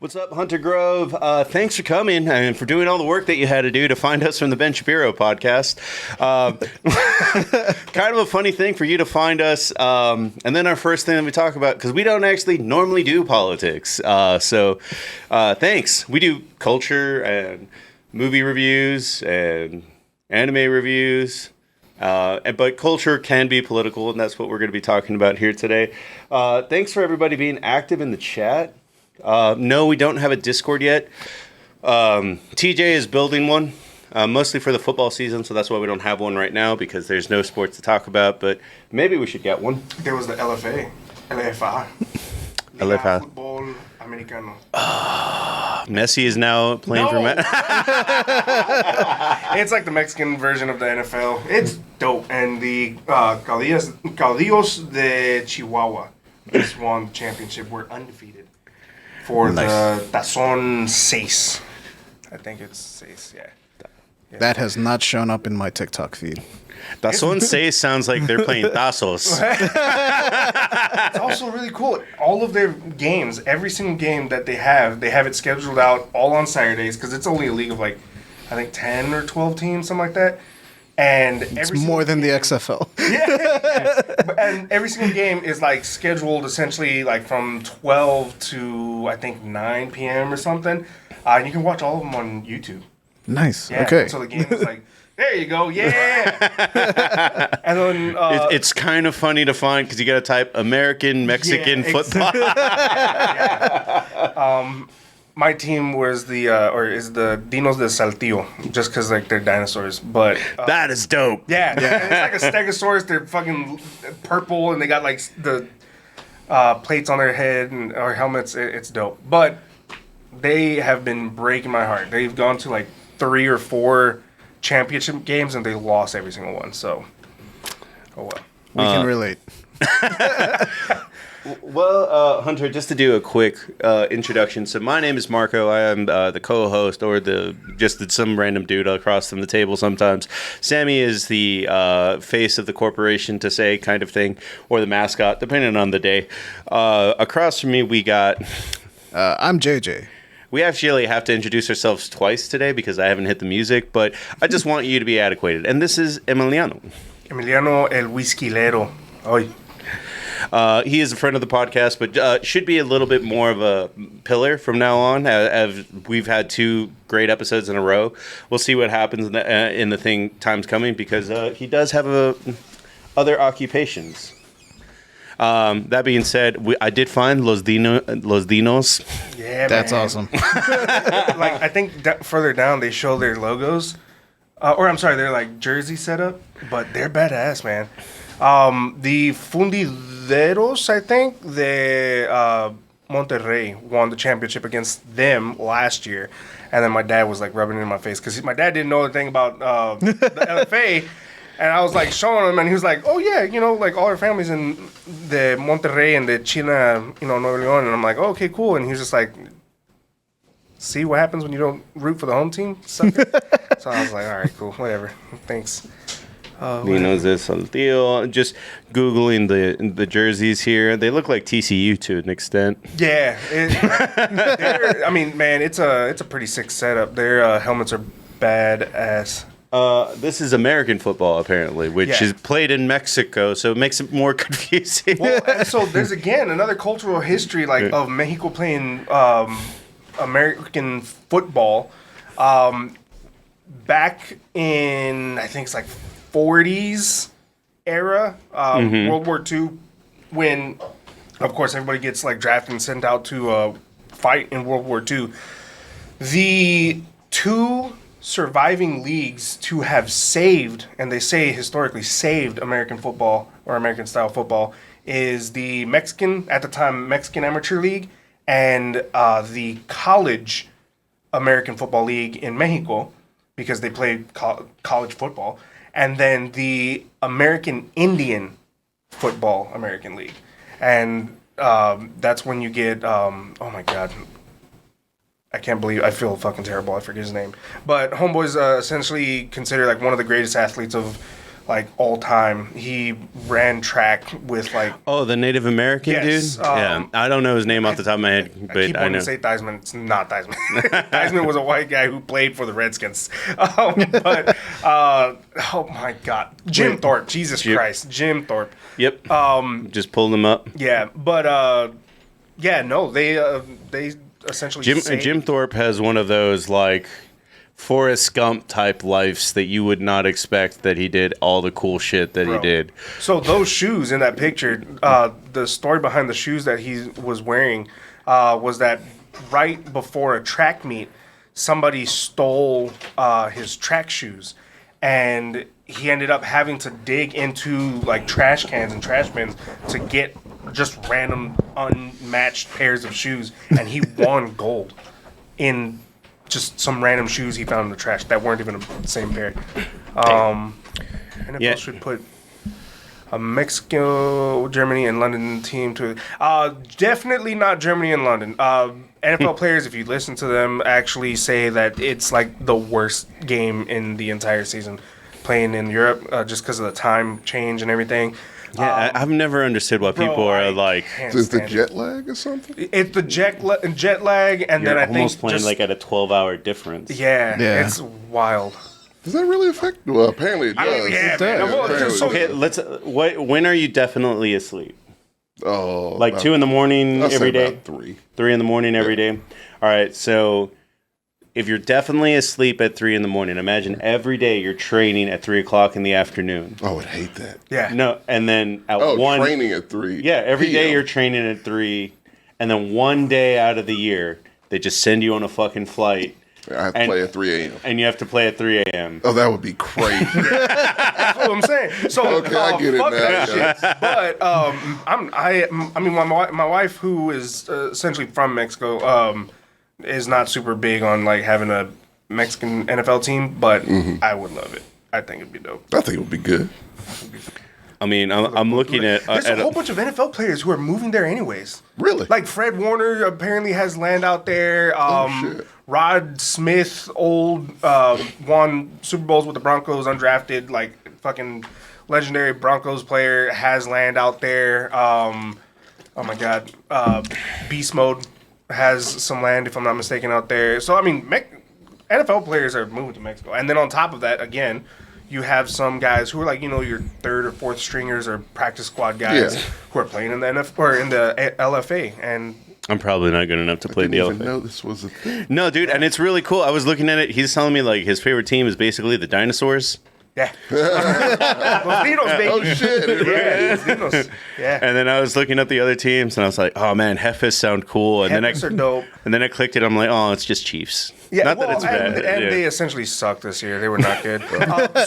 What's up, Hunter Grove? Thanks for coming and for doing all the work that you had to do to find us from the Ben Shapiro podcast. Kind of a funny thing for you to find us. And then our first thing that we talk about, because we don't actually normally do politics. So thanks. We do culture and movie reviews and anime reviews. But culture can be political, and that's what we're going to be talking about here today. Thanks for everybody being active in the chat. No, we don't have a Discord yet. TJ is building one, mostly for the football season, so that's why we don't have one right now, because there's no sports to talk about, but maybe we should get one. There was the LFA. LFA. LFA. Football Americano. Messi is now playing for Met. It's like the Mexican version of the NFL. It's dope. And the Caudillos de Chihuahua just won the championship. We're undefeated. For the Tazón 6. I think it's 6, yeah. That has not shown up in my TikTok feed. Tazón 6 sounds like they're playing tazos. It's also really cool. All of their games, every single game that they have it scheduled out all on Saturdays, because it's only a league of like, I think 10 or 12 teams, something like that. And it's more than the XFL. Yeah. And every single game is like scheduled essentially like from 12 to I think 9 p.m. or something. You can watch all of them on YouTube. Nice. Yeah, okay. So the game is like, there you go, yeah. And then it's kind of funny to find because you got to type American Mexican football. Yeah. My team was the is the Dinos de Saltillo, just because like they're dinosaurs. But that is dope. Yeah. It's like a Stegosaurus. They're fucking purple, and they got like the plates on their head or helmets. It's dope. But they have been breaking my heart. They've gone to like 3 or 4 championship games, and they lost every single one. So, oh well. We can relate. Well, Hunter, just to do a quick introduction. So my name is Marco. I am the co-host or some random dude across from the table sometimes. Sammy is the face of the corporation, to say, kind of thing, or the mascot, depending on the day. Across from me, we got... I'm JJ. We actually have to introduce ourselves twice today because I haven't hit the music, but I just want you to be adequated. And this is Emiliano. Emiliano el Whiskylero. Oy. He is a friend of the podcast, but should be a little bit more of a pillar from now on. As we've had 2 great episodes in a row. We'll see what happens in the times coming, because he does have other occupations. That being said, I did find Los Dinos. Yeah, that's man. awesome. Like I think further down they show their logos, or I'm sorry, they're like jersey setup, but they're badass, man. The Fundideros, I think, Monterrey won the championship against them last year, and then my dad was like rubbing it in my face because my dad didn't know anything about the LFA, and I was like showing him, and he was like, "Oh yeah, like all our families in the Monterrey and the China, Nuevo León," and I'm like, oh, "Okay, cool," and he was just like, "See what happens when you don't root for the home team, sucker." So I was like, "All right, cool, whatever, thanks." Dinos de Saltillo. Just Googling the jerseys here. They look like TCU to an extent. Yeah. I mean, man, it's a pretty sick setup. Their helmets are badass. This is American football, apparently, which is played in Mexico, so it makes it more confusing. Well, so there's, again, another cultural history of Mexico playing American football. Back in, I think it's like 40s era, World War II, when, of course, everybody gets like drafted and sent out to fight in World War II. The 2 surviving leagues to have saved, and they say historically saved, American football or American style football is the Mexican Amateur League and the College American Football League in Mexico, because they played college football. And then the American Indian Football American League. And that's when you get, oh my God, I can't believe, I feel fucking terrible, I forget his name. But Homeboy's essentially considered like one of the greatest athletes of like all time. He ran track with like. Oh, the Native American Yes, dude? Yeah. I don't know his name off the top of my head, I but keep I wanting know. to say Theismann. It's not Theismann. Theismann was a white guy who played for the Redskins. But oh my God, Jim Thorpe. Jesus Christ, Jim Thorpe. Yep. Just pulled him up. Yeah, but yeah, no, they essentially Jim Thorpe has one of those like Forrest Gump type lives that you would not expect that he did all the cool shit that he did. So those shoes in that picture, the story behind the shoes that he was wearing was that right before a track meet, somebody stole his track shoes, and he ended up having to dig into like trash cans and trash bins to get just random unmatched pairs of shoes, and he won gold in just some random shoes he found in the trash that weren't even the same pair. NFL should put a Mexico, Germany, and London team to definitely not Germany and London. NFL players, if you listen to them, actually say that it's like the worst game in the entire season playing in Europe, just because of the time change and everything. Yeah, I've never understood why people are like. Is the jet lag or something? It's the jet lag, and You're then I almost think playing just, like at a 12-hour difference. yeah, Yeah. it's wild. Does that really affect? Well, apparently it does. Yeah, It man. does. Well, Apparently so- it Okay, does. when are you definitely asleep? Oh, Like 2 in the morning I'll say every day? about 3. 3 in the morning every day? All right, so if you're definitely asleep at 3 in the morning, imagine every day you're training at 3 o'clock in the afternoon. I would hate that. Yeah. No, and then at Oh, 1. training at 3. Yeah, every day PM. you're training at 3, and then one day out of the year, they just send you on a fucking flight, I have to play at 3 a.m. and you have to play at 3 a.m. Oh, that would be crazy. That's what I'm saying. So Okay, I get it fuck now, that yeah. shit. But I mean, my wife, who is essentially from Mexico, is not super big on like having a Mexican NFL team, but I would love it. I think it'd be dope. I think it would be good. I mean, I'm looking at There's a whole bunch of NFL players who are moving there anyways. Really? Like Fred Warner apparently has land out there. Shit. Rod Smith, won Super Bowls with the Broncos, undrafted, like fucking legendary Broncos player, has land out there. Oh my God, Beast Mode has some land, if I'm not mistaken, out there. So I mean, NFL players are moving to Mexico, and then on top of that, again, you have some guys who are like, your third or fourth stringers or practice squad guys who are playing in the NFL or in the LFA, and I'm probably not good enough to play Didn't the even elephant. know this was a thing. No, dude, and it's really cool. I was looking at it. He's telling me like his favorite team is basically the dinosaurs. yeah, Los Dinos, baby. Oh shit! it really Yeah, is. Los Dinos. Yeah. And then I was looking at the other teams, and I was like, "Oh man, Jefes sound cool." And Heifers are dope. then I clicked it. I'm like, "Oh, it's just Chiefs." Yeah, Not well, that it's bad. and yeah. they essentially sucked this year. They were not good.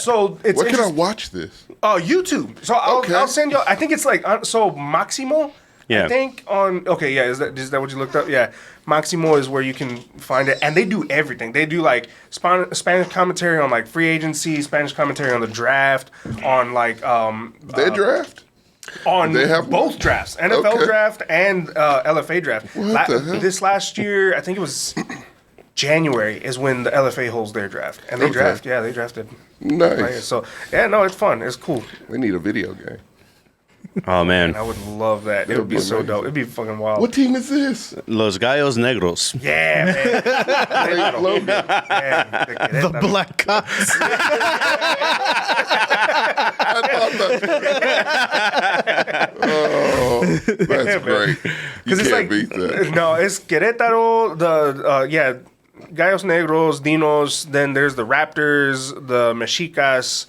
So it's Where can I interesting. watch this? YouTube. So Okay. I'll send you. I think it's like so Maximo. Yeah. I think on is that what you looked up? Yeah, Maximo is where you can find it, and they do everything. They do like Spanish commentary on like free agency, Spanish commentary on the draft, on like Their draft? on They have both drafts, NFL Okay. draft and LFA draft. What the hell? This last year, I think it was January, is when the LFA holds their draft, and they Okay. draft. Yeah, they drafted. Nice. So yeah, no, it's fun. It's cool. We need a video game. Oh man, I would love that. It would be so amazing. dope. It'd be fucking wild. What team is this? Los Gallos Negros. Yeah, man. Hey, Logan. Yeah, The Black Cops. Oh, that's great. You Because it's can't like beat that. no, it's Querétaro. The Gallos Negros, Dinos. Then there's the Raptors, the Mexicas.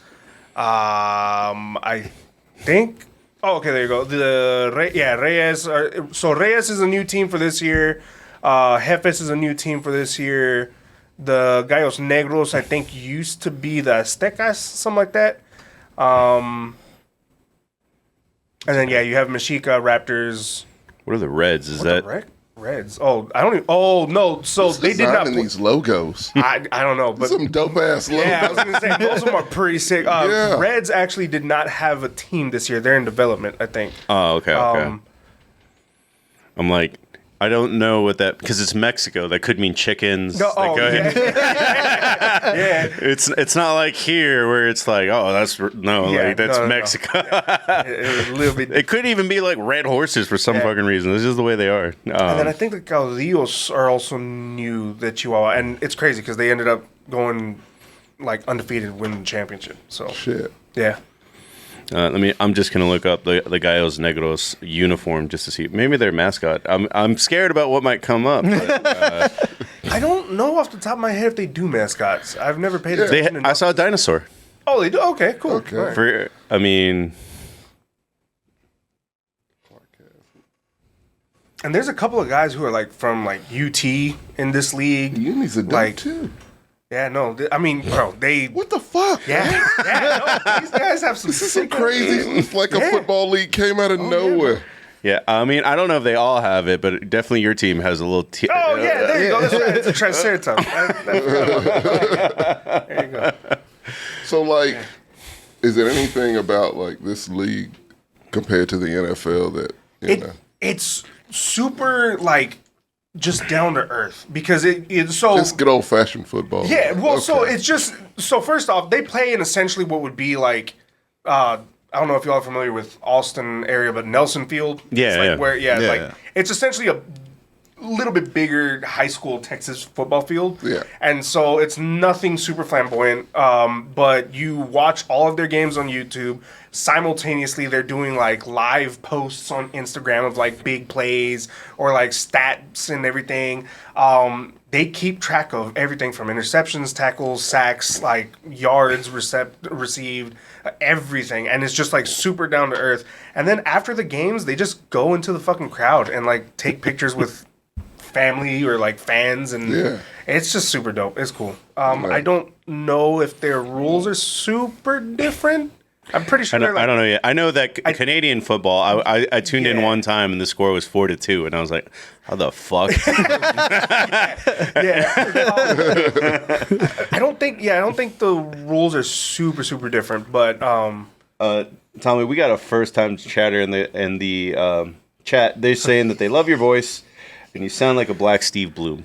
I think. Oh, okay, there you go. Reyes. So Reyes is a new team for this year. Jefes is a new team for this year. The Gallos Negros, I think, used to be the Aztecas, something like that. And then you have Mexica, Raptors. What are the Reds? Is that Reds? Oh, I don't even. Oh no! So they did not. Designing these logos. I don't know, but Some dope ass logos. yeah, I was gonna say most of them are pretty sick. Yeah. Reds actually did not have a team this year. They're in development, I think. Oh, okay. Um, I'm like, I don't know what that, because it's Mexico. That could mean chickens. No, That oh, could- yeah. It's not like here where it's like, oh, that's No. Mexico. It was a little bit. It could even be like red horses for some fucking reason. This is the way they are. And then I think the Caudillos are also new, the Chihuahua, and it's crazy because they ended up going like undefeated, winning the championship. So Shit. yeah. I'm just gonna look up the Gallos Negros uniform just to see. Maybe their mascot. I'm scared about what might come up. But, I don't know off the top of my head if they do mascots. I've never paid attention. I saw a dinosaur. Oh, they do. Okay, cool. Okay. All right. And there's a couple of guys who are like from like UT in this league. Uni's a dope Like- too. Yeah, no, bro, they. What the fuck? Yeah, no, these guys have some. This is some sick- crazy. It's like a Yeah. football league came out of nowhere. Yeah, I mean, I don't know if they all have it, but definitely your team has a little. Oh yeah, there you go. That's right. It's a triceratops. There you go. So, like, is there anything about like this league compared to the NFL that you know? It's super like just down to earth because it's so. Just good old fashioned football. Yeah, well, so Okay. it's just so first off, they play in essentially what would be like, I don't know if y'all are familiar with Austin area, but Nelson Field. Yeah, it's like yeah. where like Yeah. it's essentially a little bit bigger high school Texas football field. Yeah. and so it's nothing super flamboyant. But you watch all of their games on YouTube. Simultaneously, they're doing like live posts on Instagram of like big plays or like stats and everything. They keep track of everything from interceptions, tackles, sacks, like yards received, everything. And it's just like super down to earth. And then after the games, they just go into the fucking crowd and like take pictures with family or like fans. And Yeah. it's just super dope. It's cool. I don't know if their rules are super different. I'm pretty sure they're like, I don't know yet. I know that Canadian football. I tuned in Yeah. one time and the score was 4-2, and I was like, "How the fuck?" yeah. I don't think the rules are super different, but Tommy, we got a first time chatter in the chat. They're saying that they love your voice, and you sound like a Black Steve Bloom.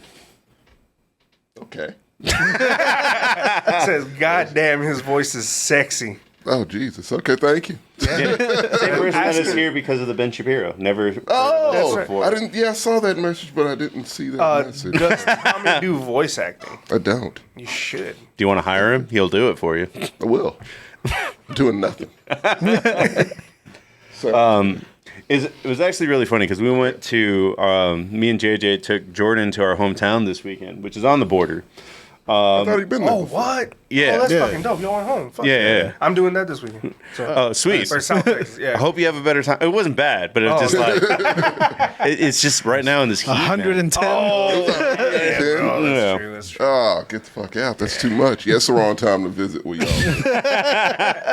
Okay. it says, "God damn, his voice is sexy." Oh Jesus. Okay. Thank you. Same person that is here because of the Ben Shapiro. Never. heard of Oh, him before. I didn't. Yeah, I saw that message, but I didn't see that message. Does Tommy do voice acting? I don't. You should. Do you want to hire him? He'll do it for you. I will. Doing nothing. So, It was actually really funny because we went to me and JJ took Jordan to our hometown this weekend, which is on the border. I thought he'd been there. Oh, before. what? Yeah. Oh, that's Yeah. fucking dope. Y'all went home. Fuck Yeah. I'm doing that this weekend. So, Oh, sweet. or South Texas. Yeah. I hope you have a better time. It wasn't bad, but it's just like it's just right now in this heat. 110. Oh, yeah, bro, Yeah. that's true. That's true. Oh, get the fuck out. That's too much. Yeah, it's the wrong time to visit with y'all.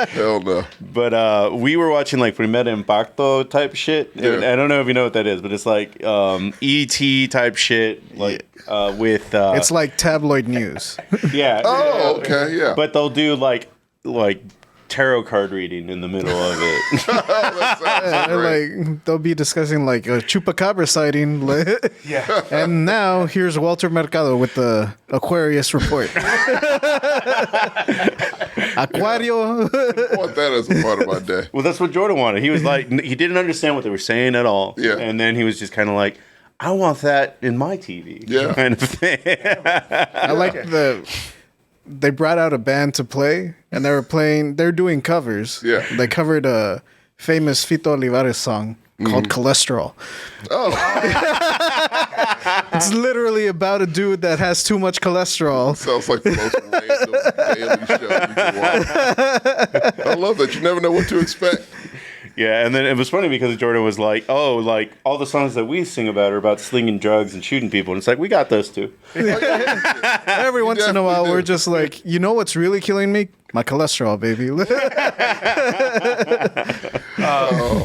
Hell no. But we were watching like Primera Impacto type shit. Yeah. I don't know if you know what that is, but it's like ET type shit, like with It's like tabloid news. yeah. Oh, okay, yeah. But they'll do like tarot card reading in the middle of it. Like they'll be discussing like a chupacabra sighting. Yeah. And now here's Walter Mercado with the Aquarius report. Aquario. I want that as a part of my day. Well, that's what Jordan wanted. He was like, he didn't understand what they were saying at all. Yeah. And then he was just kind of like, I want that in my TV. Yeah. Kind of thing. I like they brought out a band to play, and they're doing covers. Yeah. They covered a famous Fito Olivares song called Cholesterol. Oh, It's literally about a dude that has too much cholesterol. sounds like the most random daily show you can watch. I love that. You never know what to expect. Yeah, and then it was funny because Jordan was like, "Oh, like all the songs that we sing about are about slinging drugs and shooting people," and it's like we got those too. Every once in a while, definitely we're do. just like, you know what's really killing me? My cholesterol, baby.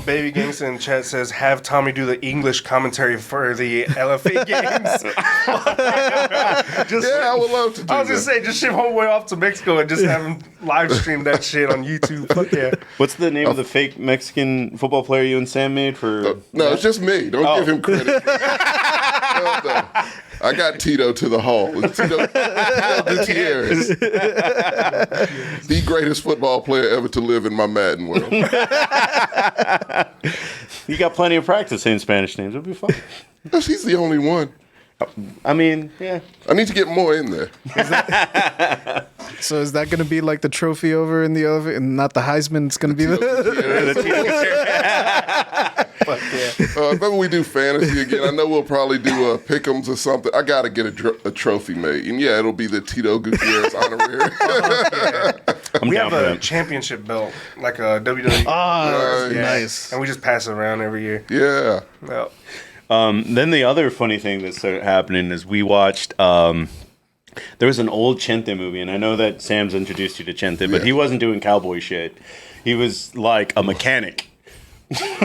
Baby Gangsta in chat says, have Tommy do the English commentary for the LFA games. Just, Yeah, I would love to do I was going to that. say, just ship homeboy off to Mexico and just have him live stream that shit on YouTube. Fuck yeah. What's the name of the fake Mexican football player you and Sam made for? No, it's just me. Don't give him credit. Hell no. I got Tito to the Hall. Tito Gutierrez. The greatest football player ever to live in my Madden world. You got plenty of practice saying Spanish names. It'll be fun. He's the only one. I mean, yeah. I need to get more in there. So is that going to be like the trophy over in the elevator, and not the Heisman? It's going to be the. If ever we do fantasy again, I know we'll probably do pick'ems or something. I got to get a trophy made, and yeah, it'll be the Tito Gutierrez honorary. We have a championship belt, like a WWE. Oh, Nice. nice. And we just pass it around every year. Yeah. Well, Then the other funny thing that started happening is we watched. There was an old Chente movie, and I know that Sam's introduced you to Chente, but he wasn't doing cowboy shit. He was like a mechanic.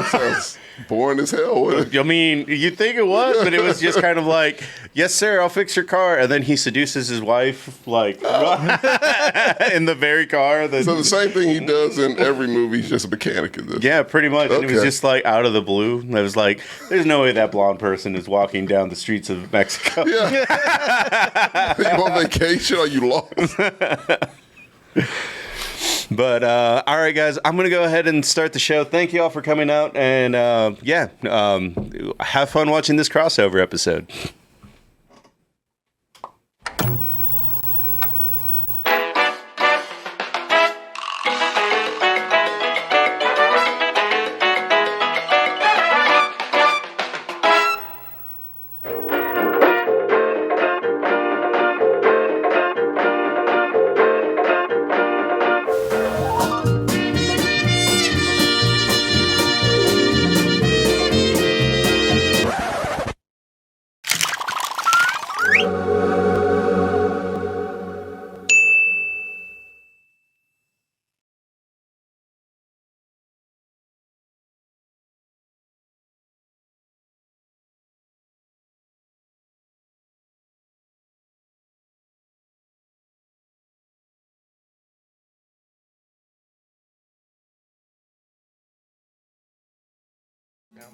Sounds boring as hell. I mean, you'd think it was, but it was just kind of like, yes, sir, I'll fix your car. And then he seduces his wife, like, in the very car. So the same thing he does in every movie, he's just a mechanic in this. Yeah, pretty much. And it was Okay. just like out of the blue. I was like, there's no way that blonde person is walking down the streets of Mexico. Yeah. You on vacation or you lost? But, all right, guys, I'm going to go ahead and start the show. Thank you all for coming out. And, have fun watching this crossover episode.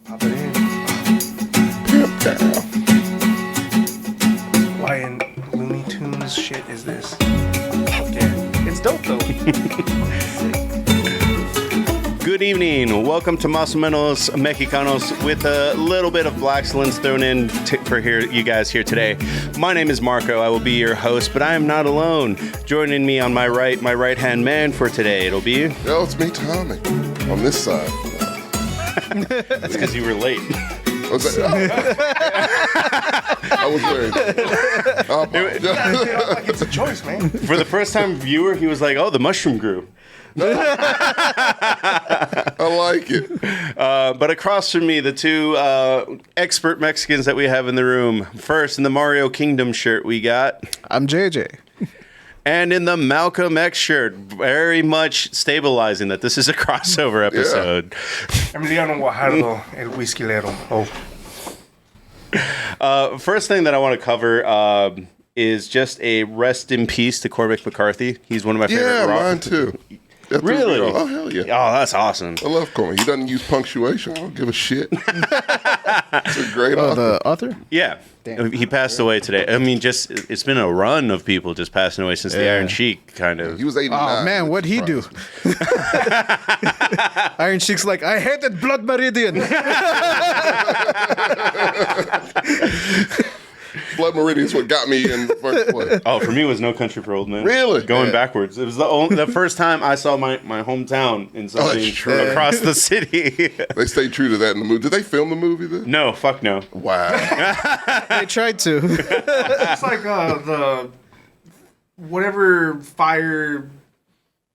pop it in. Why in Looney Tunes shit is this? Okay. It's dope though. Good evening. Welcome to Más o Menos Mexicanos with a little bit of black excellence thrown in for you guys here today. My name is Marco. I will be your host, but I am not alone. Joining me on my right-hand man for today, it'll be... Yo, it's me, Tommy, on this side. That's because you were late. I was very. Like it's a choice, man. For the first-time viewer, he was like, oh, the mushroom grew. I like it. But across from me, the two expert Mexicans that we have in the room. First, in the Mario Kingdom shirt, we got... I'm JJ. And in the Malcolm X shirt, very much stabilizing that this is a crossover episode. Emiliano Guajardo, el whiskylero. First thing that I want to cover is just a rest in peace to Cormac McCarthy. He's one of my favorite rock. Mine too. That's Really? Oh, hell yeah. Oh, that's awesome. I love Corey. He doesn't use punctuation. I don't give a shit. It's a great author. The author? Yeah. Damn. He passed away today. I mean, just it's been a run of people just passing away since the Iron Sheik, kind of. He was 89. Oh, man, what'd he do? Iron Sheik's like, I hated Blood Meridian. Blood Meridian is what got me in the first place. Oh, for me, it was No Country for Old Men. Really? Going Yeah. backwards. It was the first time I saw my hometown in something true. across the city. They stayed true to that in the movie. Did they film the movie then? No, fuck no. Wow. They tried to. It's like the whatever fire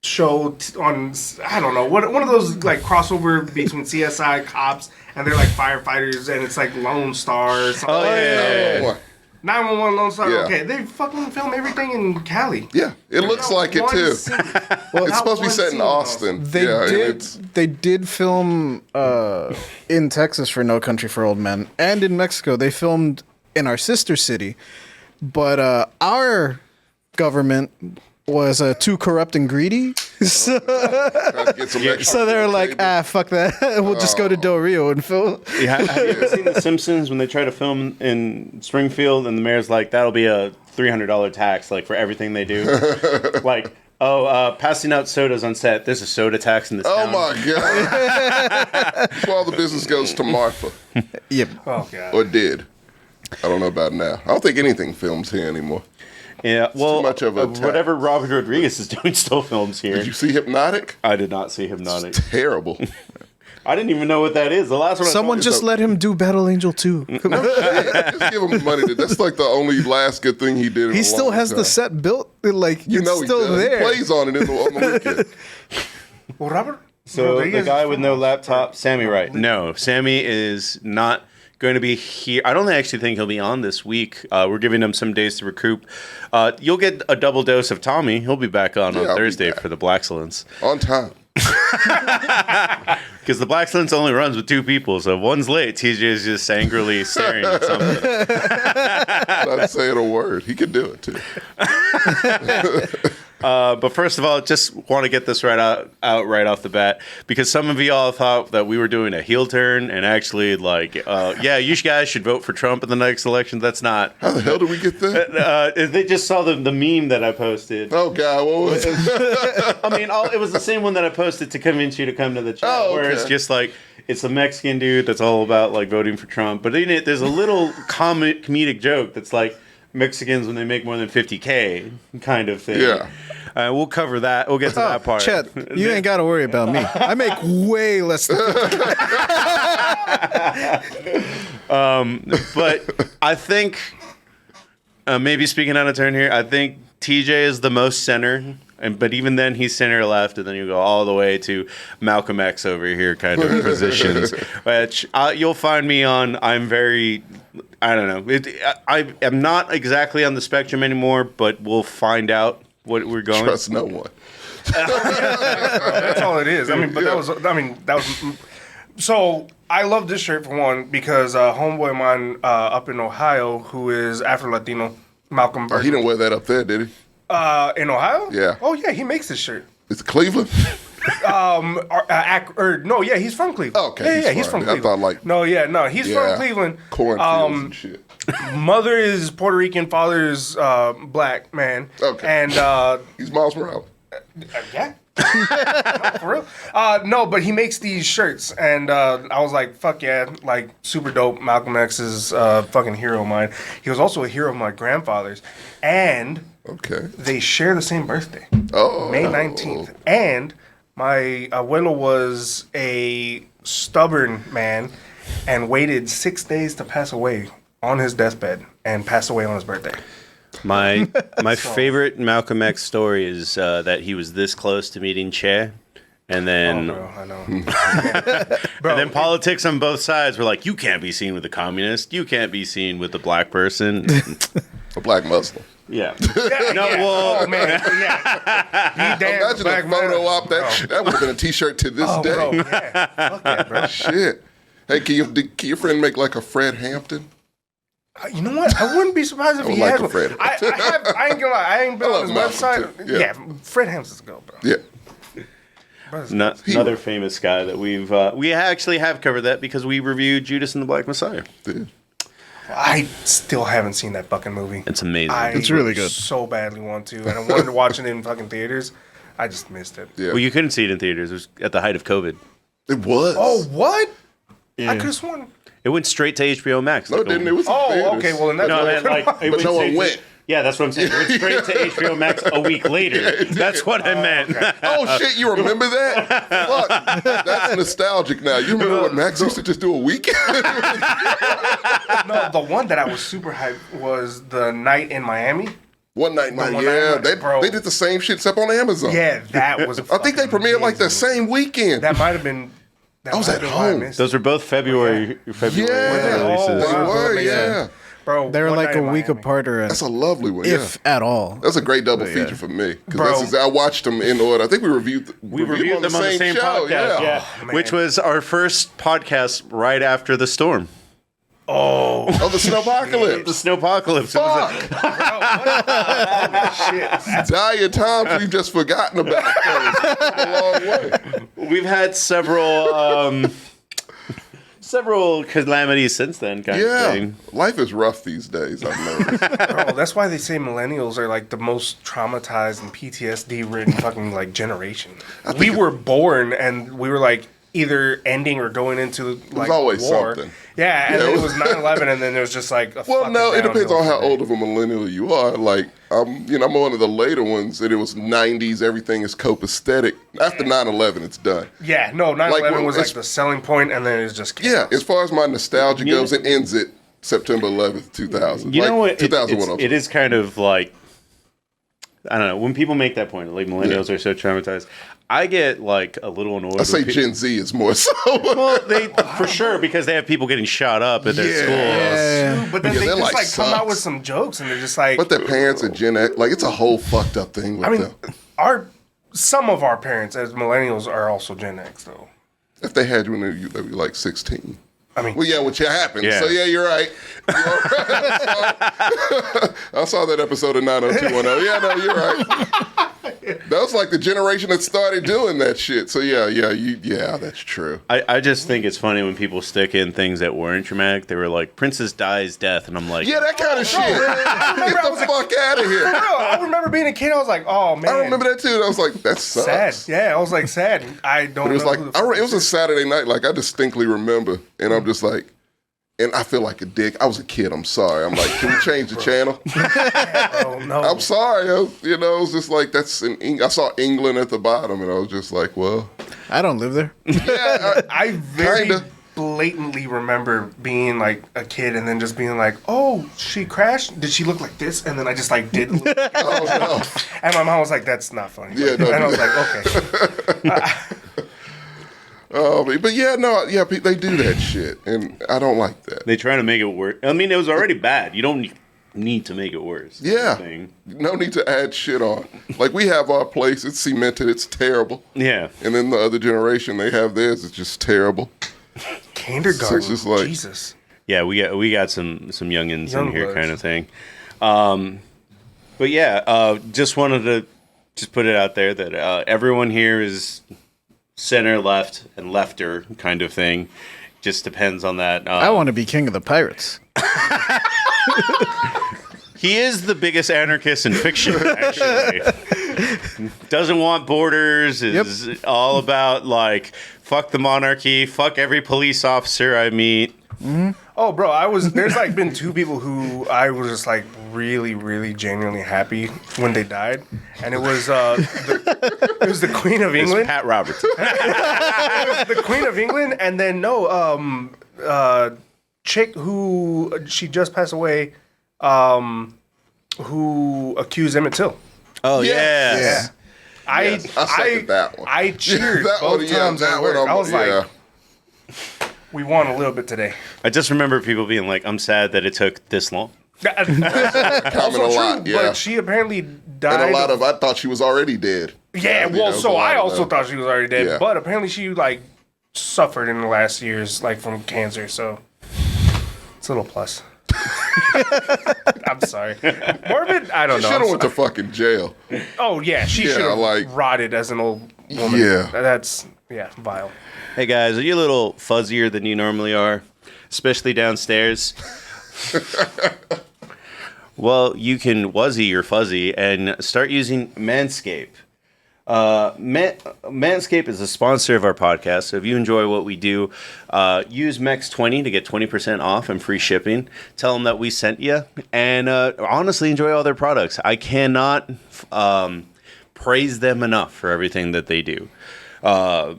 show on, I don't know, one of those like crossover between CSI cops and they're like firefighters and it's like Lone Star or something. Oh, yeah. Boy. 911 Lone Star. Yeah. Okay, they fucking film everything in Cali. Yeah, it looks like it too. It's It's supposed to be set in Austin. They yeah, they did film in Texas for No Country for Old Men, and in Mexico they filmed in our sister city, but our government was too corrupt and greedy. So, Trying to get some extra so they were on the like, table. fuck that. We'll just go to Del Rio and film. Yeah, have you ever seen The Simpsons when they try to film in Springfield and the mayor's like, that'll be a $300 tax, like for everything they do. Like, passing out sodas on set. There's a soda tax in this Oh town. my God! That's why all the business goes to Martha, Yep. Oh god. or did. I don't know about now. I don't think anything films here anymore. Yeah, well, too much of a tax. whatever Robert Rodriguez is doing still films here. Did you see Hypnotic? I did not see Hypnotic. Terrible. I didn't even know what that is. The last one. Someone just let him do Battle Angel 2. Come on. Just give him money. That's like the only last good thing he did. In He a still long has time. the set built. Like, You it's know he still does. there. He plays on it on the weekend. Well, Robert. So Rodriguez the guy is with from- no laptop, Sammy, right? No, Sammy is not going to be here. I don't actually think he'll be on this week. We're giving him some days to recoup. You'll get a double dose of Tommy. He'll be back on I'll be Thursday back. for the Blackcellence. On time. Because the Blackcellence only runs with two people, so if one's late, TJ just angrily staring at something. Not saying a word. He could do it too. But first of all, just want to get this out right off the bat, because some of y'all thought that we were doing a heel turn, and actually, like, yeah, you guys should vote for Trump in the next election. That's not. How the hell did we get there? They just saw the meme that I posted. Oh God, what was it? I mean, it was the same one that I posted to convince you to come to the chat, Oh, where it's okay. just like, it's a Mexican dude that's all about like voting for Trump. But in it, there's a little comedic joke that's like Mexicans when they make more than 50K kind of thing. Yeah. We'll cover that. We'll get to that part. Chet, you ain't got to worry about me. I make way less than But I think, maybe speaking out of turn here, I think TJ is the most center. But even then, he's center left, and then you go all the way to Malcolm X over here kind of positions, which you'll find me on. I'm very, I don't know. I am not exactly on the spectrum anymore, but we'll find out what we're going. Trust no one. That's all it is. I mean, but that was. So I love this shirt for one because homeboy of mine up in Ohio who is Afro Latino, Malcolm Oh, Burton. he didn't wear that up there, did he? In Ohio? Yeah. Oh yeah, he makes this shirt. It's Cleveland. Yeah, he's from Cleveland. Okay, yeah, he's he's from fine. I Cleveland. thought, he's Yeah. from Cleveland. Cornfields and shit. Mother is Puerto Rican, father is black man. Okay. And He's Miles Morales. yeah. No, for real. No, but he makes these shirts, and I was like, fuck yeah, like super dope. Malcolm X is fucking hero of mine. He was also a hero of my grandfather's, and Okay. they share the same birthday, Oh. May 19th. And my abuelo was a stubborn man and waited 6 days to pass away on his deathbed and passed away on his birthday. My favorite Malcolm X story is that he was this close to meeting Che, and then Bro, I know. and then politics on both sides were like, you can't be seen with a communist, you can't be seen with a black person. A black Muslim. Yeah. Yeah, No, yeah. well- Oh, man. Yeah. You damn Imagine black a photo man. op. That would have been a T-shirt to this Oh, day. bro, yeah. Fuck yeah, bro. Shit. Hey, can your friend make like a Fred Hampton? You know what? I wouldn't be surprised if I would he like had a one. Fred. I ain't gonna lie. I ain't been I on his love Malcolm, website. too. Yeah. Fred Hampton's a go, bro. Yeah. Another famous guy that we actually have covered that because we reviewed Judas and the Black Messiah. Yeah. I still haven't seen that fucking movie. It's amazing. It's really good. So badly want to, and I wanted to watch it in fucking theaters. I just missed it. Yeah. Well, you couldn't see it in theaters. It was at the height of COVID. It was. Oh, what? I could have sworn. It went straight to HBO Max. No, it didn't. It was in Oh, theaters. okay. Well, then that's No, man, like, it But no one straight went. To, yeah, that's what I'm saying. It went straight to HBO Max a week later. That's what I meant. Oh shit! You remember that? Fuck, that's nostalgic now. You remember when Max used to just do a weekend? No, the one that I was super hyped was the night in Miami. One night, man. One Yeah, night, bro. they did the same shit except on Amazon. Yeah, that was. I think they premiered like the same weekend. That might have been. That I was might at have been why I home. missed it. Those were both February Yeah. releases. Oh, They wow. were, Amazing. yeah. Bro, They're One like Night a in week Miami. apart, or That's a lovely one. if at all. That's a great double Yeah. feature for me Bro. because I watched them in order. I think we reviewed We reviewed them on the same show. podcast, Oh, man. which was our first podcast right after the storm. Oh, the snowpocalypse. The snowpocalypse. Fuck! shit. Dying times we've just forgotten about. A long way. We've had several calamities since then, kind of Yeah, thing. life is rough these days. I've noticed. Bro, that's why they say millennials are like the most traumatized and PTSD-ridden fucking like generation. We were born and we were like either ending or going into like always war. something. Yeah, and Yeah, then it it was- was 9/11, and then there was just like a Well, fucking no, it depends downhill on how from there. old of a millennial you are. Like, I'm one of the later ones, and it was 90s, everything is copacetic. After 9/11, it's done. Yeah, no, 9/11 Like, was like it's- the selling point, and then it was just Yeah, chaos. as far as my nostalgia You goes, know- it ends at September 11th, 2000. You like, know what? 2001. It is kind of like, I don't know, when people make that point, like millennials are so traumatized, I get like a little annoyed. I say with people. Gen Z is more so. Well, they for sure, because they have people getting shot up at their Yeah. schools. Yeah. But then Yeah, they they're just like like come out sucks. with some jokes, and they're just like, But their parents are Gen X. Like, it's a whole fucked up thing with I mean, them. some of our parents as millennials are also Gen X though. If they had you when they were like 16. I mean, Well, yeah, which happened. Yeah. So, yeah, you're right. I saw that episode of 90210. Yeah, no, you're right. That was like the generation that started doing that shit. So, yeah, that's true. I just think it's funny when people stick in things that weren't traumatic. They were like, Princess Di's death, and I'm like, Yeah, that kind of shit. Get the fuck out of here. bro, I remember being a kid. I was like, oh man, I remember that too. And I was like, that sucks. sad. Yeah, I was like sad. I don't. But it was know like, who the fuck it was a Saturday night. Like, I distinctly remember. And I'm just like, and I feel like a dick. I was a kid. I'm sorry. I'm like, can we change the channel? Oh no. I'm sorry. It was just like, I saw England at the bottom, and I was just like, well, I don't live there. yeah, I very Kinda. blatantly remember being like a kid and then just being like, oh, she crashed? Did she look like this? And then I just like did look. oh no. And my mom was like, that's not funny. Yeah, no, and I was do like, okay. But yeah, no, yeah, they do that shit, and I don't like that. they try to make it worse. I mean, it was already bad. You don't need to make it worse. Yeah, Thing. no need to add shit on. Like, we have our place; it's cemented, it's terrible. Yeah. And then the other generation, they have theirs; it's just terrible. Kindergarten. So it's just like- Jesus. Yeah, we got some youngins in here, Youngbloods. kind of thing. But yeah, just wanted to just put it out there that everyone here is center, left, and lefter kind of thing. Just depends on that. I want to be king of the pirates. He is the biggest anarchist in fiction, actually. Doesn't want borders, is all about, like, fuck the monarchy, fuck every police officer I meet. Oh, bro, there's like been two people who I was just like really, really genuinely happy when they died. And it was the Queen of It's England. Pat Robertson. The Queen of England, and then chick who she just passed away, who accused Emmett Till. Oh, Yes. yeah. Yes, I second that one. I cheered That both one, yeah, times that at one, work. I was yeah. like, we won a little bit today. I just remember people being like, I'm sad that it took this long. Common Also a true, lot, yeah. but she apparently died. And a lot of, I thought she was already dead. Yeah, You know, well, there's a so lot I of also that. thought she was already dead, Yeah. but apparently she like suffered in the last years, like from cancer. So it's a little plus. I'm sorry, morbid. I don't She know. should have went to fucking jail. Oh yeah, she Yeah, should have like- rotted as an old woman. Yeah. That's vile. Hey guys, are you a little fuzzier than you normally are? Especially downstairs? Well, you can wuzzy your fuzzy and start using Manscaped. Manscaped is a sponsor of our podcast, so if you enjoy what we do, use MEX20 to get 20% off and free shipping. Tell them that we sent you, and honestly, enjoy all their products. I cannot praise them enough for everything that they do. I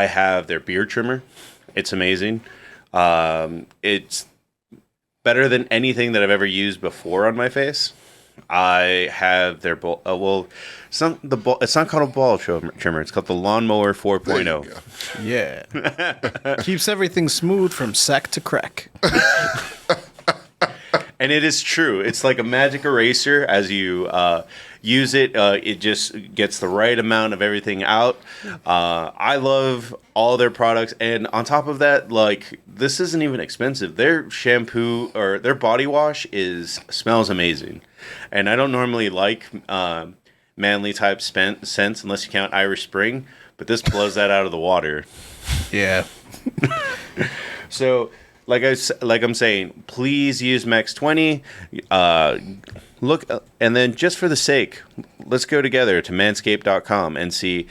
have their beard trimmer. It's amazing. It's better than anything that I've ever used before on my face. I have their it's not called a ball trimmer. It's called the Lawnmower There you 4.0. go. Yeah. Keeps everything smooth from sack to crack. And it is true. It's like a magic eraser. As you use it, it just gets the right amount of everything out. I love all their products. And on top of that, like, this isn't even expensive. Their shampoo or their body wash smells amazing. And I don't normally like manly type scents unless you count Irish Spring. But this blows that out of the water. Yeah. So, like I'm saying, please use Mex 20. Look, and then just for the sake, let's go together to manscaped.com and see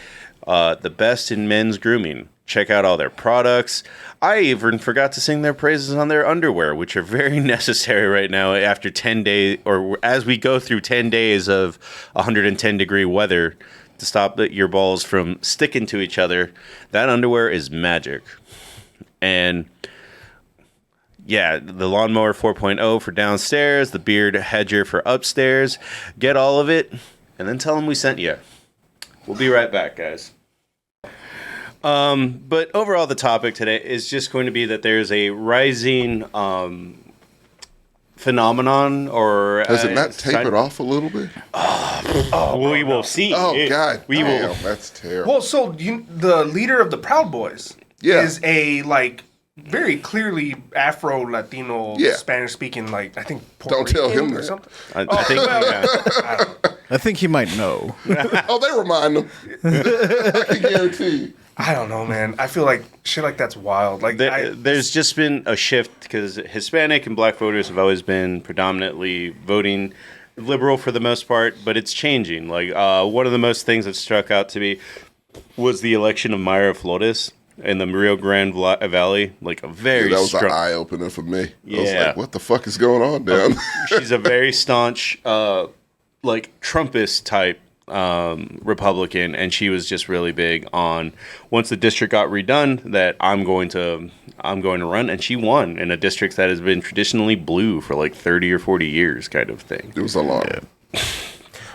the best in men's grooming. Check out all their products. I even forgot to sing their praises on their underwear, which are very necessary right now after 10 days, or as we go through 10 days of 110-degree weather to stop your balls from sticking to each other. That underwear is magic. And yeah, the Lawnmower 4.0 for downstairs, the Beard Hedger for upstairs. Get all of it, and then tell them we sent you. We'll be right back, guys. But overall, the topic today is just going to be that there's a rising phenomenon, or has it not tapered off a little bit? We will see. Oh, God, we will. That's terrible. Well, so the leader of the Proud Boys is a very clearly Afro-Latino, Spanish-speaking, I think Puerto Don't tell Rican him or that. something. I think, yeah. I think he might know. Oh, they remind them. I can guarantee. I don't know, man. I feel like shit like that's wild. There's just been a shift because Hispanic and Black voters have always been predominantly voting liberal for the most part, but it's changing. One of the most things that struck out to me was the election of Mayra Flores in the Rio Grande Valley. A very that was strong, an eye opener for me. Yeah. I was like, what the fuck is going on down She's a very staunch, Trumpist type Republican, and she was just really big on once the district got redone that I'm going to run, and she won in a district that has been traditionally blue for 30 or 40 years, kind of thing. It was a lot. Yeah.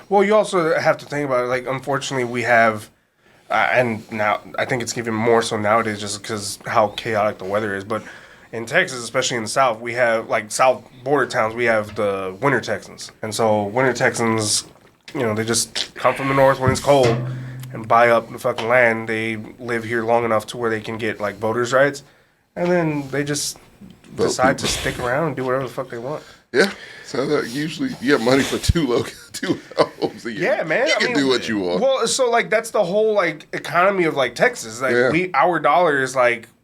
Well, you also have to think about it. Unfortunately, we have, and now I think it's even more so nowadays, just because how chaotic the weather is. But in Texas, especially in the South, we have South border towns. We have the winter Texans, and so winter Texans, they just come from the north when it's cold and buy up the fucking land. They live here long enough to where they can get voters' rights, and then they just decide to stick around and do whatever the fuck they want. Yeah. So that usually you have money for two homes a year. Yeah, man. You can do what you want. Well, so that's the whole economy of Texas. Our dollar is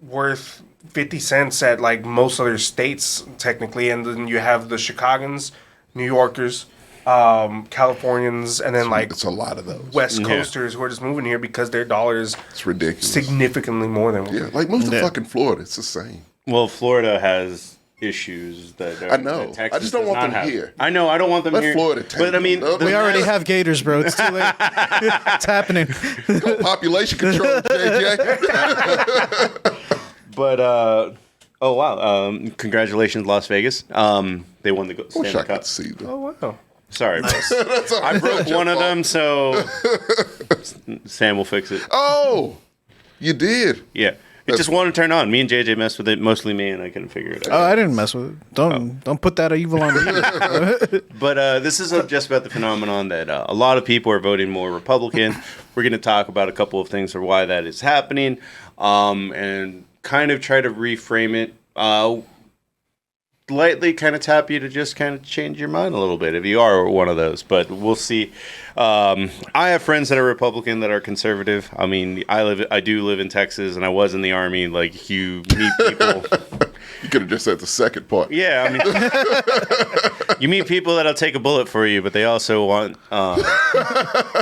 worth 50 cents at most other states technically, and then you have the Chicagans, New Yorkers, Californians, and then it's a lot of those West Coasters who are just moving here because their dollar is it's ridiculous, significantly more than move to fucking Florida. It's the same. Well, Florida has issues that I know. that Texas I just don't does want them not have. here. I know. I don't want them Let here. Florida take but I mean, them. We already have gators, bro. It's too late. It's happening. Go population control, JJ. But oh wow! Congratulations, Las Vegas. They won the Wish Stanley I Cup. could see them. Oh wow! Sorry, boss. That's all right. I broke That's your one of fault. them, so Sam will fix it. Oh, you did. Yeah, it just wanted to turn on. Me and JJ messed with it, mostly me, and I couldn't figure it out. Oh, I didn't mess with it. Don't put that evil on me. But this isn't just about the phenomenon that a lot of people are voting more Republican. We're going to talk about a couple of things for why that is happening, and kind of try to reframe it. Lightly kind of tap you to just kind of change your mind a little bit if you are one of those, but we'll see. I have friends that are Republican that are conservative. I mean, I do live in Texas, and I was in the Army. You meet people. You could have just said the second part. Yeah, I mean, you meet people that'll take a bullet for you, but they also want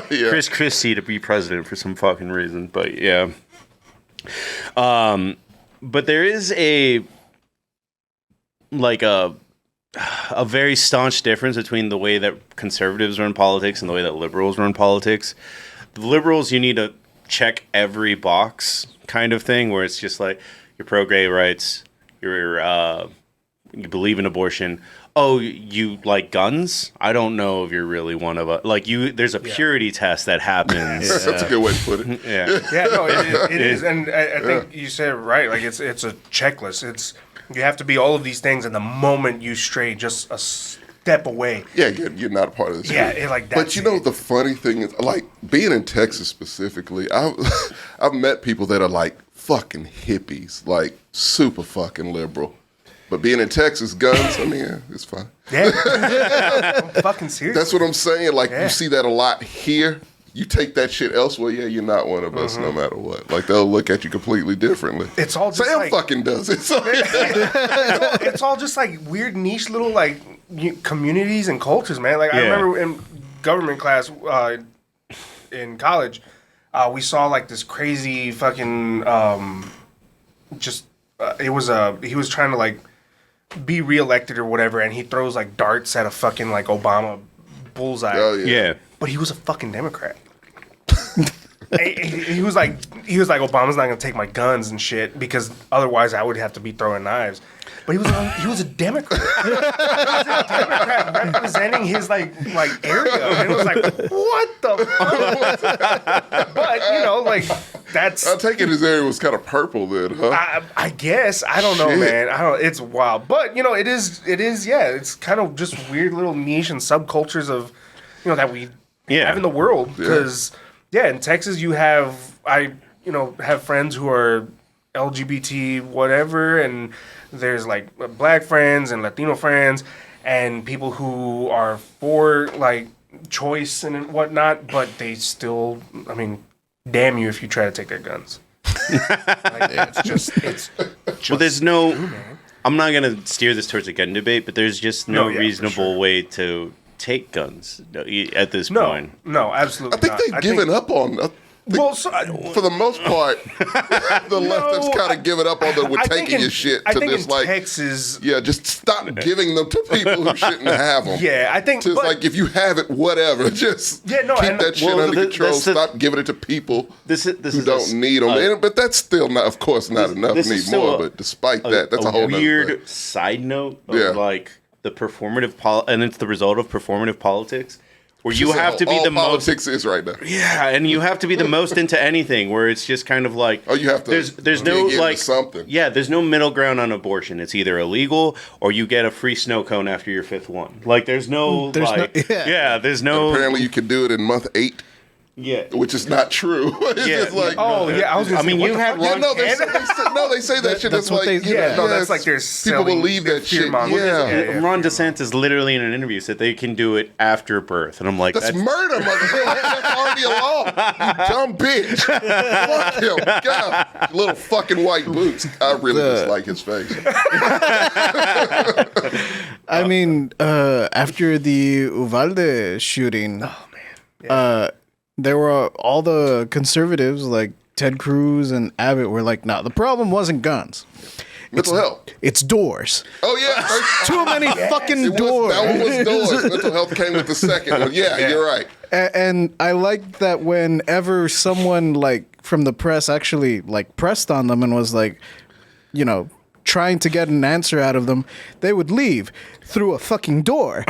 Chris Christie to be president for some fucking reason. But yeah, but there is a very staunch difference between the way that conservatives run politics and the way that liberals run politics. The liberals, you need to check every box kind of thing, where it's just you're pro-gay rights, you believe in abortion. oh, you like guns? I don't know if you're really one of us. Like there's a purity test that happens. That's a good way to put it. Yeah, no, it is, and I think you said it right. Like it's a checklist. You have to be all of these things, and the moment you stray just a step away, you're not a part of this. But you know the funny thing is, like being in Texas specifically, I've met people that are like fucking hippies, like super fucking liberal. But being in Texas, guns, I mean, it's fine. Yeah, I'm fucking serious. That's what I'm saying. Like, you see that a lot here. You take that shit elsewhere, you're not one of us no matter what. Like, they'll look at you completely differently. It's all just Sam fucking does it. So, it's all just like weird niche little like communities and cultures, man. Like, I remember in government class in college, we saw like this crazy fucking he was trying to like be reelected or whatever, and he throws like darts at a fucking like Obama bullseye. oh, yeah. But he was a fucking Democrat. he was like Obama's not gonna take my guns and shit because otherwise I would have to be throwing knives. But he was a Democrat. He was a Democrat representing his like area, and it was like, what the fuck? But you know, like that's. I take it his area was kind of purple then, huh? I guess I don't know, man. It's wild, but you know, it is. Yeah, it's kind of just weird little niche and subcultures of, you know, that we have in the world. Because in Texas you have have friends who are LGBT whatever, and there's like black friends and Latino friends and people who are for like choice and whatnot, but they still, I mean, damn you if you try to take their guns. It's just well, there's no. I'm not gonna steer this towards a gun debate, but there's just no reasonable way to take guns at this point. No, absolutely. I think they've given up on. For the most part, the left has kind of given up on them with taking your shit to this, like, Texas. Yeah, just stop giving them to people who shouldn't have them. Yeah, I think. Just like, if you have it, whatever, just keep that shit under control. Stop giving it to people who don't need them. But that's still not, of course, not enough. Need more. But despite that, that's a whole weird side note of like the performative and it's the result of performative politics. Where you have to be the most. Politics is right now. Yeah, and you have to be the most into anything. Where it's just kind of like, you have to. There's no like something. Yeah, there's no middle ground on abortion. It's either illegal or you get a free snow cone after your fifth one. Like there's no there's no. And apparently, you can do it in month 8. Yeah, which is not true. It's just like, you had Ron. They say that shit. That's like, that's like there's people believe that shit. Ron DeSantis literally in an interview said they can do it after birth, and I'm like, that's murder, motherfucker. That's already a law. You dumb bitch. Fuck him. God, little fucking white boots. I really dislike his face. I mean, after the Uvalde shooting, there were all the conservatives like Ted Cruz and Abbott were like, "No, the problem wasn't guns. Mental health. It's doors. Oh yeah, too many fucking doors. That one was doors. Mental health came with the second one. Yeah, you're right. And I like that whenever someone like from the press actually like pressed on them and was like, you know, trying to get an answer out of them, they would leave through a fucking door.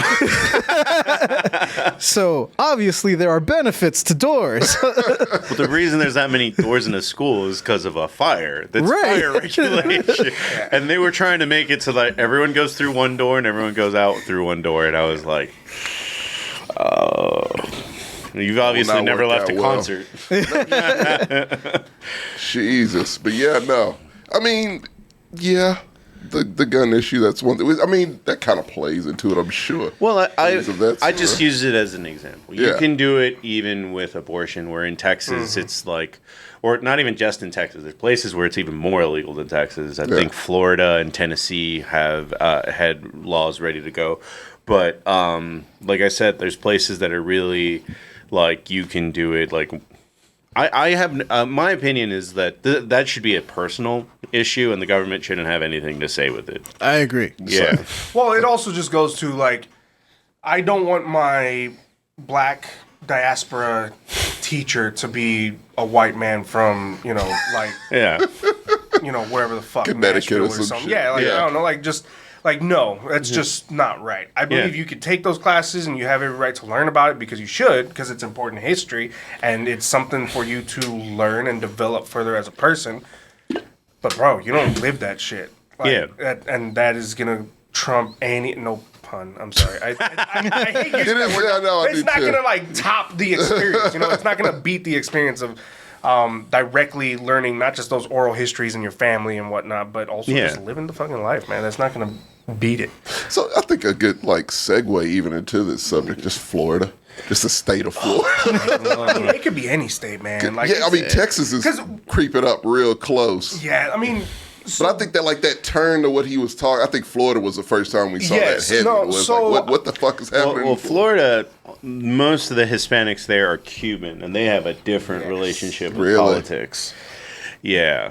So obviously there are benefits to doors. Well, the reason there's that many doors in a school is because of a fire. That's fire regulation. And they were trying to make it so that everyone goes through one door and everyone goes out through one door. And I was like, you've obviously never left a concert. Jesus. But I mean, the gun issue, that's one thing. I mean, that kind of plays into it, I'm sure. Well, I just use it as an example. You can do it even with abortion, where in Texas it's like, or not even just in Texas. There's places where it's even more illegal than Texas. I think Florida and Tennessee have had laws ready to go. But like I said, there's places that are really like you can do it like. I have my opinion is that that should be a personal issue, and the government shouldn't have anything to say with it. I agree. Yeah. Well, it also just goes to like, I don't want my black diaspora teacher to be a white man from wherever the fuck Connecticut or something. shit. Yeah, like I don't know, like just Like, no, that's just not right. I believe you could take those classes and you have every right to learn about it because you should, because it's important history and it's something for you to learn and develop further as a person. But, bro, you don't live that shit. Like, and that is going to trump any... No pun. I'm sorry. I hate using that word. It's not going to, like, top the experience. You know, it's not going to beat the experience of... directly learning not just those oral histories in your family and whatnot, but also just living the fucking life, man. That's not gonna beat it. So I think a good like segue even into this subject, just Florida, just the state of Florida. I mean, it could be any state, man. Like, I mean, Texas is creeping up real close. Yeah, I mean. But I think that like that turn to what he was talking. I think Florida was the first time we saw that heavy. Like, what the fuck is happening? Well, Florida, most of the Hispanics there are Cuban, and they have a different relationship with politics. Yeah.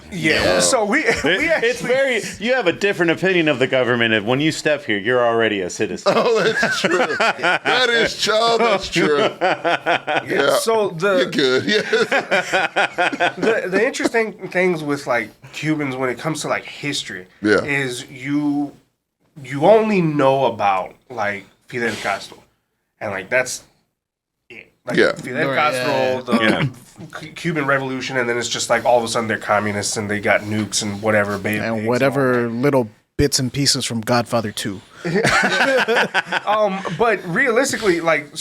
So we actually, it's very. You have a different opinion of the government, and when you step here, you're already a citizen. Oh, that's true. That is true. That's true. Yeah. So you're good. Yeah. The interesting things with like Cubans when it comes to like history is you only know about like Fidel Castro, and like that's it. Like Fidel Castro, the Cuban Revolution, and then it's just like all of a sudden they're communists and they got nukes and whatever, and whatever little bits and pieces from Godfather 2. But realistically, like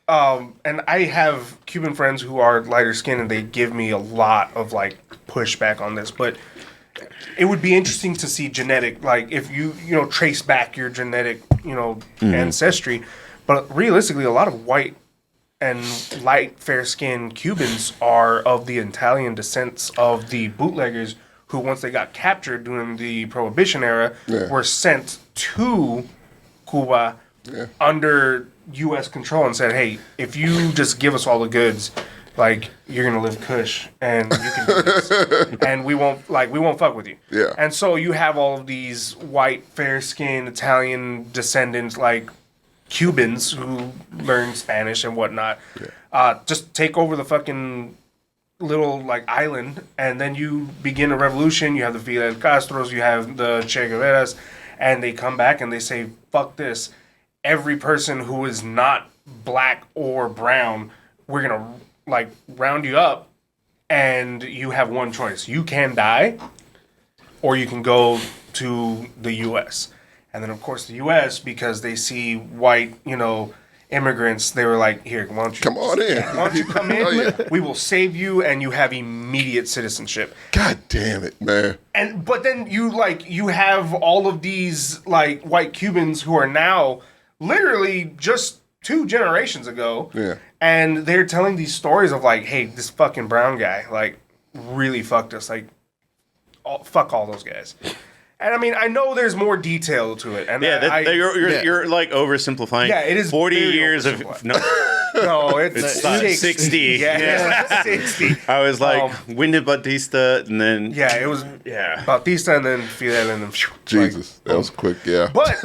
and I have Cuban friends who are lighter skinned and they give me a lot of like pushback on this, but it would be interesting to see genetic, like if you trace back your genetic, ancestry, but realistically a lot of white and light, fair-skinned Cubans are of the Italian descents of the bootleggers who, once they got captured during the Prohibition era, were sent to Cuba under U.S. control and said, hey, if you just give us all the goods, like, you're going to live cush and you can do this. And we won't fuck with you. Yeah. And so you have all of these white, fair-skinned Italian descendants, like, Cubans who learn Spanish and whatnot, just take over the fucking little like island, and then you begin a revolution. You have the Fidel Castros, you have the Che Guevaras, and they come back and they say, "Fuck this! Every person who is not black or brown, we're gonna like round you up, and you have one choice: you can die, or you can go to the U.S." And then, of course, the U.S., because they see white, immigrants, they were like, here, why don't you come on in? Why don't you come in? We will save you, and you have immediate citizenship. God damn it, man. But then you have all of these, like, white Cubans who are now literally just 2 generations ago. Yeah. And they're telling these stories of, like, hey, this fucking brown guy, like, really fucked us. Like, fuck all those guys. And I mean, I know there's more detail to it. And you're like oversimplifying. Yeah, it is 40 years of no, it's 60. Yeah, 60. I was like, when did Batista? And then it was Batista, and then Fidel, and then Jesus, that was quick. Yeah, but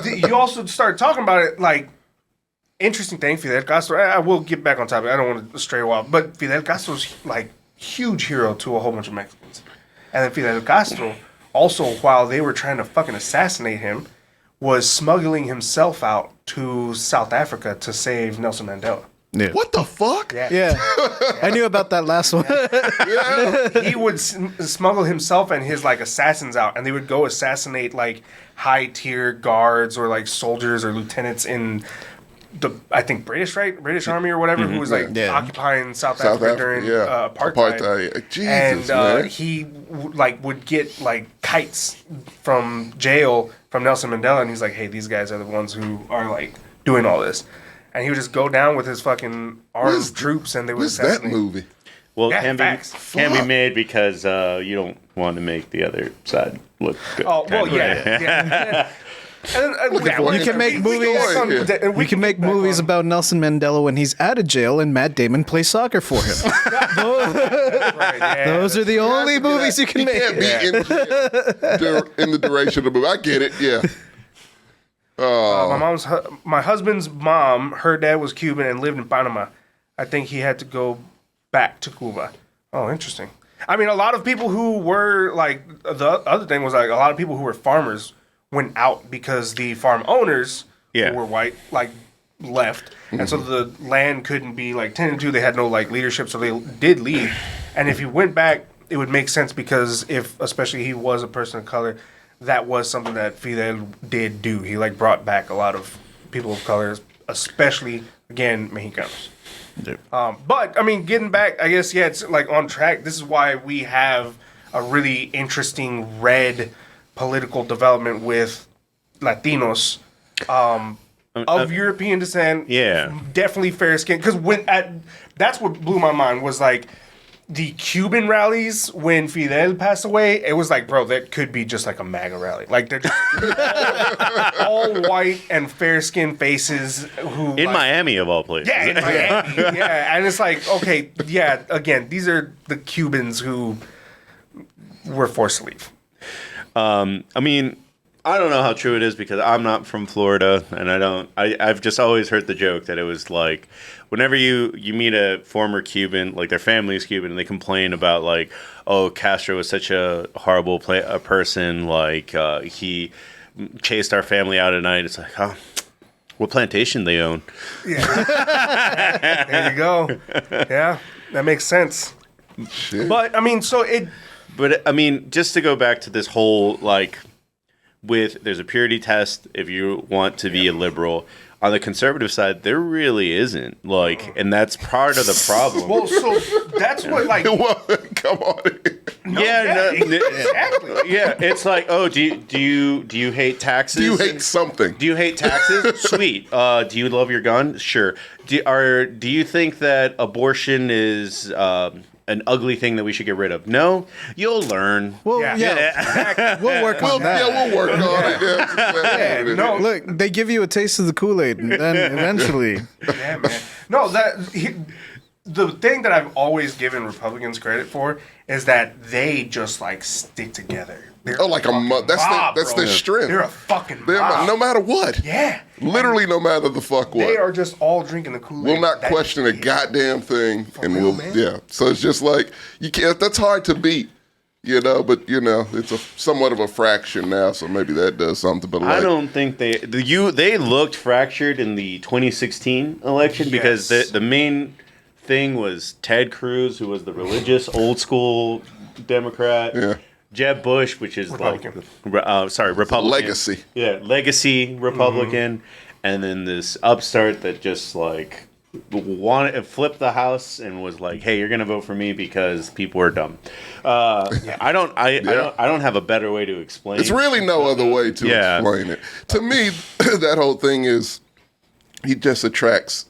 you also start talking about it like interesting thing. Fidel Castro. I will get back on topic. I don't want to stray a while, but Fidel Castro's like huge hero to a whole bunch of Mexicans, and then Fidel Castro. Also, while they were trying to fucking assassinate him, was smuggling himself out to South Africa to save Nelson Mandela. Yeah. What the fuck? Yeah. I knew about that last one. He would smuggle himself and his like assassins out, and they would go assassinate like high tier guards or like soldiers or lieutenants in the British Army or whatever, who was like occupying South Africa during apartheid. Jesus, and he would get like kites from jail from Nelson Mandela, and he's like, hey, these guys are the ones who are like doing all this, and he would just go down with his fucking armed troops, and they would assassinate. That movie? Well, it can be made because you don't want to make the other side look good. Oh well, yeah. We can make movies. We can make movies about Nelson Mandela when he's out of jail and Matt Damon plays soccer for him. Those are the only movies you can make. Can't be in the duration of the movie. I get it. Yeah. My husband's mom, her dad was Cuban and lived in Panama. I think he had to go back to Cuba. Oh, interesting. I mean, a lot of people who were like the other thing was like a lot of people who were farmers went out because the farm owners Yeah. who were white left, and so the land couldn't be tended to. They had no leadership, so they did leave. And if he went back, it would make sense because especially he was a person of color, that was something that Fidel did do. He brought back a lot of people of color, especially again Mexicanos. But I mean, getting back, I guess it's on track. This is why we have a really interesting red political development with Latinos of European descent. Yeah, definitely fair skin. Because that's what blew my mind was the Cuban rallies when Fidel passed away. It was bro, that could be just a MAGA rally. They're just all white and fair skinned faces who in Miami of all places. Yeah, in Miami. Yeah, and it's okay, yeah. Again, these are the Cubans who were forced to leave. I mean, I don't know how true it is because I'm not from Florida, and I've just always heard the joke that it was whenever you meet a former Cuban, their family is Cuban, and they complain about oh, Castro was such a horrible person, he chased our family out at night. It's oh, what plantation they own. Yeah. There you go. Yeah, that makes sense. Shit. But I mean, But I mean, just to go back to this whole there's a purity test if you want to be a liberal. On the conservative side, there really isn't. And that's part of the problem. Well, so that's what Come on. exactly. Yeah, it's oh, do you hate taxes? Do you hate something? Do you hate taxes? Sweet. Do you love your gun? Sure. Do you think that abortion is an ugly thing that we should get rid of? No, you'll learn. Well, Exactly. we'll work on that. Yeah, we'll work on it. Yeah. No, Look, they give you a taste of the Kool-Aid, and then eventually, yeah, man. No, the thing that I've always given Republicans credit for is that they just stick together. They're That's their strength. They're a fucking mob. No matter what. Yeah. Literally, no matter the fuck what. They are just all drinking the Kool-Aid. We'll not question a goddamn thing, and real, we'll man. So it's just you can't. That's hard to beat, But it's somewhat of a fraction now, so maybe that does something. But I don't think they looked fractured in the 2016 election because the main thing was Ted Cruz, who was the religious old school Democrat. Yeah. Jeb Bush, which is Republican. Republican. Legacy. Yeah, legacy Republican. And then this upstart that just flipped the house and was hey, you're gonna vote for me because people are dumb. I don't have a better way to explain. It's really no other way to explain it. To me, that whole thing is he just attracts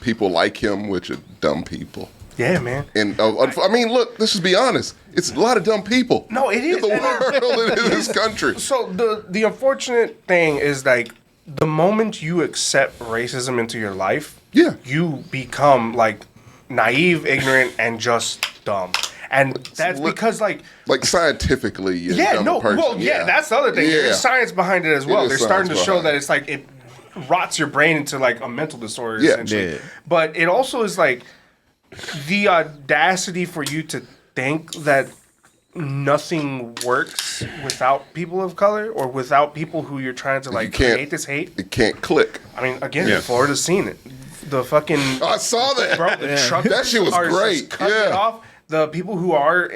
people like him, which are dumb people. Yeah, man. And I mean, look, let's just be honest. It's a lot of dumb people. No, it is. In the world, in this country. So the unfortunate thing is the moment you accept racism into your life, you become naive, ignorant, and just dumb. And that's because scientifically, you're a dumb person. Well, that's the other thing. Yeah. There's science behind it as well. They're starting to show behind that it rots your brain into a mental disorder essentially. Yeah. But it also is the audacity for you to think that nothing works without people of color or without people who you're trying to create this hate. It can't click. I mean, again, Florida's seen it. The fucking I saw that. bro, the truckers That shit was are great. just cutting it off. The people who are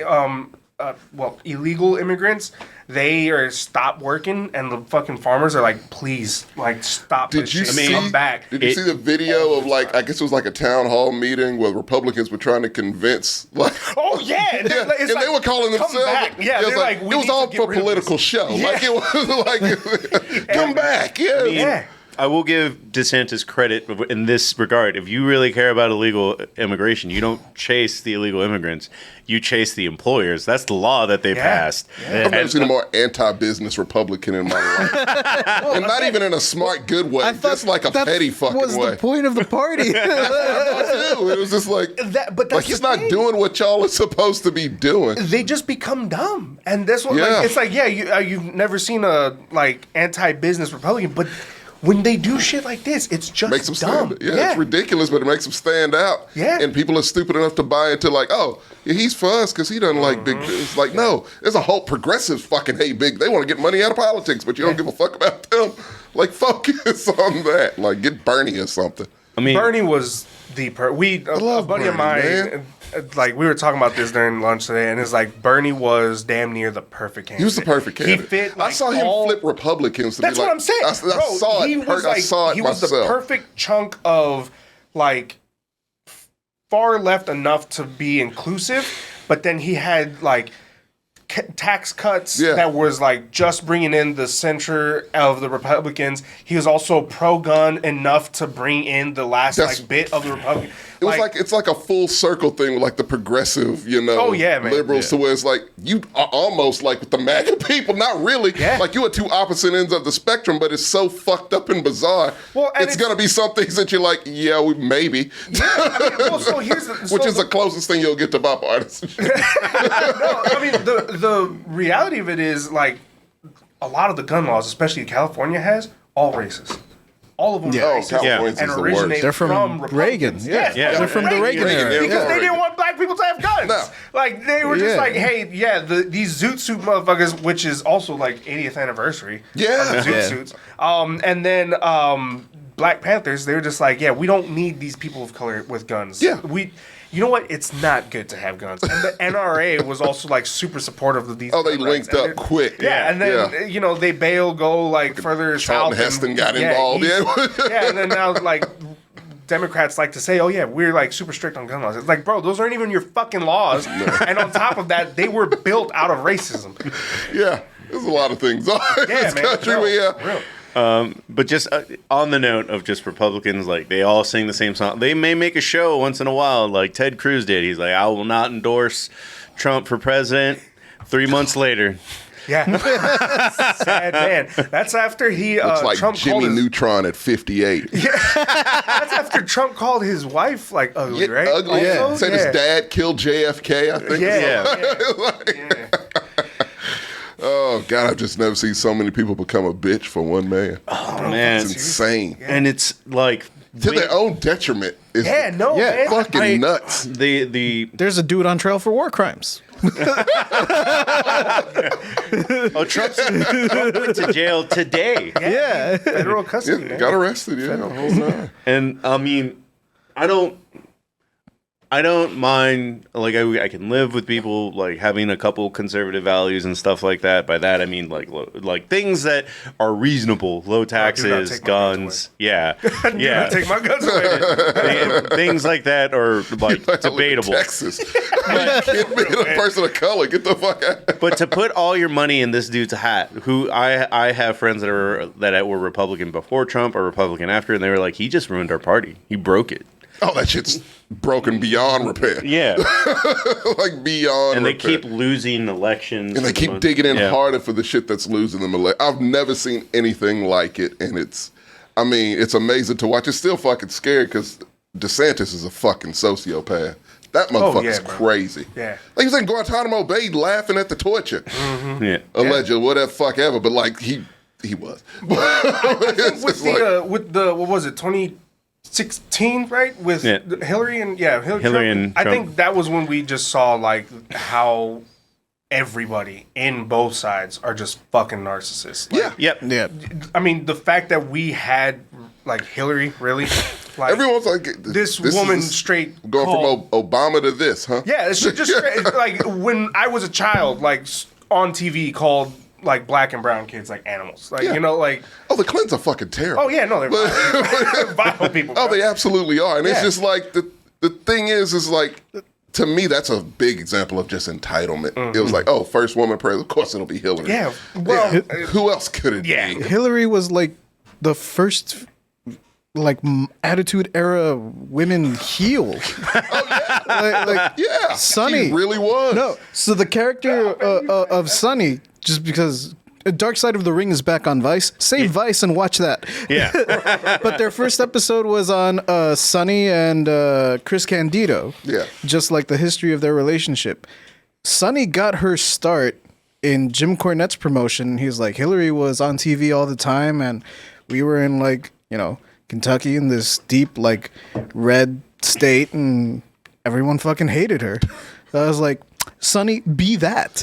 illegal immigrants, they are stop working, and the fucking farmers are please, stop. Did you see? Come back. Did you see the video of I guess it was a town hall meeting where Republicans were trying to convince Oh yeah, and they were calling come themselves. back. Yeah, they're it was all for political show. Yeah. It was come back. Yeah. Yeah. I will give DeSantis credit in this regard. If you really care about illegal immigration, you don't chase the illegal immigrants. You chase the employers. That's the law that they passed. Yeah. I've never seen a more anti-business Republican in my life. And not even in a smart, good way. Just a petty fucking way. was the point of the party. It was just but that's he's the not thing. doing what y'all are supposed to be doing. They just become dumb, and that's what it's you've never seen a anti-business Republican, but when they do shit like this, it's just Makes them dumb. stand. Yeah, it's ridiculous, but it makes them stand out. Yeah. And people are stupid enough to buy into like, oh, yeah, he's for us because he doesn't like big. It's like, no, there's a whole progressives fucking hate big. They want to get money out of politics, but you don't give a fuck about them. Like, focus on that. Like, get Bernie or something. I mean, Bernie was the a love buddy of Bernie, mine. man. Like we were talking about this during lunch today, and it's like Bernie was damn near the perfect candidate. He was the perfect candidate. He fit. I Like, saw him all- flip Republicans. To That's be what like, I'm saying. I Bro, saw it. he was like, I saw it he was the myself. perfect chunk of like far left enough to be inclusive, but then he had like tax cuts that was like just bringing in the center of the Republicans. He was also pro-gun enough to bring in the last like bit of the Republican. It was like it's like a full circle thing with like the progressive, you know, liberals to where it's like you are almost like with the MAGA people, not really. Yeah. Like you are two opposite ends of the spectrum, but it's so fucked up and bizarre. Well, and it's gonna be some things that you're like, yeah, maybe. Yeah, I mean, well, so here's the, which is the closest thing you'll get to bipartisanship. No, I mean the reality of it is like a lot of the gun laws, especially California, has all racist. All of them Yeah. are Oh, racist Californians and is the originate worst. They're from Reagan. Republicans. Yeah. Yes, Yeah. They're from the Reagan era. because Yeah. they didn't want black people to have guns. No. Like they were just Yeah. like, hey, these Zoot Suit motherfuckers, which is also like 80th anniversary. Yeah. Of the Zoot Yeah. Suits. And then Black Panthers, they were just like, yeah, we don't need these people of color with guns. Yeah. You know what? It's not good to have guns. And the NRA was also like super supportive of these. Oh, they gun linked rights. up And quick. Yeah, and then you know they go like further Charlton south. Heston and, got involved. Yeah, and then now like Democrats like to say, oh yeah, we're like super strict on gun laws. It's like, bro, those aren't even your fucking laws. And on top of that, they were built out of racism. Yeah, there's a lot of things in this country. Real. but just on the note of just Republicans, like they all sing the same song. They may make a show once in a while, like Ted Cruz did. He's like, I will not endorse Trump for president. 3 months later. Yeah. Sad man. That's after he Looks like Trump Jimmy called his, Neutron at 58. that's after Trump called his wife like ugly, right? Ugly. Also? Said his dad killed JFK, I think. Yeah. Oh, God, I've just never seen so many people become a bitch for one man. Oh, man. It's insane. And it's like... To their own detriment. It's man. fucking nuts. There's a dude on trial for war crimes. Trump went to jail today. Yeah. Federal custody. Yeah, got arrested, the whole time. And I mean, I don't mind, like I can live with people like having a couple conservative values and stuff like that. By that I mean like things that are reasonable, low taxes, guns. Yeah. Yeah. Take my guns away. Things like that are like debatable. Texas. Kid being a person of color, get the fuck out. But to put all your money in this dude's hat, who I have friends that were Republican before Trump or Republican after, and they were like, he just ruined our party. He broke it. Oh, that shit's broken beyond repair. Yeah. Like beyond And they repair. keep losing elections. And they keep digging in harder for the shit that's losing them. I've never seen anything like it, and it's amazing to watch. It's still fucking scary because DeSantis is a fucking sociopath. That motherfucker's crazy. Yeah. Like he was in Guantanamo Bay laughing at the torture. Mm-hmm. Yeah. Allegedly, whatever fuck ever, but like he was. I think with the what was it, 2016, right? With Hillary and Hillary Trump. And I think that was when we just saw like how everybody in both sides are just fucking narcissists. Like, Yeah. I mean, the fact that we had like Hillary, really, like Everyone's like this woman straight going called, from Obama to this, huh? Yeah, it's just straight, like when I was a child, like on TV called like black and brown kids like animals, like you know, like the Clintons are fucking terrible. oh yeah, no, they're vile, vile people. Bro. Oh, they absolutely are, and it's just like the thing is like. To me, that's a big example of just entitlement. Mm-hmm. It was like, oh, first woman president, of course it'll be Hillary. Yeah, well, who else could it be? Hillary was like the first like attitude era women heel. Yeah, Sonny he really was. No, so the character of Sonny, just because Dark Side of the Ring is back on Vice, save Vice and watch that. Yeah. But their first episode was on Sonny and Chris Candido. Yeah. Just like the history of their relationship. Sonny got her start in Jim Cornette's promotion. He was like, Hillary was on TV all the time and we were in like, Kentucky in this deep like red state and everyone fucking hated her. So I was like, Sonny, be that.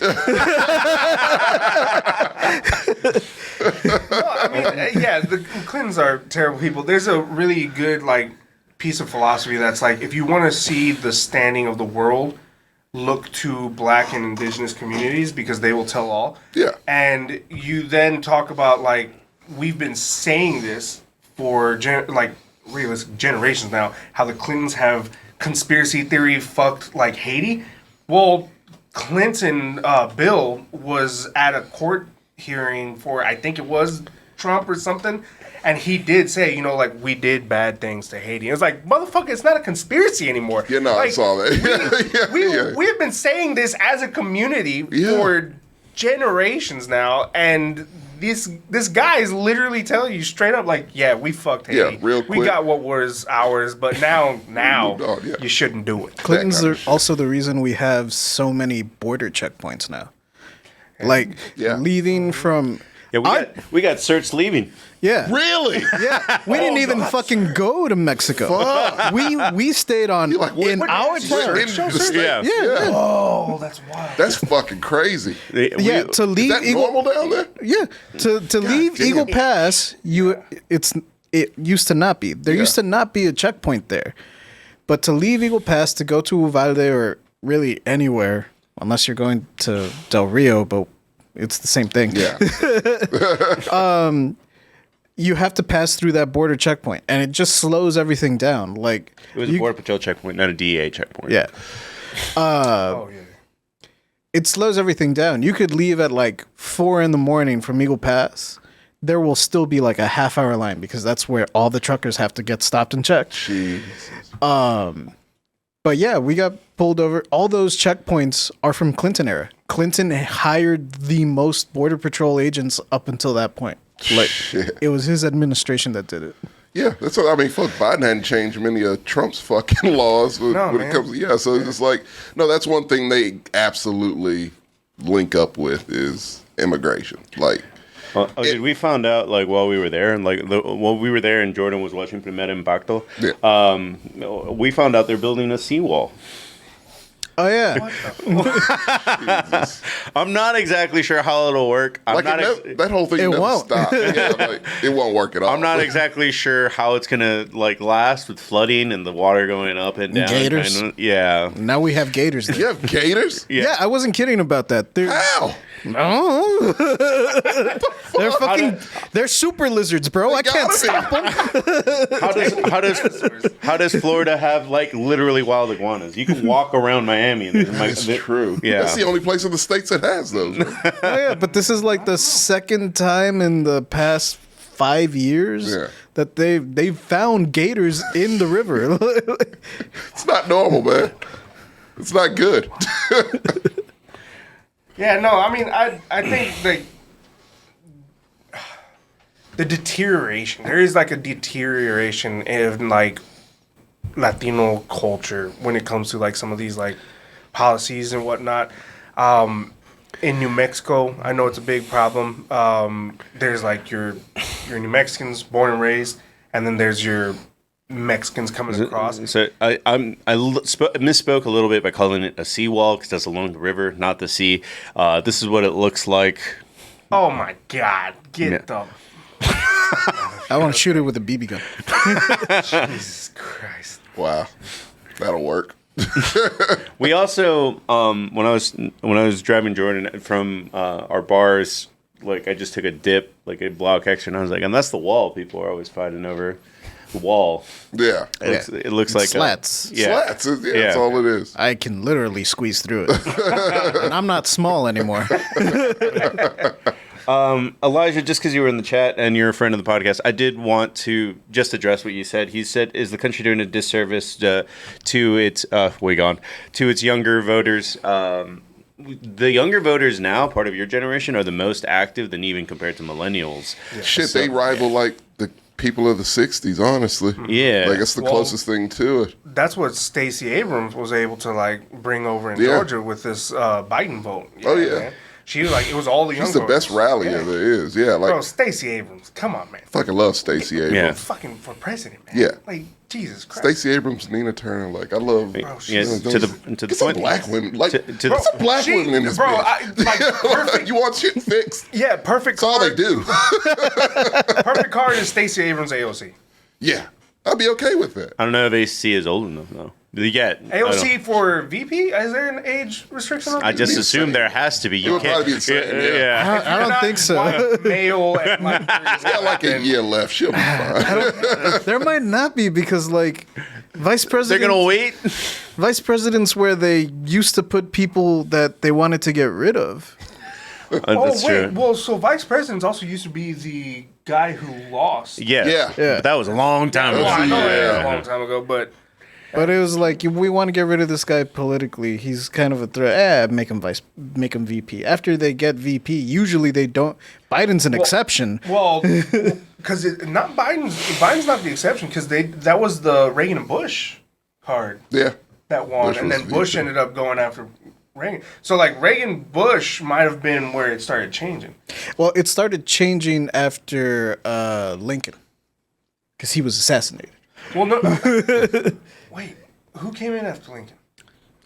The Clintons are terrible people. There's a really good like piece of philosophy that's like, if you want to see the standing of the world, look to Black and Indigenous communities because they will tell all. Yeah. And you then talk about like, we've been saying this for generations now, how the Clintons have conspiracy theory fucked like Haiti. Well, Clinton Bill was at a court hearing for, I think it was Trump or something, and he did say, we did bad things to Haiti. It was like, motherfucker, it's not a conspiracy anymore. Yeah, no, I saw that. We have been saying this as a community for generations now, and this guy is literally telling you straight up, like, we fucked Haiti. Yeah, real quick. We got what was ours, but now you shouldn't do it. Clintons are also the reason we have so many border checkpoints now. Like, leaving from... Yeah, we got searched leaving. Yeah. Really? Yeah. We didn't even fucking go to Mexico. Fuck. We stayed on You're like, what- in what- our town. in the state? Yeah. Yeah. Oh, that's wild. That's fucking crazy. Yeah, to Is leave that normal down there? Yeah, to leave damn. Eagle Pass, it used to not be. There used to not be a checkpoint there, but to leave Eagle Pass to go to Uvalde or really anywhere, unless you're going to Del Rio, but it's the same thing. Yeah. You have to pass through that border checkpoint, and it just slows everything down. Like It was a Border Patrol checkpoint, not a DEA checkpoint. yeah. It slows everything down. You could leave at like 4 a.m. from Eagle Pass. There will still be like a half-hour line because that's where all the truckers have to get stopped and checked. Jesus. But yeah, we got pulled over. All those checkpoints are from Clinton era. Clinton hired the most Border Patrol agents up until that point. Like Shit. it was his administration that did it. Yeah, that's what I mean. Fuck, Biden hadn't changed many of Trump's fucking laws when it comes to, so it's just like, no, that's one thing they absolutely link up with is immigration. Like, Dude, we found out like while we were there, and like while we were there, and Jordan was watching Primer Impacto. Yeah. We found out they're building a seawall. Oh yeah, I'm not exactly sure how it'll work. that whole thing It never won't. stopped. Yeah, like, it won't work at all. I'm not exactly sure how it's gonna like last with flooding and the water going up and down. Gators. Yeah. now we have gators. There. You have gators? Yeah, I wasn't kidding about that. How? No, they're fucking. They're super lizards, bro. I can't stop them. How does Florida have like literally wild iguanas? You can walk around Miami. And That's true. Yeah. That's the only place in the States that has those. Right? Oh, yeah, but this is like the second time in the past 5 years that they've found gators in the river. It's not normal, man. It's not good. Yeah, no, I mean, I think like the deterioration. There is like a deterioration in like Latino culture when it comes to like some of these like policies and whatnot. In New Mexico, I know it's a big problem. There's like your New Mexicans born and raised, and then there's your Mexicans coming across. So I misspoke a little bit by calling it a seawall because that's along the river, not the sea. This is what it looks like. Oh my God! Get the I want to shoot it with a BB gun. Jesus Christ! Wow. That'll work. We also when I was driving Jordan from our bars, like I just took a dip, like a block extra, and I was like, and that's the wall people are always fighting over. The wall. Yeah. It looks like slats. Slats. That's all it is. I can literally squeeze through it, and I'm not small anymore. Elijah, just because you were in the chat and you're a friend of the podcast, I did want to just address what you said. He said, "Is the country doing a disservice to its to its younger voters?" The younger voters now, part of your generation, are the most active than even compared to millennials. Yeah. Shit, they rival like the people of the 60s, honestly. Yeah. Like, it's the closest thing to it. That's what Stacey Abrams was able to like bring over in Georgia with this Biden vote. Yeah. Man. She was like, it was all the young She's the voters. best rallier there is. Yeah, like Bro, Stacey Abrams. Come on, man. fucking love Stacey Abrams. Yeah. Fucking for president, man. Yeah. Like, Jesus Christ. Stacey Abrams, Nina Turner. Like I love. Bro, Yeah, she's to the Get some point. black women. Like to get the- some black women in this bro, bitch. perfect. You want shit fixed? Yeah, perfect. That's all they do. Perfect card is Stacey Abrams AOC. Yeah, I'd be okay with that. I don't know if AC is old enough though. Yet AOC for VP? Is there an age restriction on I just be assume insane. there has to be. It You would can't. probably be insane, yeah. I don't think so. Male and like, She's got like a year left. She'll be fine. There might not be because like vice They're president. gonna wait. Vice presidents where they used to put people that they wanted to get rid of. That's true. Well, so vice presidents also used to be the guy who lost. Yes. Yeah. But that was a long time Well, ago. I know Yeah. it was a long time ago, but But it was like we want to get rid of this guy politically. He's kind of a threat. Make him VP. After they get VP, usually they don't. Biden's an exception. well, because not Biden's not the exception because that was the Reagan and Bush card Yeah. that won, Bush and was then Bush VP. ended up going after Reagan. So like Reagan Bush might have been where it started changing. Well, it started changing after Lincoln, because he was assassinated. Well, no. Wait, who came in after Lincoln?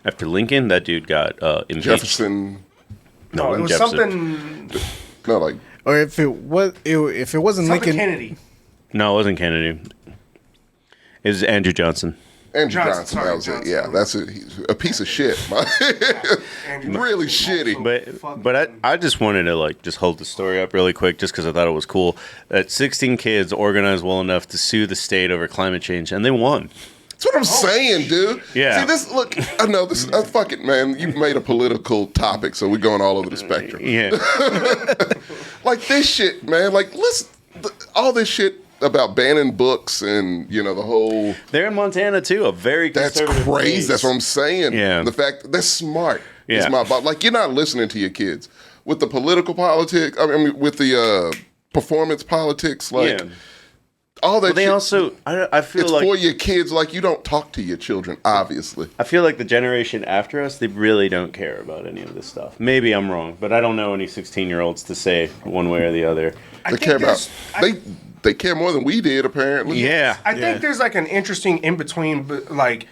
After Lincoln, that dude got impeached. Jefferson. No, it was Jefferson. something No, like Or if it wasn't Lincoln, Kennedy. No, it wasn't Kennedy. It was Andrew Johnson. Andrew Johnson, Johnson. sorry, That was it. Johnson. Yeah, that's it. He's a piece of shit. Really shitty. But I just wanted to like just hold the story up really quick just because I thought it was cool that 16 kids organized well enough to sue the state over climate change and they won. That's what I'm saying, dude. Yeah. See, this, look, I know this, fuck it, man. You've made a political topic, so we're going all over the spectrum. Yeah. Like this shit, man. Like, listen, all this shit about banning books and, you know, the whole, They're in Montana too, a very that's conservative crazy. place. That's what I'm saying. Yeah. The fact that they're smart. Yeah. It's my, like, you're not listening to your kids. With the political politics, I mean, with the performance politics, like, Yeah. all that But they shit. also, I feel It's like for your kids. Like, you don't talk to your children, obviously. I feel like the generation after us, they really don't care about any of this stuff. Maybe I'm wrong, but I don't know any 16-year-olds to say one way or the other. They care about they care more than we did, apparently. Yeah. I think there's like an interesting in between, but like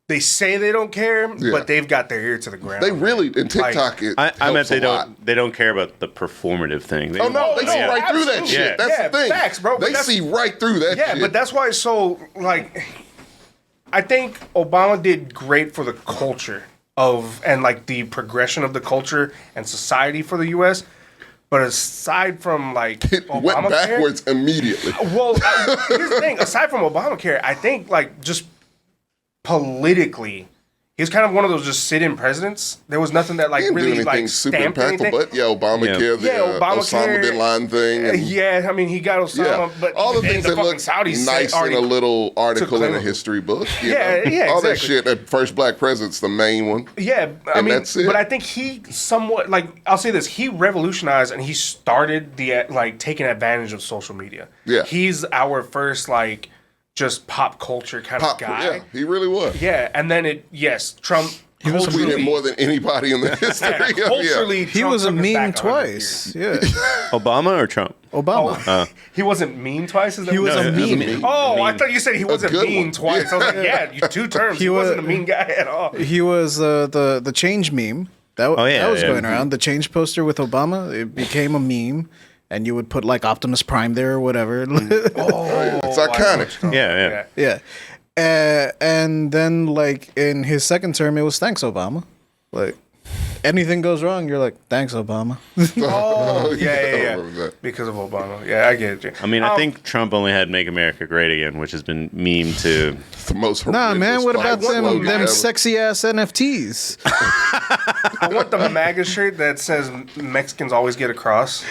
they say they don't care, Yeah. but they've got their ear to the ground. They really in TikTok. It I helps meant they a lot. don't care about the performative thing. They Oh no, they see no, right through that absolutely. shit. Yeah. That's Yeah, the thing. facts, bro, but They that's- see right through that Yeah, shit. but that's why it's so like. I think Obama did great for the culture and like the progression of the culture and society for the U.S. But aside from like it went backwards immediately. Well, here's the thing. Aside from Obamacare, I think like just politically, he was kind of one of those just sit-in presidents. There was nothing that like He didn't do really anything like super stamped impactful, anything. but yeah, Obamacare, the Yeah, Obamacare, Osama bin Laden thing. And, Yeah, I mean he got Osama, yeah, but all the then things that fucking look Saudis nice in already a little article in a Clinton. history book. You Yeah, know? yeah, all that exactly. shit. That first black president's the main one. Yeah, I And mean, that's it. but I think he somewhat like I'll say this: he revolutionized and he started the like taking advantage of social media. Yeah. he's our first like just pop culture kind Pop, of guy. yeah, he really was. Yeah, and then Trump. He tweeted more than anybody in the history. Yeah, of- yeah. culturally, he Trump was a took us meme back 100 twice. years. Yeah, Obama or Trump? Obama. He wasn't mean twice. Is that He what was you a said? meme. Oh, I thought you said he wasn't good mean one. twice. I was like, yeah, you 2 terms. He was- wasn't a mean guy at all. He was the change meme. That was going around. The change poster with Obama. It became a meme, and you would put like Optimus Prime there or whatever. It's iconic. Yeah. Yeah. And then like in his second term, it was thanks Obama. Like anything goes wrong, you're like thanks Obama. Oh, I yeah. remember that. Because of Obama. Yeah, I get it. I mean, I think Trump only had "Make America Great Again," which has been memed to. It's the most Nah, horrendous man. What about black slogan them ever. sexy ass NFTs? I want the MAGA shirt that says Mexicans always get across.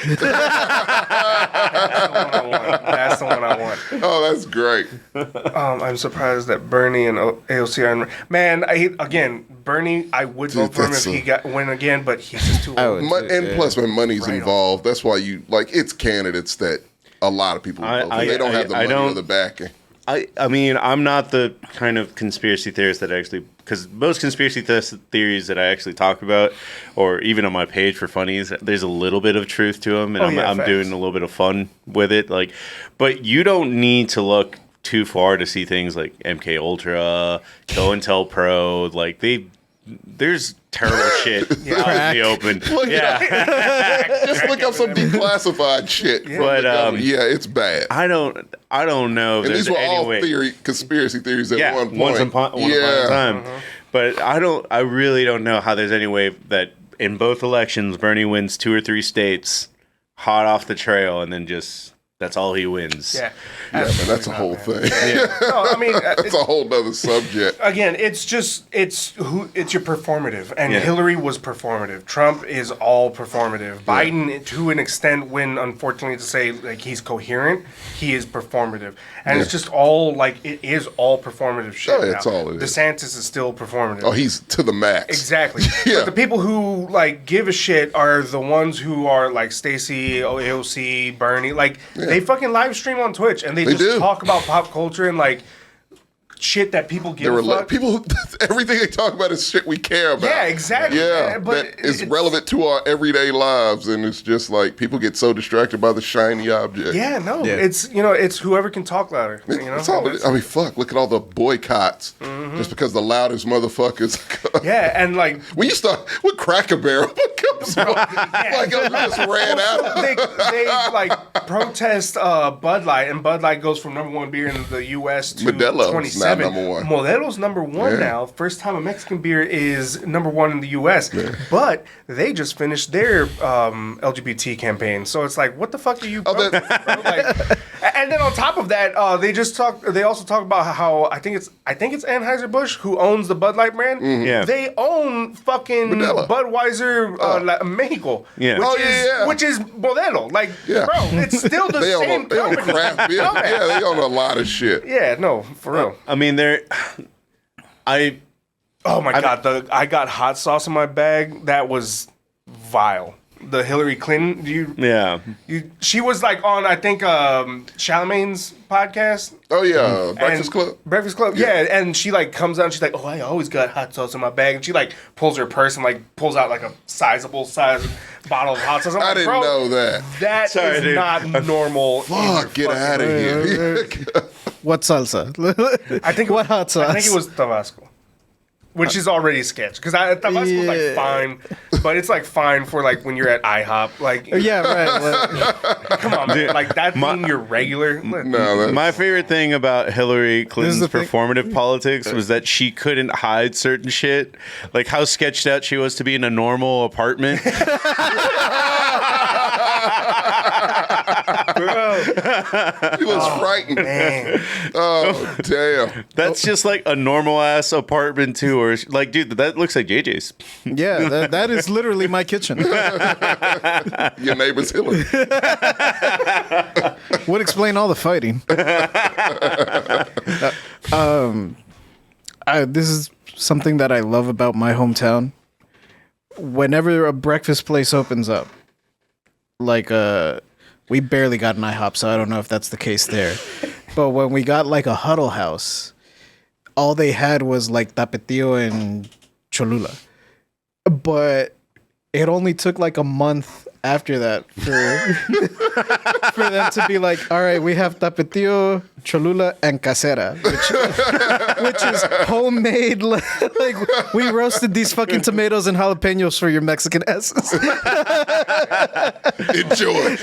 That's the one I want. Oh, that's great. I'm surprised that Bernie and AOC are. Man, Bernie, I would vote for him if that's he win again, but he's just too old. And plus, when money's Right involved, that's why you like it's candidates that a lot of people vote for. They don't have the money or the backing. I mean, I'm not the kind of conspiracy theorist that actually, because most conspiracy theories that I actually talk about, or even on my page for funnies, there's a little bit of truth to them, and I'm doing a little bit of fun with it. Like, but you don't need to look too far to see things like MK Ultra, COINTELPRO. Like there's terrible shit out in the open. Just look up some declassified shit. But it's bad. I don't know. And these were all conspiracy theories at one point. Once upon a time. But I really don't know how there's any way that in both elections Bernie wins 2 or 3 states hot off the trail, and then just that's all he wins. Yeah, man, that's a whole thing. No, I mean, that's a whole nother subject. Again, it's your performative, and Hillary was performative. Trump is all performative. Biden, to an extent, when unfortunately to say like he's coherent, he is performative, and it's just all like it is all performative shit. Oh, it's all it is. DeSantis is still performative. Oh, he's to the max. Exactly. But the people who like give a shit are the ones who are like Stacey, AOC, Bernie, like. They fucking live stream on Twitch and they just talk about pop culture and like shit that people give a fuck. People, everything they talk about is shit we care about. Yeah, exactly. Yeah, but that is relevant to our everyday lives, and it's just like people get so distracted by the shiny object. Yeah, no, it's it's whoever can talk louder. That's all it is. I mean, fuck, look at all the boycotts just because the loudest motherfuckers. Yeah, and like when you start with Cracker Barrel, like just ran out. They like protest Bud Light, and Bud Light goes from #1 beer in the U.S. to Modelo's 27. number one. Modelo's #1 now. First time a Mexican beer is #1 in the U.S. Yeah. But they just finished their LGBT campaign, so it's like, what the fuck are you? Like, and then on top of that, they also talk about how I think it's Anheuser-Busch who owns the Bud Light brand. Mm-hmm. Yeah. They own fucking Modelo. Budweiser Mexico. Yeah. Which is Modelo. Like, bro, it's still the same they own company. craft beer. Yeah, they own a lot of shit. Yeah, no, for real. I mean, oh my God, I got hot sauce in my bag. That was vile. The Hillary Clinton, she was like on, I think, Charlamagne's podcast. Oh yeah, Breakfast Club. Yeah, and she like comes out and she's like, "Oh, I always got hot sauce in my bag," and she like pulls her purse and like pulls out like a sizable size bottle of hot sauce. I didn't know that. That is not normal. Fuck, get out of here. What salsa? What hot sauce? I think it was Tabasco. Which is already a sketch, because Tabasco is like fine, but it's like fine for like when you're at IHOP, like right. Come on, man. Like that being your regular. No, my favorite thing about Hillary Clinton's performative politics was that she couldn't hide certain shit, like how sketched out she was to be in a normal apartment. Bro, she was frightened. Man. Oh damn! That's just like a normal ass apartment too, or like, dude, that looks like JJ's. Yeah, that is literally my kitchen. Your neighbor's Hillary. Would explain all the fighting. This is something that I love about my hometown. Whenever a breakfast place opens up, like we barely got an IHOP, so I don't know if that's the case there. But when we got like a Huddle House, all they had was like Tapatio and Cholula. But it only took like a month after that for them to be like, all right, we have Tapatio, Cholula, and Casera, which is homemade. Like we roasted these fucking tomatoes and jalapenos for your Mexican asses. Enjoy.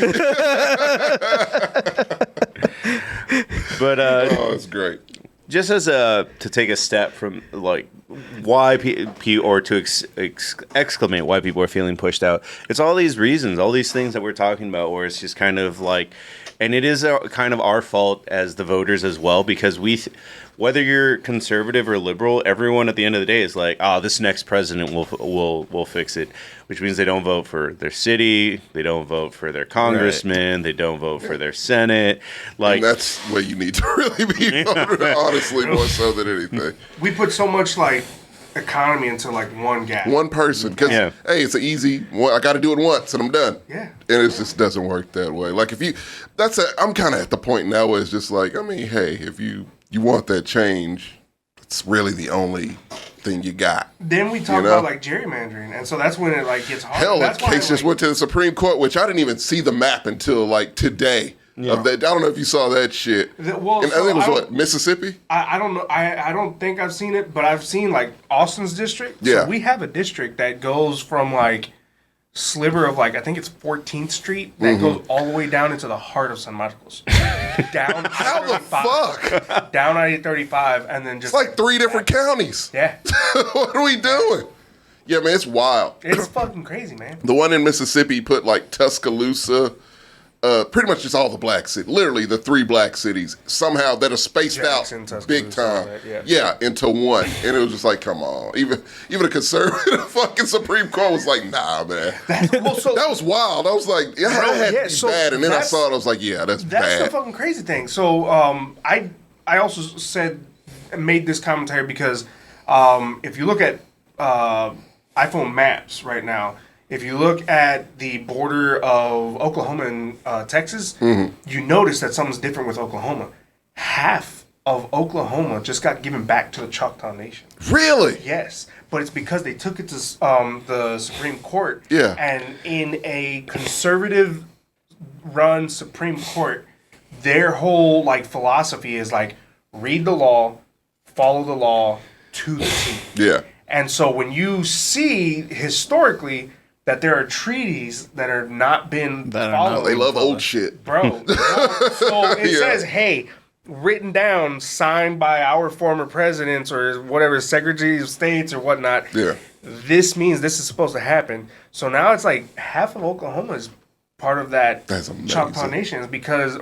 But oh, it's great. Just as to take a step from like why or to exclamate why people are feeling pushed out, it's all these reasons, all these things that we're talking about, where it's just kind of like, and it is kind of our fault as the voters as well, because whether you're conservative or liberal, everyone at the end of the day is like, this next president will fix it, which means they don't vote for their city, they don't vote for their congressman, they don't vote for their senate. Like, and that's where you need to really be voted, honestly, more so than anything. We put so much like economy into like one guy, one person, because hey, it's an easy one. I got to do it once and I'm done. Yeah, and it just doesn't work that way. Like I'm kind of at the point now where it's just like, I mean, hey, if you you want that change, it's really the only thing you got. Then we talk about like gerrymandering, and so that's when it like gets hard. Hell, that's that case just went to the Supreme Court, which I didn't even see the map until like today. Of that, I don't know if you saw that shit. Well, and I think it was what, Mississippi? I don't know. I don't think I've seen it, but I've seen like Austin's district. Yeah. So we have a district that goes from like sliver of like I think it's 14th Street that goes all the way down into the heart of San Marcos. Down How the fuck? Down I-35 and then just It's like 3 different counties. Yeah. What are we doing? Yeah, man, it's wild. It's fucking crazy, man. The one in Mississippi put like Tuscaloosa, pretty much just all the black cities, literally the 3 black cities, somehow that are spaced Jackson, out Tuscaloosa, big time. all that, into one. And it was just like, come on. Even a conservative fucking Supreme Court was like, nah, man. That was wild. I was like, yeah, that had to be bad. And then I saw it, I was like, yeah, that's bad. That's the fucking crazy thing. So I also made this commentary because if you look at iPhone maps right now, if you look at the border of Oklahoma and Texas, you notice that something's different with Oklahoma. Half of Oklahoma just got given back to the Choctaw Nation. Really? Yes, but it's because they took it to the Supreme Court. Yeah. And in a conservative-run Supreme Court, their whole like philosophy is like read the law, follow the law to the T. Yeah. And so when you see historically that there are treaties that are not been followed. They love old shit. Bro. So it says, hey, written down, signed by our former presidents or whatever, secretaries of states or whatnot. Yeah. This means this is supposed to happen. So now it's like half of Oklahoma is part of that Choctaw Nation. Is because,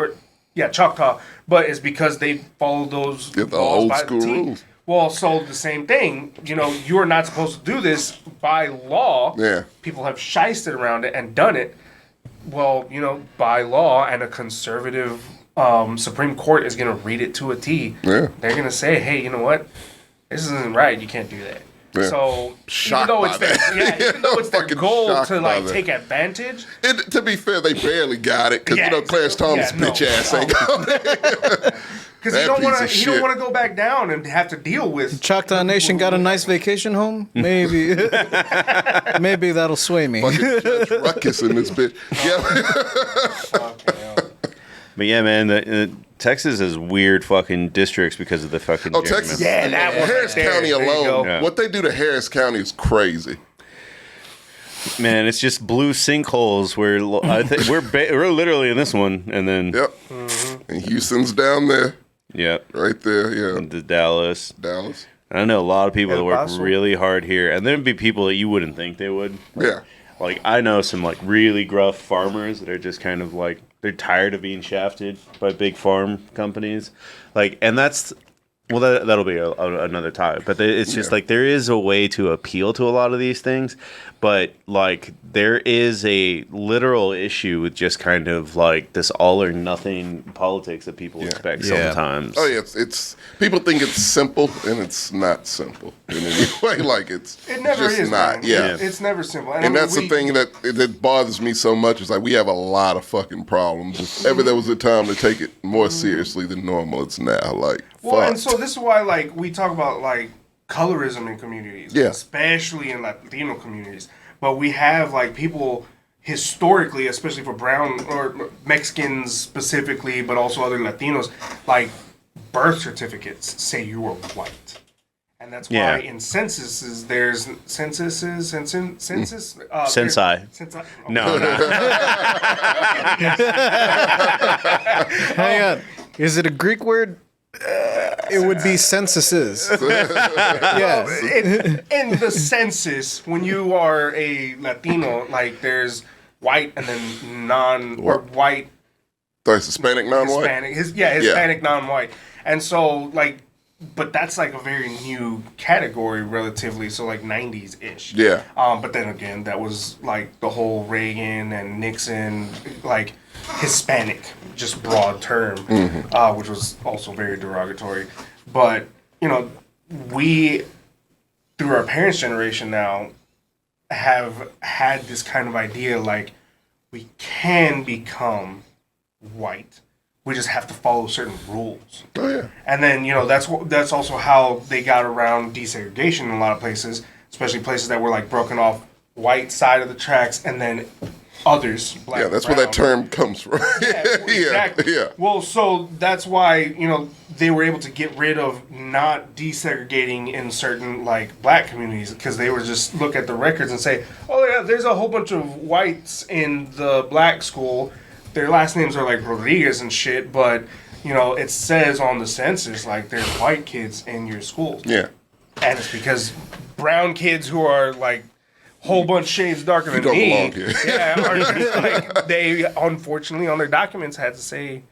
Choctaw, but it's because they followed those the old school rules. Well, so the same thing, you are not supposed to do this by law. Yeah. People have shysted around it and done it. Well, by law, and a conservative Supreme Court is going to read it to a T. Yeah. They're going to say, hey, you know what? This isn't right. You can't do that. Yeah. So Shocked even though it's their goal to like that. take advantage. To be fair, they barely got it because Clarence Thomas bitch ass ain't got it. Because he don't want to go back down and have to deal with Choctaw Nation got a nice vacation home. Maybe that'll sway me. Fucking Judge Ruckus in this bitch. Yeah. But yeah, man, Texas has weird fucking districts because of the fucking. Oh, Texas. Yeah, that one. Harris County alone. Yeah. What they do to Harris County is crazy. Man, it's just blue sinkholes where I think we're literally in this one, and then Yep. And Houston's down there. Yep. Right there. Yeah. Into Dallas. I know a lot of people that work really hard here, and there'd be people that you wouldn't think they would. Yeah. Like I know some like really gruff farmers that are just kind of like they're tired of being shafted by big farm companies, like, and that's that'll be another topic. But it's just like there is a way to appeal to a lot of these things, but like there is a literal issue with just kind of like this all or nothing politics that people expect sometimes. Oh yeah, it's people think it's simple and it's not simple in any way. Like it never just is. not. Man. Yeah, it's never simple. And that's the thing that bothers me so much is like we have a lot of fucking problems. If ever there was a time to take it more seriously than normal, it's now. Like and so this is why like we talk about like colorism in communities, especially in Latino communities. But we have like people historically, especially for brown or Mexicans specifically, but also other Latinos, like birth certificates say you are white. And that's why in censuses, there's censuses. Sensi. No. Hang on. Is it a Greek word? It would be censuses. Yes. In the census, when you are a Latino, like there's white and then white. There's Hispanic, non-white? Hispanic, non-white. And so, like, but that's like a very new category relatively, so like 90s-ish. Yeah. But then again, that was like the whole Reagan and Nixon, like Hispanic, just broad term, which was also very derogatory. But, we, through our parents' generation now, have had this kind of idea like we can become white. We just have to follow certain rules. Oh yeah. And then, that's also how they got around desegregation in a lot of places, especially places that were like broken off white side of the tracks and then others, black, Yeah, that's where that term comes from. Yeah, exactly. Yeah. Well, so that's why, they were able to get rid of not desegregating in certain like black communities because they would just look at the records and say, oh yeah, there's a whole bunch of whites in the black school. Their last names are like Rodriguez and shit, but it says on the census like there's white kids in your schools. Yeah. And it's because brown kids who are like whole bunch shades darker than don't me, belong here. are just like they unfortunately on their documents had to say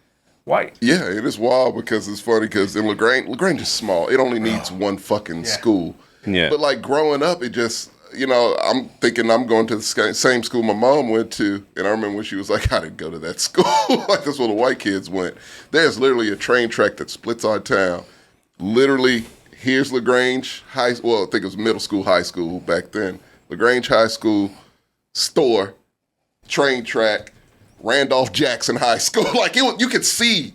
white. Yeah, it is wild because it's funny because in LaGrange is small. It only needs one fucking school. Yeah. But like growing up, it just I'm thinking I'm going to the same school my mom went to, and I remember when she was like, I didn't go to that school. Like that's where the white kids went. There's literally a train track that splits our town. Literally, here's LaGrange High. Well, I think it was middle school, high school back then. LaGrange High School, store, train track, Randolph Jackson High School. Like you could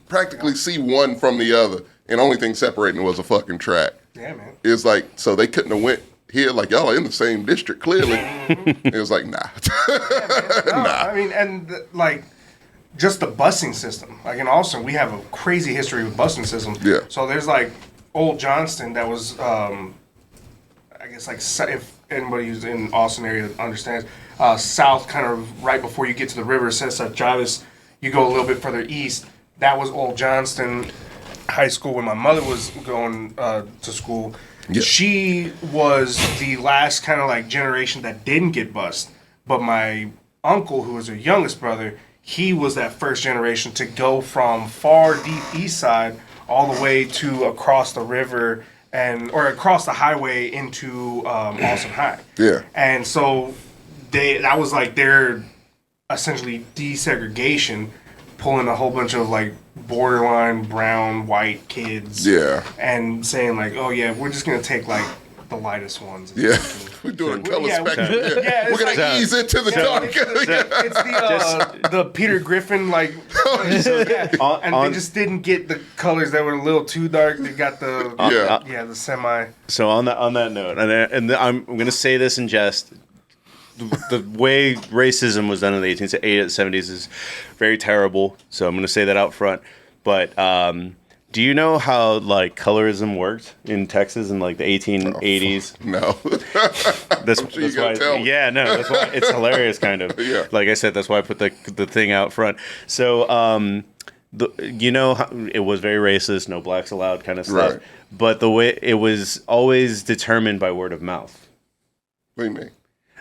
practically see one from the other, and the only thing separating was a fucking track. Yeah, man. It was like, so they couldn't have went here, like y'all are in the same district, clearly. It was like, nah. I mean, and like, just the busing system. Like in Austin, we have a crazy history with busing system. Yeah. So there's like Old Johnston that was, I guess like if anybody who's in Austin area understands, south kind of right before you get to the river, Cesar Chavez, you go a little bit further east. That was Old Johnston High School when my mother was going to school. Yeah. She was the last kind of like generation that didn't get bused. But my uncle, who was her youngest brother, he was that first generation to go from far deep east side all the way to across the river or across the highway into Austin High. Yeah. And so that was like their essentially desegregation, pulling a whole bunch of like borderline brown, white kids. Yeah. And saying like, oh yeah, we're just going to take like the lightest ones. Yeah. We're doing a color spectrum. Yeah, we're going to ease into the dark. It's the Peter Griffin, like, and they just didn't get the colors that were a little too dark. They got the, the semi. So on that note, and I'm going to say this in jest, the way racism was done in the 1870s is very terrible. So I'm going to say that out front. But do you know how like colorism worked in Texas in like the 1880s? No. That's sure you why. gotta tell me. Yeah, no, that's why it's hilarious. Kind of. Yeah. Like I said, that's why I put the thing out front. So how it was very racist, no blacks allowed kind of stuff. Right. But the way it was always determined by word of mouth. What do you mean?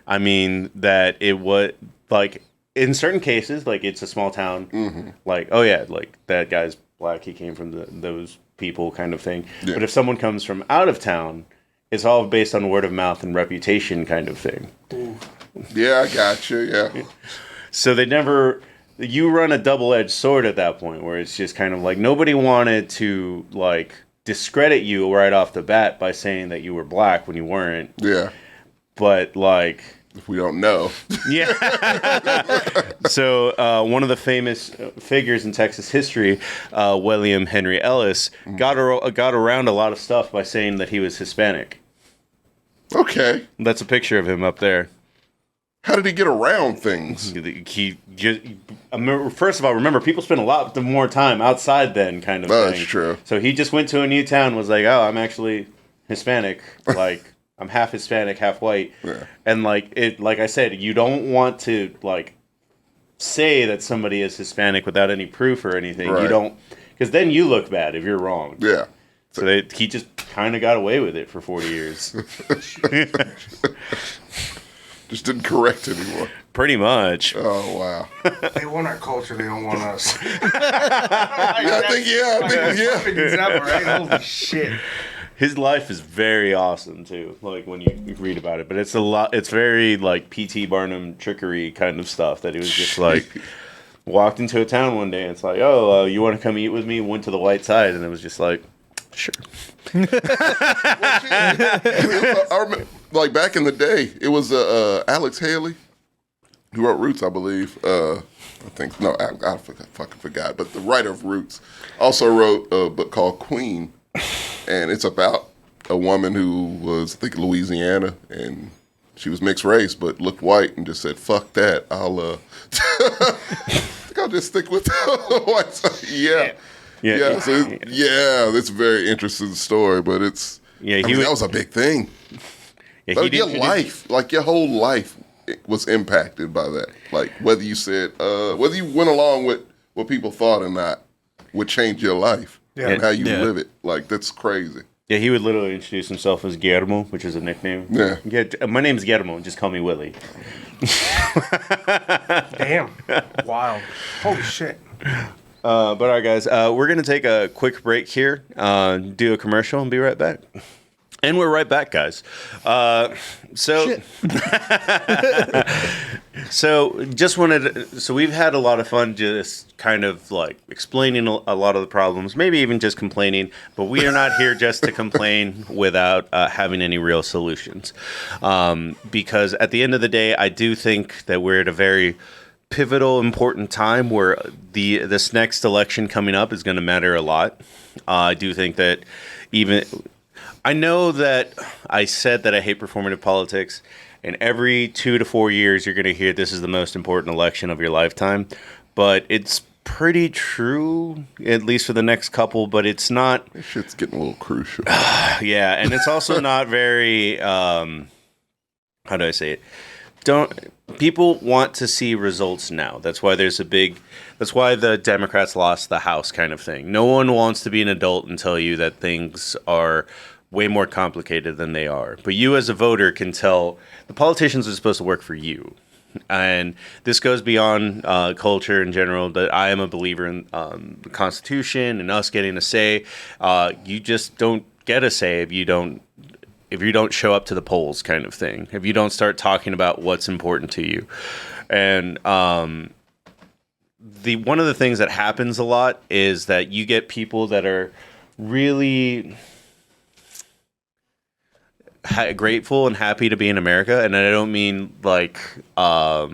I mean that it was like in certain cases, like it's a small town, like oh yeah, like that guy's black, he came from those people kind of thing. Yeah. But if someone comes from out of town, it's all based on word of mouth and reputation kind of thing. Yeah, I got you. Yeah. So you run a double-edged sword at that point where it's just kind of like nobody wanted to like discredit you right off the bat by saying that you were black when you weren't. Yeah. But like, if we don't know. Yeah. So one of the famous figures in Texas history, William Henry Ellis, got around a lot of stuff by saying that he was Hispanic. Okay. That's a picture of him up there. How did he get around things? First of all, remember, people spend a lot more time outside then kind of thing. That's true. So he just went to a new town, was like, oh, I'm actually Hispanic. Like, I'm half Hispanic, half white. Yeah. And like I said, you don't want to like say that somebody is Hispanic without any proof or anything. Right. You don't, because then you look bad if you're wrong. Yeah. So he just kind of got away with it for 40 years. Just didn't correct anymore. Pretty much. Oh, wow. They want our culture, they don't want us. I think, yeah. Perfect example, right? Holy shit. His life is very awesome too. Like when you read about it, but it's a lot. It's very like P.T. Barnum trickery kind of stuff. That he was just like walked into a town one day and it's like, oh, you want to come eat with me? Went to the white side, and it was just like, sure. I remember, like back in the day, it was Alex Haley who wrote Roots, I believe. I think I fucking forgot. But the writer of Roots also wrote a book called Queen, and it's about a woman who was, I think, Louisiana, and she was mixed race but looked white and just said, "Fuck that, I'll just stick with the white side." Yeah. It's a very interesting story, but it's that was a big thing. Yeah, but your life, like your whole life, was impacted by that. Like whether you went along with what people thought or not, would change your life and how you live it. Like that's crazy. Yeah, he would literally introduce himself as Guillermo, which is a nickname. Yeah, my name's Guillermo. Just call me Willie. Damn, wild, holy shit. But all right, guys, we're gonna take a quick break here, do a commercial, and be right back. And we're right back, guys. So we've had a lot of fun just kind of like explaining a lot of the problems, maybe even just complaining, but we are not here just to complain without having any real solutions. Because at the end of the day, I do think that we're at a very pivotal, important time where this next election coming up is going to matter a lot. I do think that I know that I said that I hate performative politics, and every 2 to 4 years you're going to hear this is the most important election of your lifetime, but it's pretty true, at least for the next couple, but it's not... This shit's getting a little crucial. Yeah, and it's also not very... how do I say it? People want to see results now. That's why that's why the Democrats lost the House kind of thing. No one wants to be an adult and tell you that things are way more complicated than they are. But you as a voter can tell the politicians are supposed to work for you. And this goes beyond culture in general, but I am a believer in the Constitution and us getting a say. You just don't get a say if you don't show up to the polls kind of thing, if you don't start talking about what's important to you. And one of the things that happens a lot is that you get people that are really grateful and happy to be in America. And I don't mean like, I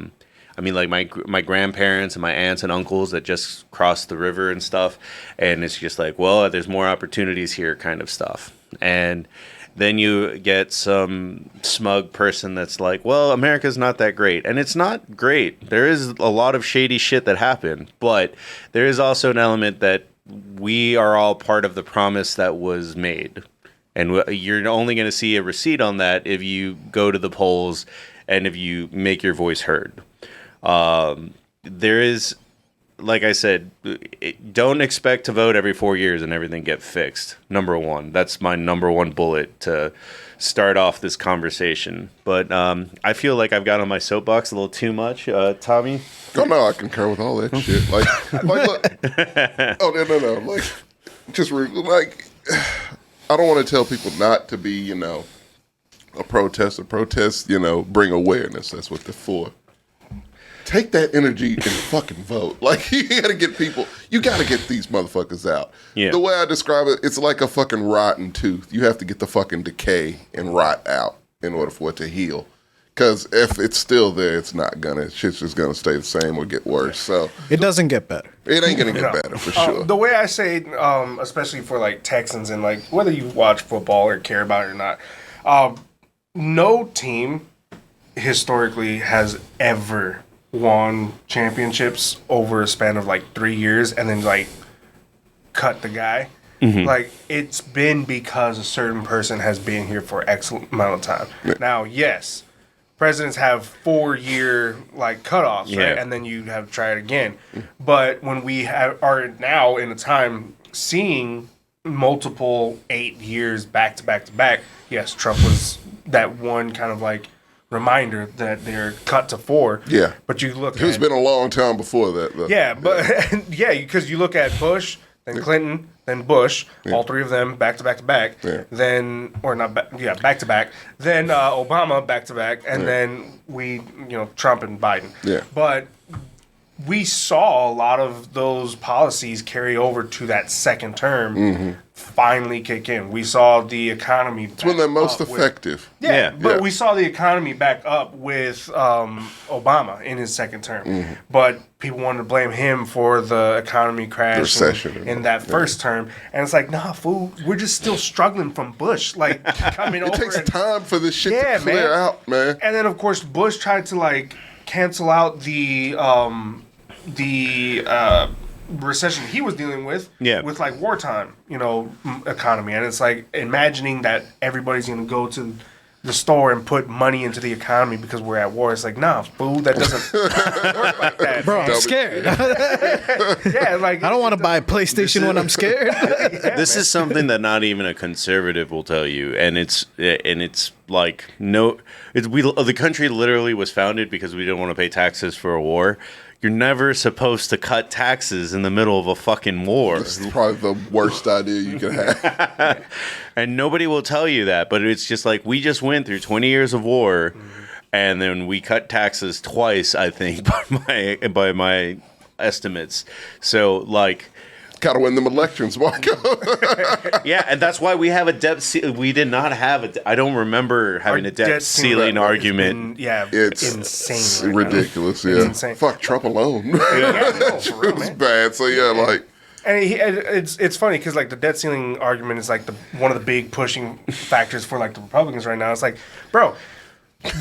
mean like my grandparents and my aunts and uncles that just crossed the river and stuff. And it's just like, well, there's more opportunities here kind of stuff. And then you get some smug person that's like, well, America's not that great. And it's not great. There is a lot of shady shit that happened. But there is also an element that we are all part of the promise that was made. And you're only going to see a receipt on that if you go to the polls and if you make your voice heard. There is... Like I said, don't expect to vote every 4 years and everything get fixed. Number one. That's my number one bullet to start off this conversation. But I feel like I've got on my soapbox a little too much. Tommy? Oh, no, I concur with all that shit. Like look. Oh, no. Like, I don't want to tell people not to be, a protester. Protests, bring awareness. That's what they're for. Take that energy and fucking vote. Like, you gotta get these motherfuckers out. Yeah. The way I describe it, it's like a fucking rotten tooth. You have to get the fucking decay and rot out in order for it to heal. Because if it's still there, shit's just gonna stay the same or get worse. So it doesn't get better. It ain't gonna get better for sure. The way I say it, especially for like Texans and like whether you watch football or care about it or not, no team historically has ever won championships over a span of like 3 years and then like cut the guy. Mm-hmm. Like it's been because a certain person has been here for X amount of time. Yeah. Now, yes, presidents have 4-year like cutoffs, right? And then you have to try it again. But when we are now in a time seeing multiple 8 years back to back to back, yes, Trump was that one kind of like reminder that they're cut to 4. Yeah. But you look It's been a long time before that, though. Yeah, but because you look at Bush, then Clinton, then Bush, all three of them back to back to back. Yeah. Then back to back. Then Obama back to back, and then Trump and Biden. Yeah. But we saw a lot of those policies carry over to that second term finally kick in. We saw the economy. It's when they're most effective. But we saw the economy back up with Obama in his second term. But people wanted to blame him for the economy crash recession in that first term. And it's like, nah, fool, we're just still struggling from Bush. Like, coming over. It takes time for this shit to clear out, man. And then, of course, Bush tried to, like, cancel out the recession he was dealing with like wartime, economy. And it's like imagining that everybody's going to go to the store and put money into the economy because we're at war. It's like, nah, fool, that doesn't work like that. Bro, I'm scared. Like I don't want to buy a PlayStation when I'm scared. This is something that not even a conservative will tell you, and it's like the country literally was founded because we didn't want to pay taxes for a war. You're never supposed to cut taxes in the middle of a fucking war. This is probably the worst idea you could have. And nobody will tell you that, but it's just like we just went through 20 years of war, and then we cut taxes twice, I think, by my estimates. So, like... Gotta win them elections, Marco. Yeah, and that's why we have a debt ceiling. We did not have I don't remember having a debt ceiling argument. It's insane. It's ridiculous, yeah. It's insane. Fuck Trump alone. For real, it's bad. So, yeah, like... And it's funny because, like, the debt ceiling argument is, like, one of the big pushing factors for, like, the Republicans right now. It's like, bro...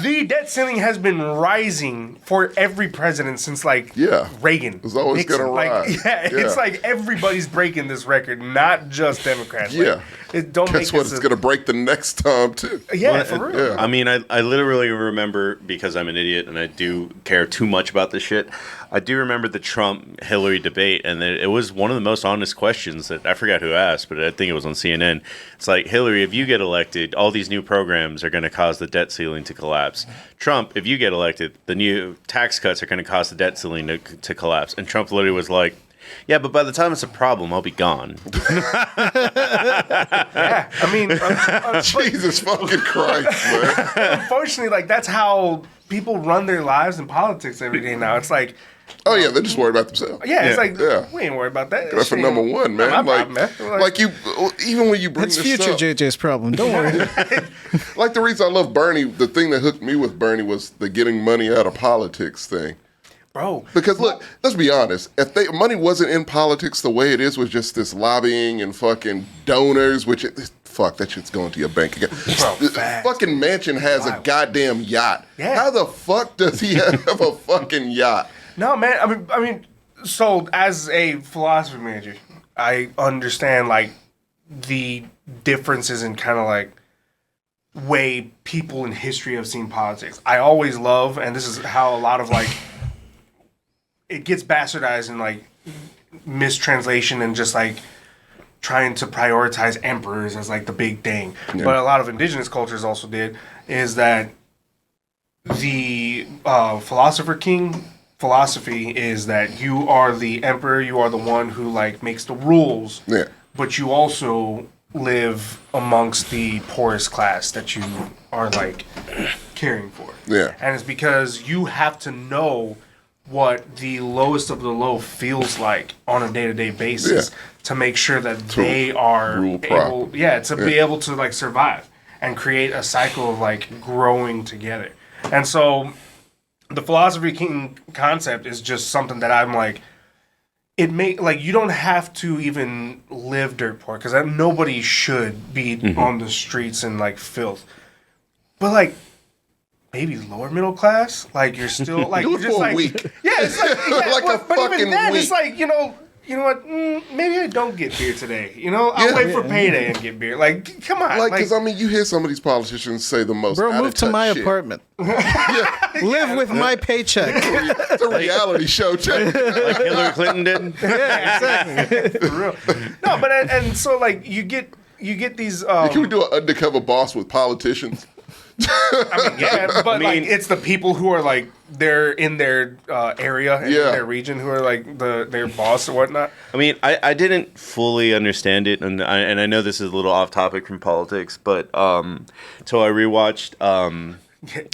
The debt ceiling has been rising for every president since, like, Reagan. It's always going to rise. It's like everybody's breaking this record, not just Democrats. Yeah. Like, Guess what? It's going to break the next time, too. Yeah, for real. Yeah. I mean, I literally remember, because I'm an idiot and I do care too much about this shit, I do remember the Trump-Hillary debate, and it was one of the most honest questions that I forgot who asked, but I think it was on CNN. It's like, Hillary, if you get elected, all these new programs are going to cause the debt ceiling to collapse. Trump, if you get elected, the new tax cuts are going to cause the debt ceiling to collapse. And Trump literally was like, yeah, but by the time it's a problem, I'll be gone. Yeah, I mean... Jesus fucking Christ, man. Unfortunately, like, that's how people run their lives in politics every day now. It's like... Oh, yeah, they're just worried about themselves. Yeah, it's like, we ain't worried about that. That's for number one, man. Like, you, even when you bring That's this future up, JJ's problem. Don't worry. like the reason I love Bernie, the thing that hooked me with Bernie was the getting money out of politics thing. Bro. Because look, let's be honest. If money wasn't in politics, the way it is was just this lobbying and fucking donors, fuck, that shit's going to your bank account. Bro, fucking Manchin has a goddamn yacht. Yeah. How the fuck does he have a fucking yacht? No, man. I mean, so as a philosophy major, I understand like the differences in kind of like way people in history have seen politics. I always love, and this is how a lot of like it gets bastardized in like mistranslation and just like trying to prioritize emperors as like the big thing. Yeah. But a lot of indigenous cultures also did is that the philosophy is that you are the emperor, you are the one who like makes the rules, but you also live amongst the poorest class that you are like caring for. Yeah. And it's because you have to know what the lowest of the low feels like on a day-to-day basis to make sure that they are able be able to like survive and create a cycle of like growing together. And so the philosophy king concept is just something that I'm like, you don't have to even live dirt poor because nobody should be on the streets in like filth. But like maybe lower middle class, like you're still like you're just like week. Yeah, it's like like a but fucking even then week. it's like you know what? Maybe I don't get beer today. I'll wait for payday and get beer. Like, come on. Like, because I mean, you hear some of these politicians say the most. Bro, move to my shit. apartment. Live with my paycheck. It's a reality show, check. Like Hillary Clinton did. Yeah, exactly. For real. No, but and so like you get these. Can we do an undercover boss with politicians? I mean, yeah, but like it's the people who are like they're in their area and in their region who are like their boss or whatnot. I mean, I didn't fully understand it, and I know this is a little off topic from politics, but so I rewatched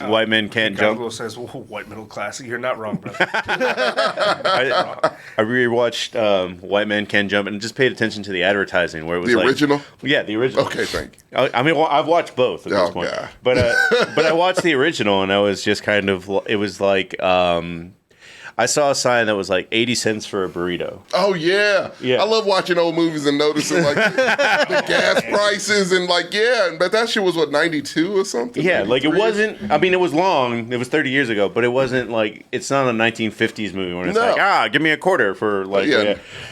White Men Can't Jump. Will says, white middle class. You're not wrong, brother. I rewatched White Men Can't Jump and just paid attention to the advertising where it was The original? Yeah, the original. Okay, thank you. I mean, I've watched both at this point, God. but I watched the original and I was just kind of. It was like I saw a sign that was like 80 cents for a burrito. Oh, yeah. Yeah. I love watching old movies and noticing, like, the gas prices and, like, but that shit was, what, 92 or something? Yeah, like it 93? wasn't. I mean, it was long. It was 30 years ago, but it wasn't like it's not a 1950s movie where it's No. like, give me a quarter for like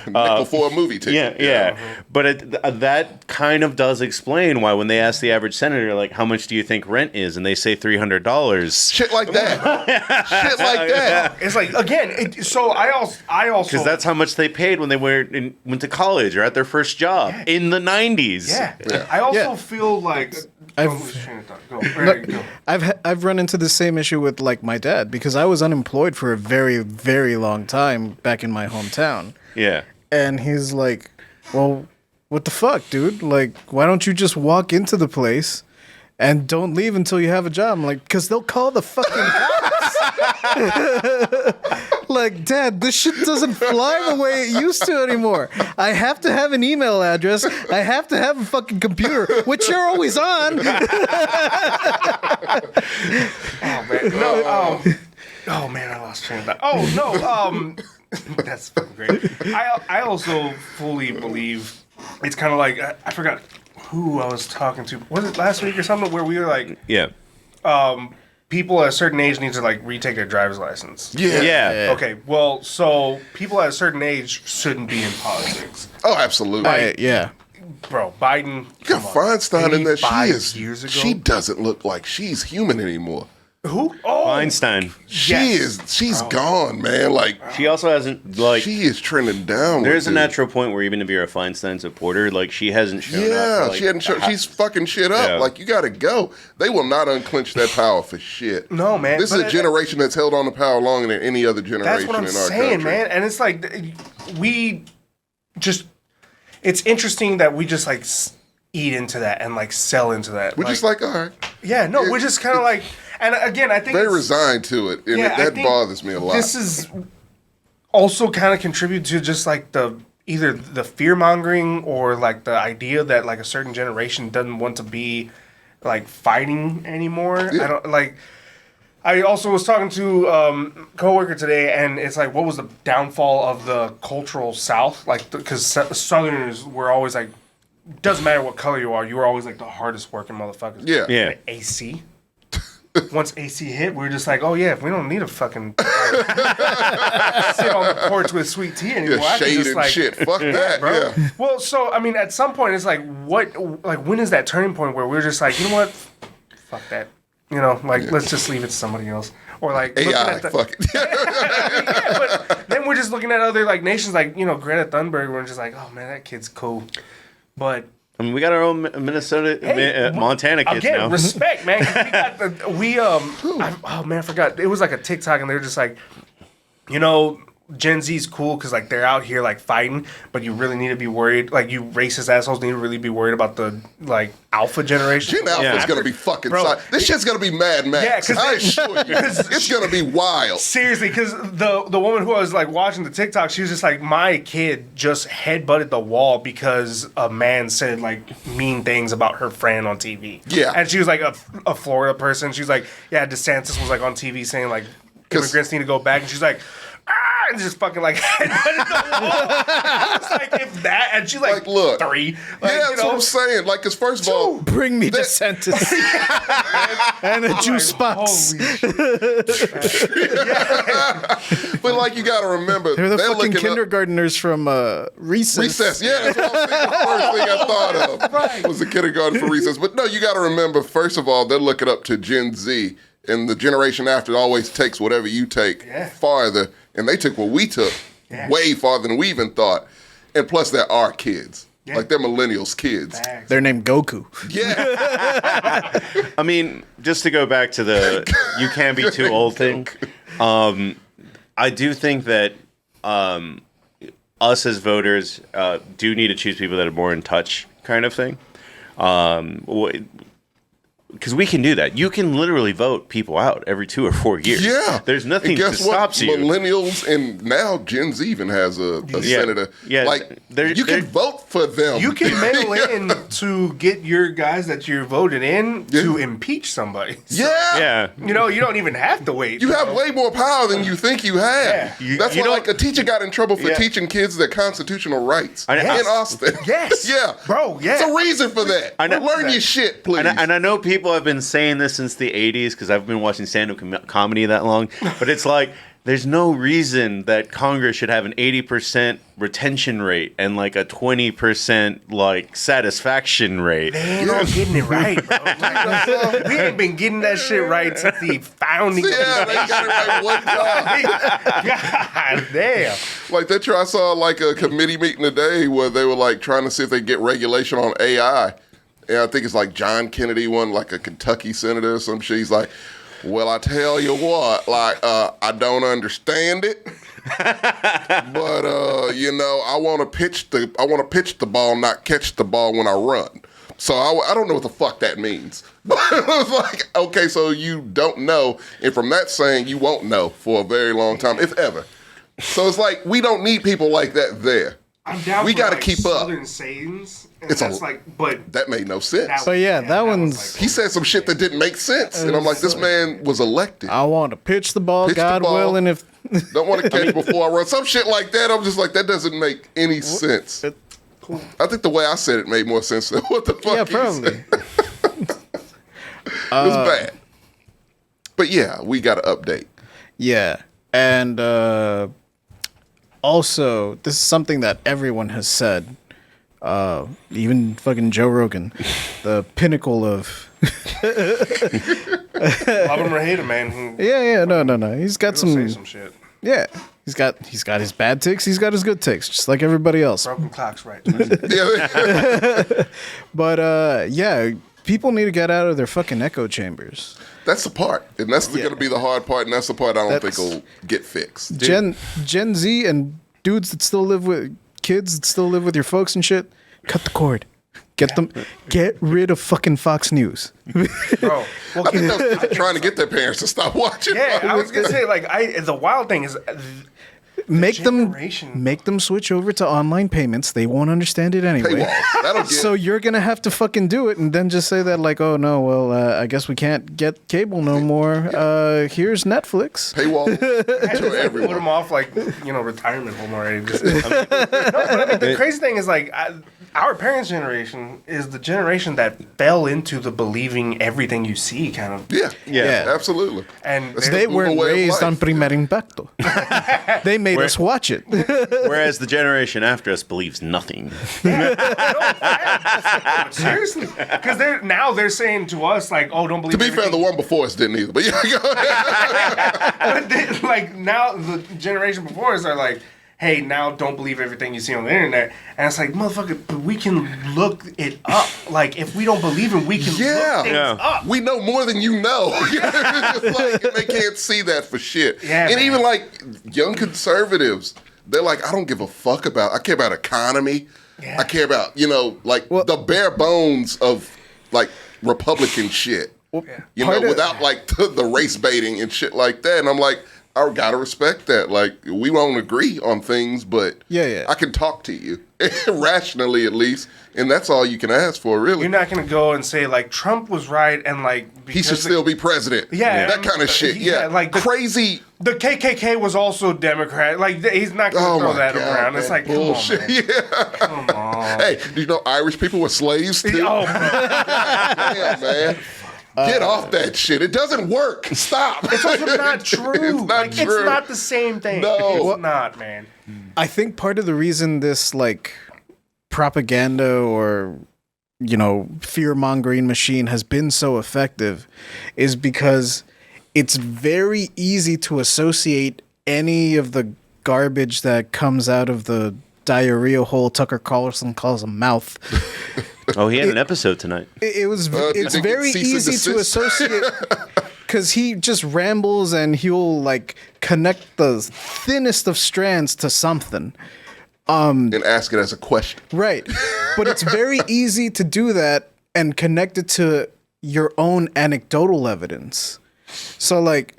nickel for a movie ticket. Yeah. But that kind of does explain why when they ask the average senator, like, how much do you think rent is, and they say $300. Shit like that. Shit like that. It's like, again, so I also Because that's how much they paid when they went to college or at their first job in the 90s. Yeah. I also feel like I've run into the same issue with like my dad because I was unemployed for a very, very long time back in my hometown. Yeah. And he's like, well, what the fuck, dude? Like, why don't you just walk into the place and don't leave until you have a job? I'm like, because they'll call the fucking cops. Like, Dad, this shit doesn't fly the way it used to anymore. I have to have an email address. I have to have a fucking computer, which you're always on. Oh man, no. Oh man, I lost train of thought. Oh no. That's fucking great. I also fully believe it's kind of like I forgot who I was talking to. Was it last week or something where we were like, Yeah. people at a certain age need to like retake their driver's license. Yeah. Okay. Well, so people at a certain age shouldn't be in politics. Oh, absolutely. Yeah. Bro, Biden. You got Feinstein in that. 85 years ago. She doesn't look like she's human anymore. Who? Oh, Feinstein. She's gone, man. Like, She also hasn't, like, she is trending down. there's a natural point where even if you're a Feinstein supporter, like, she hasn't shown up. Yeah, for, like, she hadn't shown. She's fucking shit up. Yeah. Like, you got to go. They will not unclench that power for shit. No, man. This is a generation that's held on to power longer than any other generation That's what I'm in our saying, country. man. And it's like we just. It's interesting that we just like eat into that and like sell into that. We're just like, all right. yeah, no, we're just kind of like. And again, I think Very it's- resigned to it, and Yeah, I that think bothers me a lot. This is also kind of contribute to just like either the fear mongering or like the idea that like a certain generation doesn't want to be like fighting anymore. Yeah. I don't like. I also was talking to a coworker today, and it's like, what was the downfall of the cultural South? Like, because Southerners were always like, doesn't matter what color you are, you were always like the hardest working motherfuckers. Yeah. Yeah. AC. Once AC hit, we were just like, oh yeah, we don't need to fucking sit on the porch with sweet tea anymore. Yeah, I can shade just and like, shit. Fuck that, bro. yeah. Well, so I mean, at some point, it's like, when is that turning point where we're just like, you know what, fuck that, you know, like let's just leave it to somebody else, or like looking AI, at the, fuck it. yeah, but then we're just looking at other like nations, like Greta Thunberg. We're just like, oh man, that kid's cool, but. I mean, we got our own Montana kids Again, now. respect, man. 'Cause oh man, I forgot. It was like a TikTok, and they were just like, Gen Z's cool because like they're out here like fighting, but you really need to be worried. Like you racist assholes need to really be worried about the like alpha generation. Gen Alpha's Yeah. gonna be fucking Bro, this shit's gonna be Mad Max. Yeah, 'cause I assure you, it's gonna be wild. Seriously, because the woman who I was like watching the TikTok, she was just like, my kid just headbutted the wall because a man said like mean things about her friend on TV. Yeah. And she was like a Florida person. She was like, yeah, DeSantis was like on TV saying like immigrants need to go back, and she's like, and just fucking like headbutted the wall. It's like if that, and she's like look, 3. Like, yeah, that's what I'm saying. Like, because first of all, Bring me DeSantis and a juice box. Holy shit. but like you got to remember, They're the fucking looking up- kindergartners from Recess. Recess, yeah, that's what I was thinking. The first thing I thought of was the kindergarten for recess. But no, you got to remember, first of all, they're looking up to Gen Z, and the generation after always takes whatever you take farther, and they took what we took way farther than we even thought. And plus, they're our kids. Yeah. Like, they're millennials' kids. They're named Goku. Yeah. I mean, just to go back to the you can't be too old thing, I do think that us as voters do need to choose people that are more in touch kind of thing. because we can do that. You can literally vote people out every 2 or 4 years. Yeah. There's nothing and that guess what? stops you. Millennials and now Gen Z even has a senator. Yeah. Like, you can vote for them. You can mail in to get your guys that you're voting in to impeach somebody. Yeah. You know, you don't even have to wait. You have way more power than you think you have. Yeah. That's you why, don't- like, a teacher got in trouble for Yeah. teaching kids their constitutional rights I- in Austin. Yes. Yeah. Bro, yeah. It's a reason for that. I know- Learn your shit, please. And I know people have been saying this since the 80s because I've been watching stand-up comedy that long. But it's like, there's no reason that Congress should have an 80% retention rate and like a 20% like satisfaction rate. They ain't not getting it right, bro. Like, we ain't been getting that shit right since the founding of Yeah, the they got it right one time. God damn. Like I saw like a committee meeting today where they were like trying to see if they get regulation on AI. And I think it's like John Kennedy, one like a Kentucky senator or some shit. He's like, well, I tell you what, like, I don't understand it, but you know, I want to pitch the ball, not catch the ball when I run. So I don't know what the fuck that means. But it was like, okay, so you don't know, and from that saying, you won't know for a very long time, if ever. So it's like we don't need people like that there. I'm down We for, gotta like, keep up. Southern sayings. And It's a- that's like, but That made no sense. But yeah, that was one's- like, He said some shit that didn't make sense, and I'm like, this man was elected. I want to pitch the ball, Pitch the God ball. willing. If Don't want to catch before I run. Some shit like that. I'm just like, that doesn't make any sense. I think the way I said it made more sense than what the fuck yeah, he probably. said. It was bad. But yeah, we got to update. Yeah, and also this is something that everyone has said. Even fucking Joe Rogan, the pinnacle of love him or hate him, man. no. He's got He'll say some. some shit. Yeah, he's got his bad takes. He's got his good takes, just like everybody else. Broken clocks, right? Yeah, But yeah, people need to get out of their fucking echo chambers. that's the part. And that's going to be the hard part. And that's the part I don't think That's- will get fixed. Gen Z and dudes that still live with kids that still live with your folks and shit. Cut the cord. Get rid of fucking Fox News. Bro. Well, I think they're trying to get their parents to stop watching. yeah, I was gonna say, like, the wild thing is, Make generation- them switch over to online payments. They won't understand it anyway. Paywalls. That'll get So you're gonna have to fucking do it, and then just say that like, oh no, well, I guess we can't get cable no more. Here's Netflix. paywall to put everyone. them off like, you know, retirement home already. Just, no, but I mean, the crazy thing is, like, our parents' generation is the generation that fell into the believing everything you see kind of. Yeah. Yeah. Absolutely. And That's They the weren't way of raised on life. Primer Impacto. They made us watch it. Whereas the generation after us believes nothing. seriously, because they're saying to us like, oh, don't believe. To be fair, everything. the one before us didn't either. But yeah, go ahead. But they, like now the generation before us are like, hey, now don't believe everything you see on the internet. And it's like, motherfucker, but we can look it up. Like, if we don't believe it, we can Yeah. look things Yeah. up. We know more than you know. It's like, they can't see that for shit. Yeah, and man. even like young conservatives, they're like, I don't give a fuck about. I care about economy. Yeah. I care about the bare bones of like Republican shit. You know, part of- without like the race baiting and shit like that. And I'm like, I gotta respect that. Like, we won't agree on things, but Yeah. I can talk to you rationally at least, and that's all you can ask for, really. You're not gonna go and say like Trump was right and like He because should still be president. Yeah. that kind of shit. Yeah, like the- crazy. the KKK was also Democrat. Like he's not gonna Oh throw my that god, around. man. It's like bullshit. come on, man. Yeah. Come on. Hey, do you know Irish people were slaves too? Oh, Damn, man. Get off that shit. It doesn't work. Stop. it's also not true. It's not like, true. It's not the same thing. No. It's not, man. I think part of the reason this like propaganda or fear mongering machine has been so effective is because it's very easy to associate any of the garbage that comes out of the diarrhea hole Tucker Carlson calls a mouth. Oh, he had an episode tonight. It's did very they get cease and easy to desist? associate because he just rambles and he'll like connect the thinnest of strands to something. And ask it as a question. Right. But it's very easy to do that and connect it to your own anecdotal evidence. So like,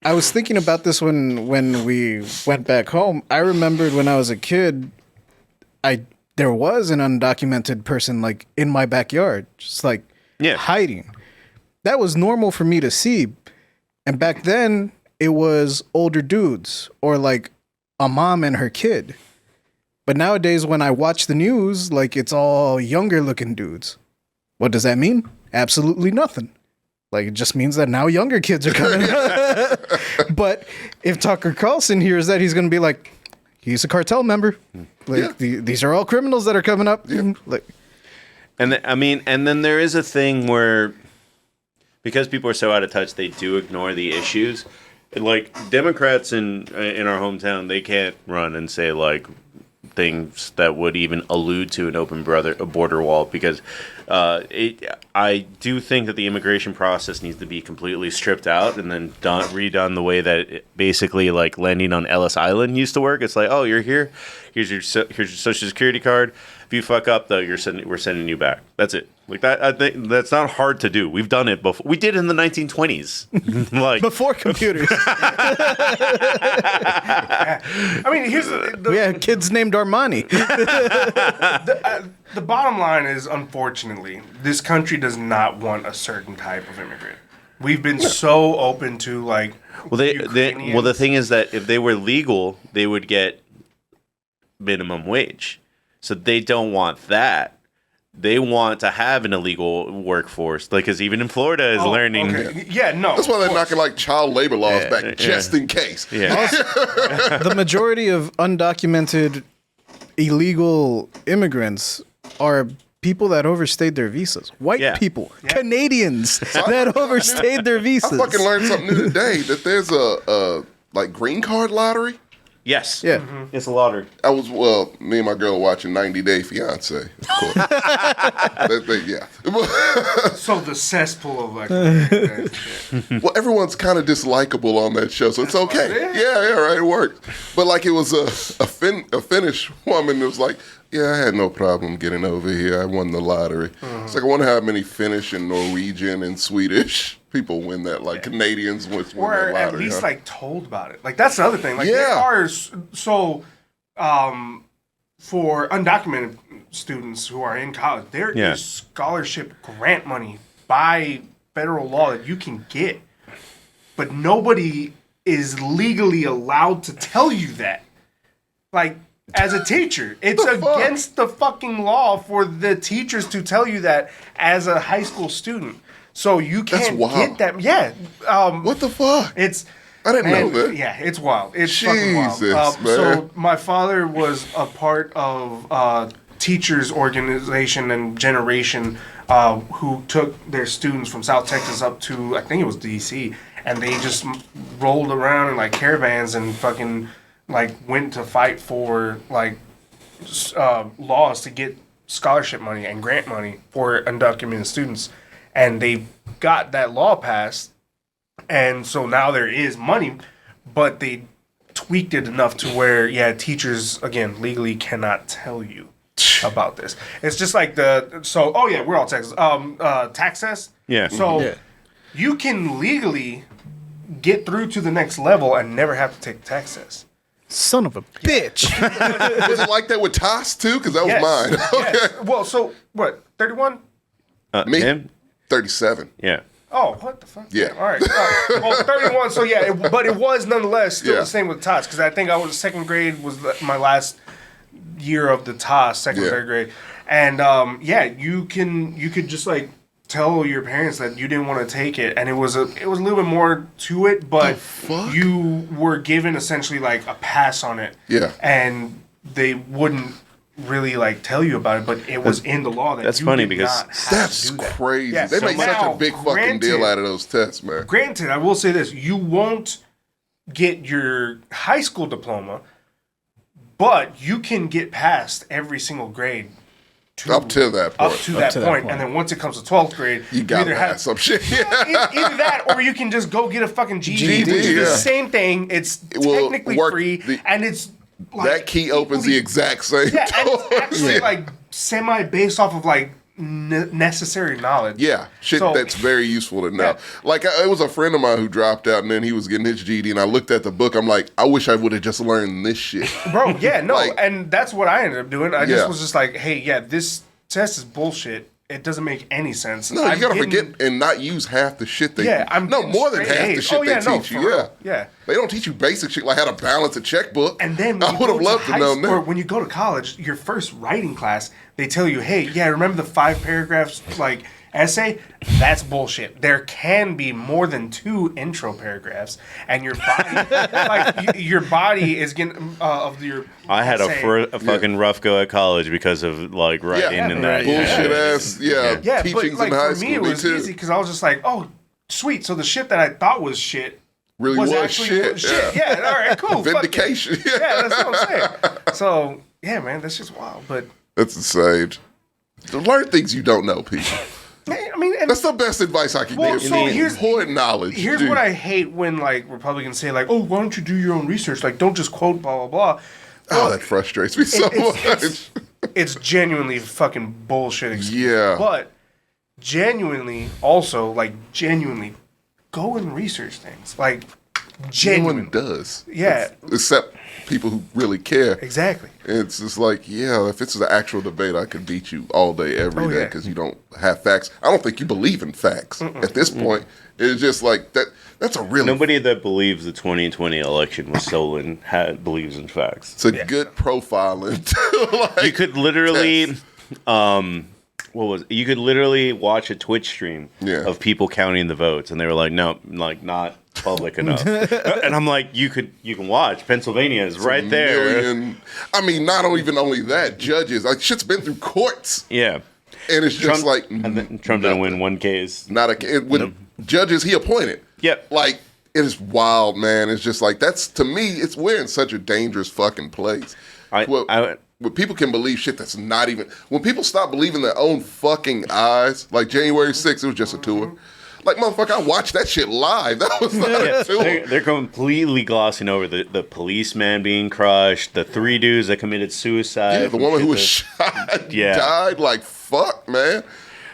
I was thinking about this when we went back home. I remembered when I was a kid, there was an undocumented person like in my backyard, just like hiding. That was normal for me to see. And back then it was older dudes or like a mom and her kid. But nowadays when I watch the news, like it's all younger looking dudes. What does that mean? Absolutely nothing. Like, it just means that now younger kids are coming. But if Tucker Carlson hears that, he's going to be like, he's a cartel member. Like, these are all criminals that are coming up. Yeah. Like, and and then there is a thing where, because people are so out of touch, they do ignore the issues. Like, Democrats in our hometown, they can't run and say, like, things that would even allude to an open border wall, because I do think that the immigration process needs to be completely stripped out and then redone the way that it basically like landing on Ellis Island used to work. It's like, oh, you're here, here's your social security card. If you fuck up, though, we're sending you back. That's it. Like that, I think that's not hard to do. We've done it before. We did it in the 1920s, like before computers. I mean, here's we had kids named Armani. The bottom line is, unfortunately, this country does not want a certain type of immigrant. We've been so open to like. Well, the thing is that if they were legal, they would get minimum wage. So they don't want that. They want to have an illegal workforce, like, because even in Florida is learning. Okay. Yeah, no. That's why they're knocking like child labor laws back just in case. Yeah. The majority of undocumented illegal immigrants are people that overstayed their visas. White people, Canadians that overstayed their visas. I fucking learned something new today, that there's a like green card lottery. Yes. Yeah. Mm-hmm. It's a lottery. Me and my girl were watching 90 Day Fiance, of course. So the cesspool of like. Well, everyone's kind of dislikable on that show, so it's okay. Yeah, right, it worked. But like, it was a Finnish woman that was like, yeah, I had no problem getting over here. I won the lottery. Mm-hmm. It's like, I wonder how many Finnish and Norwegian and Swedish people win that, like Canadians win that lottery. Or at least like told about it. Like, that's the other thing. Like, there are so for undocumented students who are in college, there is scholarship grant money by federal law that you can get, but nobody is legally allowed to tell you that. Like, as a teacher, it's against the fucking law for the teachers to tell you that as a high school student. So you can't get that. Yeah. What the fuck? I didn't know that. Yeah, it's wild. It's fucking wild. Man. So my father was a part of teachers organization and generation who took their students from South Texas up to, I think it was DC, and they just rolled around in like caravans and fucking like went to fight for like laws to get scholarship money and grant money for undocumented students. And they got that law passed, and so now there is money, but they tweaked it enough to where, teachers, again, legally cannot tell you about this. It's just like we're all Texas. Tax test. Yeah. So you can legally get through to the next level and never have to take the tax test. Son of a bitch. Was it like that with TOS too? Because that was mine. Okay. Yes. Well, so what? 31? Me? Him? 37. Yeah. Oh, what the fuck? Yeah. All right. Well, 31. So but it was nonetheless still the same with TOS, because I think I was second grade was my last year of the TOS, second third grade, and you could just like tell your parents that you didn't want to take it, and it was a little bit more to it, but you were given essentially like a pass on it. Yeah. And they wouldn't really like tell you about it, but it was in the law that that's you funny did because not have that's to do that. crazy. Yeah, they make such a big fucking deal out of those tests, man. Granted, I will say this: you won't get your high school diploma, but you can get past every single grade. Up to that point. Up to that point. And then once it comes to 12th grade, you got to have some shit. Either that, or you can just go get a fucking GED, which is the same thing. It's technically free, and it's like, that key opens the exact same. Yeah, and it's actually like semi based off of like necessary knowledge. Yeah, shit that's very useful to know. Yeah. Like, it was a friend of mine who dropped out, and then he was getting his GED, and I looked at the book. I'm like, I wish I would have just learned this shit. Bro, yeah, no, Like- and that's what I ended up doing. I just Yeah. was just like, hey, yeah, this test is bullshit. It doesn't make any sense. No, you gotta forget and not use half the shit they. Yeah, I'm no getting more than straight half the A's. shit Oh, yeah, they no, teach you. for real. Yeah, Yeah. They don't teach you basic shit like how to balance a checkbook. And then I would have loved to know or that. when you go to college, your first writing class, they tell you, hey, yeah, remember the 5 paragraphs like essay? That's bullshit. There can be more than 2 intro paragraphs, and your body, your body is getting of your. I had essay. a fucking rough go at college because of like writing and that bullshit ass Yeah, teachings but like in high for school. me, it was too. easy because I was just like, oh, sweet. So the shit that I thought was shit Really was actually shit. Yeah, all right, cool. fuck it. Vindication. Yeah, that's what I'm saying. So yeah, man, that's just wild. But That's insane. Learn things you don't know, people. I mean, and That's the best advice I can Well, give. so here's- important knowledge. here's dude. what I hate when like Republicans say like, oh, why don't you do your own research? Like, don't just quote blah blah blah. Oh, that frustrates me so much. It's genuinely fucking bullshit. Excuse. Yeah. But genuinely, also like genuinely, go and research things. Like No genuinely. one does. Yeah. Except people who really care. Exactly. It's just like, yeah, if it's an actual debate, I could beat you all day, every day, yeah. because you don't have facts. I don't think you believe in facts. At this point, it's just like that. That's a really Nobody that believes the 2020 election was stolen believes in facts. it's a good profiling. Like, You could literally, you could literally watch a Twitch stream Yeah. of people counting the votes, and they were like, no, like not public enough. And I'm like, you can watch. Pennsylvania is right there. million- I mean, not even only that, judges. Like, shit's been through courts, Yeah. and it's just Trump, like and then Trump didn't win one case. with judges he appointed. Yep. Like, it is wild, man. It's just like, that's, to me, we're in such a dangerous fucking place. Where people can believe shit that's not even, when people stop believing their own fucking eyes, like January 6th, it was just a tour. Like, motherfucker, I watched that shit live. That was not a tour. They're completely glossing over the policeman being crushed, the 3 dudes that committed suicide. Yeah, the woman who was shot died. Like, fuck, man.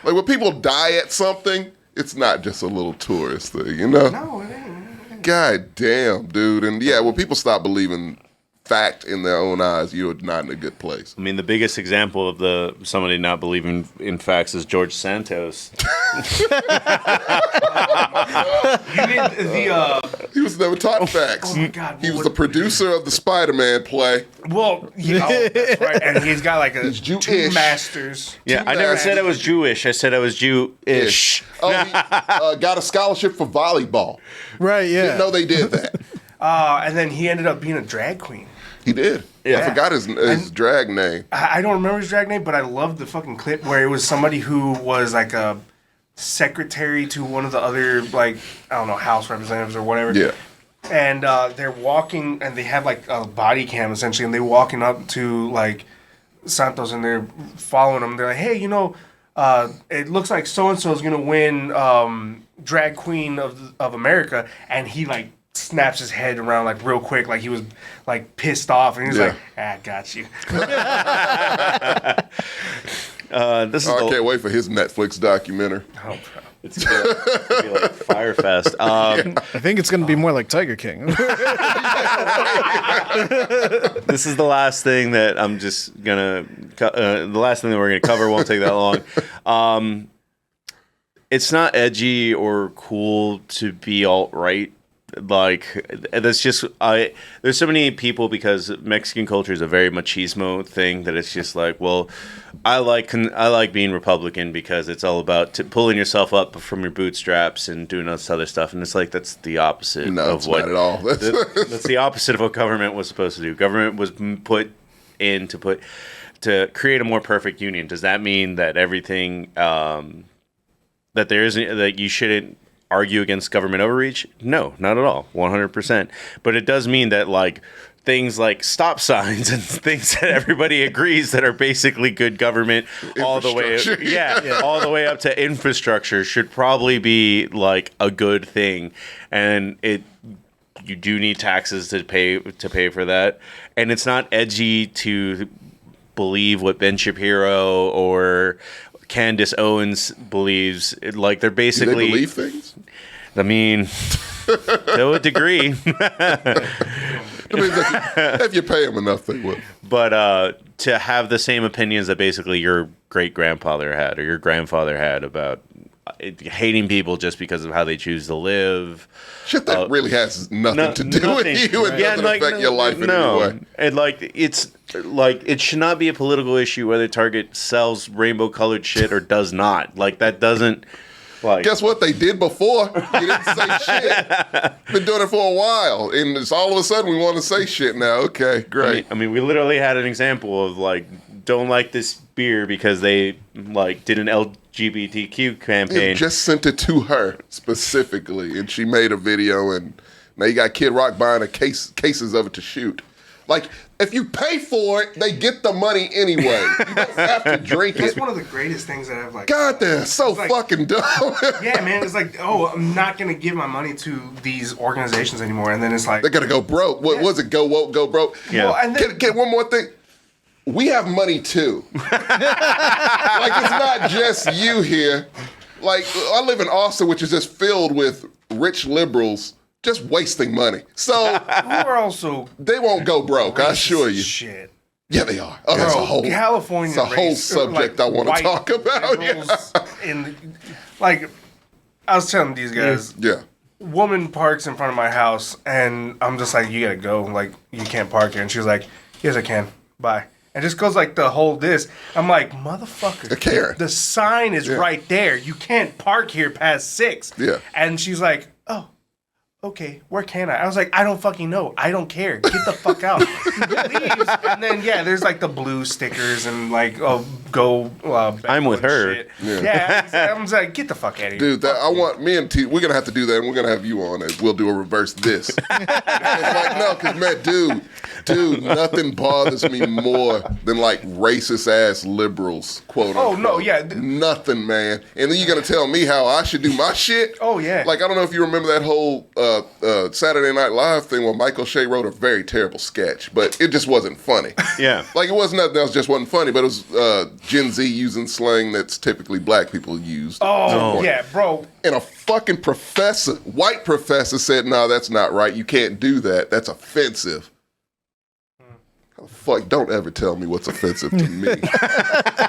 Like, when people die at something, it's not just a little tourist thing, you know? No, it ain't. God damn, dude. And yeah, when people stop believing fact in their own eyes, you're not in a good place. I mean, the biggest example of somebody not believing in facts is George Santos. You mean the He was never taught facts. oh my God, He was what- the producer of the Spider-Man play. that's right, and he's got like He's 2 Jewish. masters. Yeah, I never said I was Jewish. I said I was Jewish. Oh, he got a scholarship for volleyball. Right, yeah. Didn't know they did that. And then he ended up being a drag queen. He did. Yeah. I forgot his drag name. I don't remember his drag name, but I loved the fucking clip where it was somebody who was like a secretary to one of the other, like, I don't know, House representatives or whatever. Yeah. And they're walking, and they have like a body cam essentially, and they're walking up to like Santos, and they're following him. They're like, hey, you know, it looks like so and so is gonna win drag queen of America, and he like snaps his head around like real quick, like he was like pissed off, and he's Yeah. like, I got you. This is I can't wait for his Netflix documentary. Oh, bro. it's gonna be like Firefest. I think it's going to be more like Tiger King. This is the last thing that I'm just gonna. The last thing that we're gonna cover won't take that long. It's not edgy or cool to be alt-right. Like, that's just there's so many people, because Mexican culture is a very machismo thing, that it's just like, well, I like being Republican because it's all about pulling yourself up from your bootstraps and doing all this other stuff, and it's like that's the opposite No, of it's what not at all. that's the opposite of what government was supposed to do. Government was put in to create a more perfect union. Does that mean that everything that there isn't, that you shouldn't argue against government overreach? No, not at all. 100%. But it does mean that, like, things like stop signs and things that everybody agrees that are basically good government, all the way, Infrastructure. all the way up to infrastructure, should probably be like a good thing. And you do need taxes to pay for that. And it's not edgy to believe what Ben Shapiro or Candace Owens believes. Like they're Do basically they believe things? I mean, to a degree. I mean, if you pay them enough, they will. But to have the same opinions that basically your great grandfather had or your grandfather had about hating people just because of how they choose to live. Shit that really has nothing to do with you and doesn't affect your life in any way. And like it's like it should not be a political issue whether Target sells rainbow colored shit or does not. Like that doesn't. Like, guess what? They did before. You didn't say shit. Been doing it for a while, and it's all of a sudden we want to say shit now. Okay, great. I mean, we literally had an example of like, don't like this beer because they like did an LGBTQ campaign. You just sent it to her specifically, and she made a video, and now you got Kid Rock buying cases of it to shoot. Like, if you pay for it, they get the money anyway. You don't have to drink That's it. one of the greatest things that I've like. God, they're so like, fucking dumb. Yeah, man. It's like, oh, I'm not gonna give my money to these organizations anymore, and then it's like They're gonna go broke. What was it? Go woke, go broke. Yeah. Well, and then, Get one more thing. We have money too. Like it's not just you here. Like I live in Austin, which is just filled with rich liberals just wasting money. So who are also they won't go broke, I assure you. shit. Yeah, they are. Oh, that's a whole California. It's a whole subject I want to talk about. Yeah. Like I was telling these guys, Yeah. woman parks in front of my house, and I'm just like, you gotta go. Like you can't park here, and she was like, yes, I can. Bye. And just goes like the whole this. I'm like, motherfucker. Karen. The sign is right there. You can't park here past 6. Yeah. And she's like, oh, okay, where can I was like, I don't fucking know. I don't care. Get the fuck out. Leaves. And then, yeah, there's like the blue stickers and like, oh, go. I'm with her. Shit. Yeah. I'm like, get the fuck out of here. Dude, I want me and T. We're gonna have to do that, and we're gonna have you on it. We'll do a reverse this. It's like no, because man, dude, nothing bothers me more than like racist ass liberals, quote unquote. Oh no, yeah, nothing, man. And then you're gonna tell me how I should do my shit. Oh yeah. Like I don't know if you remember that whole Saturday Night Live thing where Michael Shea wrote a very terrible sketch, but it just wasn't funny. Yeah. Like it wasn't nothing else, just wasn't funny. But it was Gen Z using slang that's typically black people used. Oh yeah, bro. And a fucking professor, white professor, said, "No, that's not right. You can't do that. That's offensive." Fuck, don't ever tell me what's offensive to me.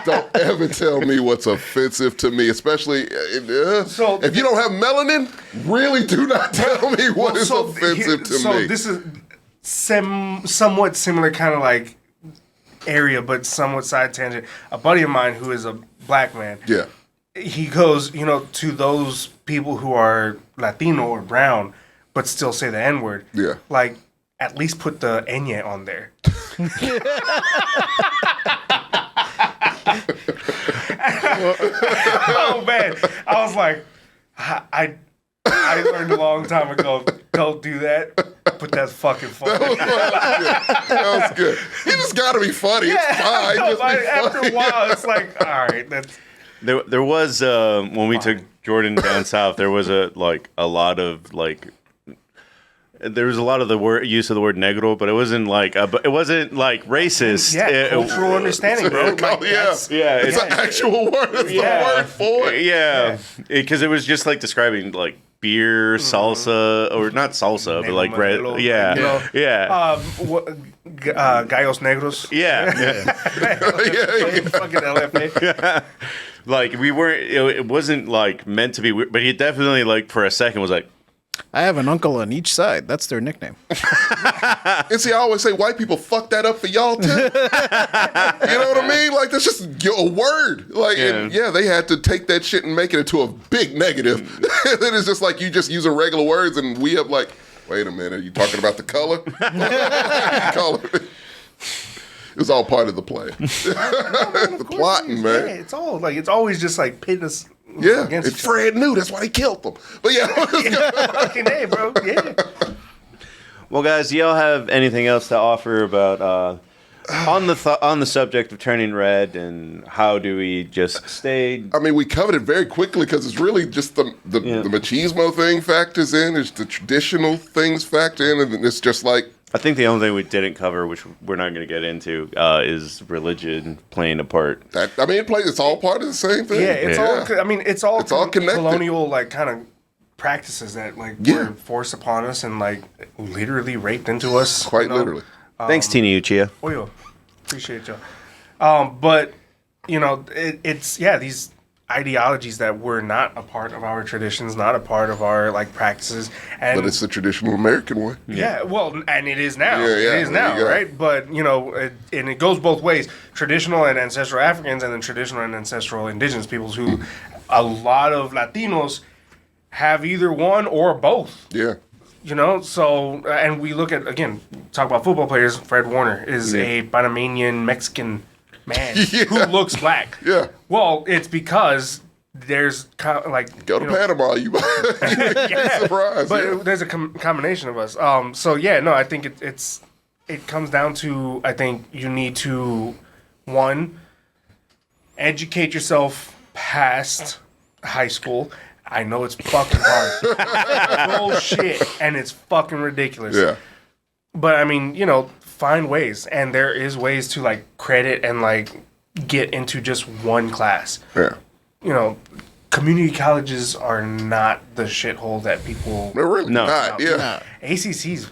Don't ever tell me what's offensive to me, especially if you don't have melanin, really do not tell me what is offensive to me. So this is somewhat similar kind of like area, but somewhat side tangent. A buddy of mine who is a black man, yeah, he goes, to those people who are Latino or brown, but still say the N-word. Yeah. Like, at least put the Enya on there. Oh man, I was like, I learned a long time ago. Don't do that, but that's fucking funny. That was good. You just gotta be funny. It's fine. No, Just be after funny. a while, it's like, all right, that's. There was when we took Jordan down south. There was a lot of the use of the word negro, but it wasn't like racist. Yeah, cultural understanding, bro. Like, It's an actual word. It's the word for it. Yeah, because it was just like describing like beer, salsa, or not salsa, but like red. Modelo, Gallos Negros. Yeah. Fucking LFA. Like we weren't. It wasn't like meant to be weird, but he definitely like for a second was like, I have an uncle on each side. That's their nickname. And see, I always say white people fuck that up for y'all too. You know what I mean? Like that's just a word. Like they had to take that shit and make it into a big negative. And then it's just like you just using regular words, and we have like, wait a minute, are you talking about the color? Color. It was all part of the plan. The plotting, man. Yeah, it's always just like pitting us. Yeah, against and each Fred knew that's why he killed them. But yeah, fucking A, bro. Yeah. well, guys, do y'all have anything else to offer about on the subject of turning red and how do we just stay? I mean, we covered it very quickly because it's really just the machismo thing factors in. It's the traditional things factor in, and it's just like I think the only thing we didn't cover, which we're not going to get into, is religion playing a part. It's all part of the same thing. Yeah, it's all. I mean, it's all connected. Colonial, like, kind of practices that were forced upon us and like literally raped into us. Quite literally. Thanks, Tina Uchiha. Oh, yeah. Appreciate y'all. But it's these ideologies that were not a part of our traditions, not a part of our like practices, and But it's the traditional American way. yeah, well, and it is now. Yeah, It is there you now, go. right? But and it goes both ways: traditional and ancestral Africans, and then traditional and ancestral indigenous peoples. Who a lot of Latinos have either one or both. Yeah. So and we look at again, talk about football players. Fred Warner is a Panamanian Mexican man who looks black. Yeah. Well, it's because there's like Go to Panama, you might be surprised. but there's a combination of us. I think it comes down to I think you need to one educate yourself past high school. I know it's fucking hard. Bullshit, and it's fucking ridiculous. Yeah. But I mean, find ways, and there is ways to like credit and like get into just one class. Yeah. Community colleges are not the shithole that people. They're really No. not. Yeah. ACC's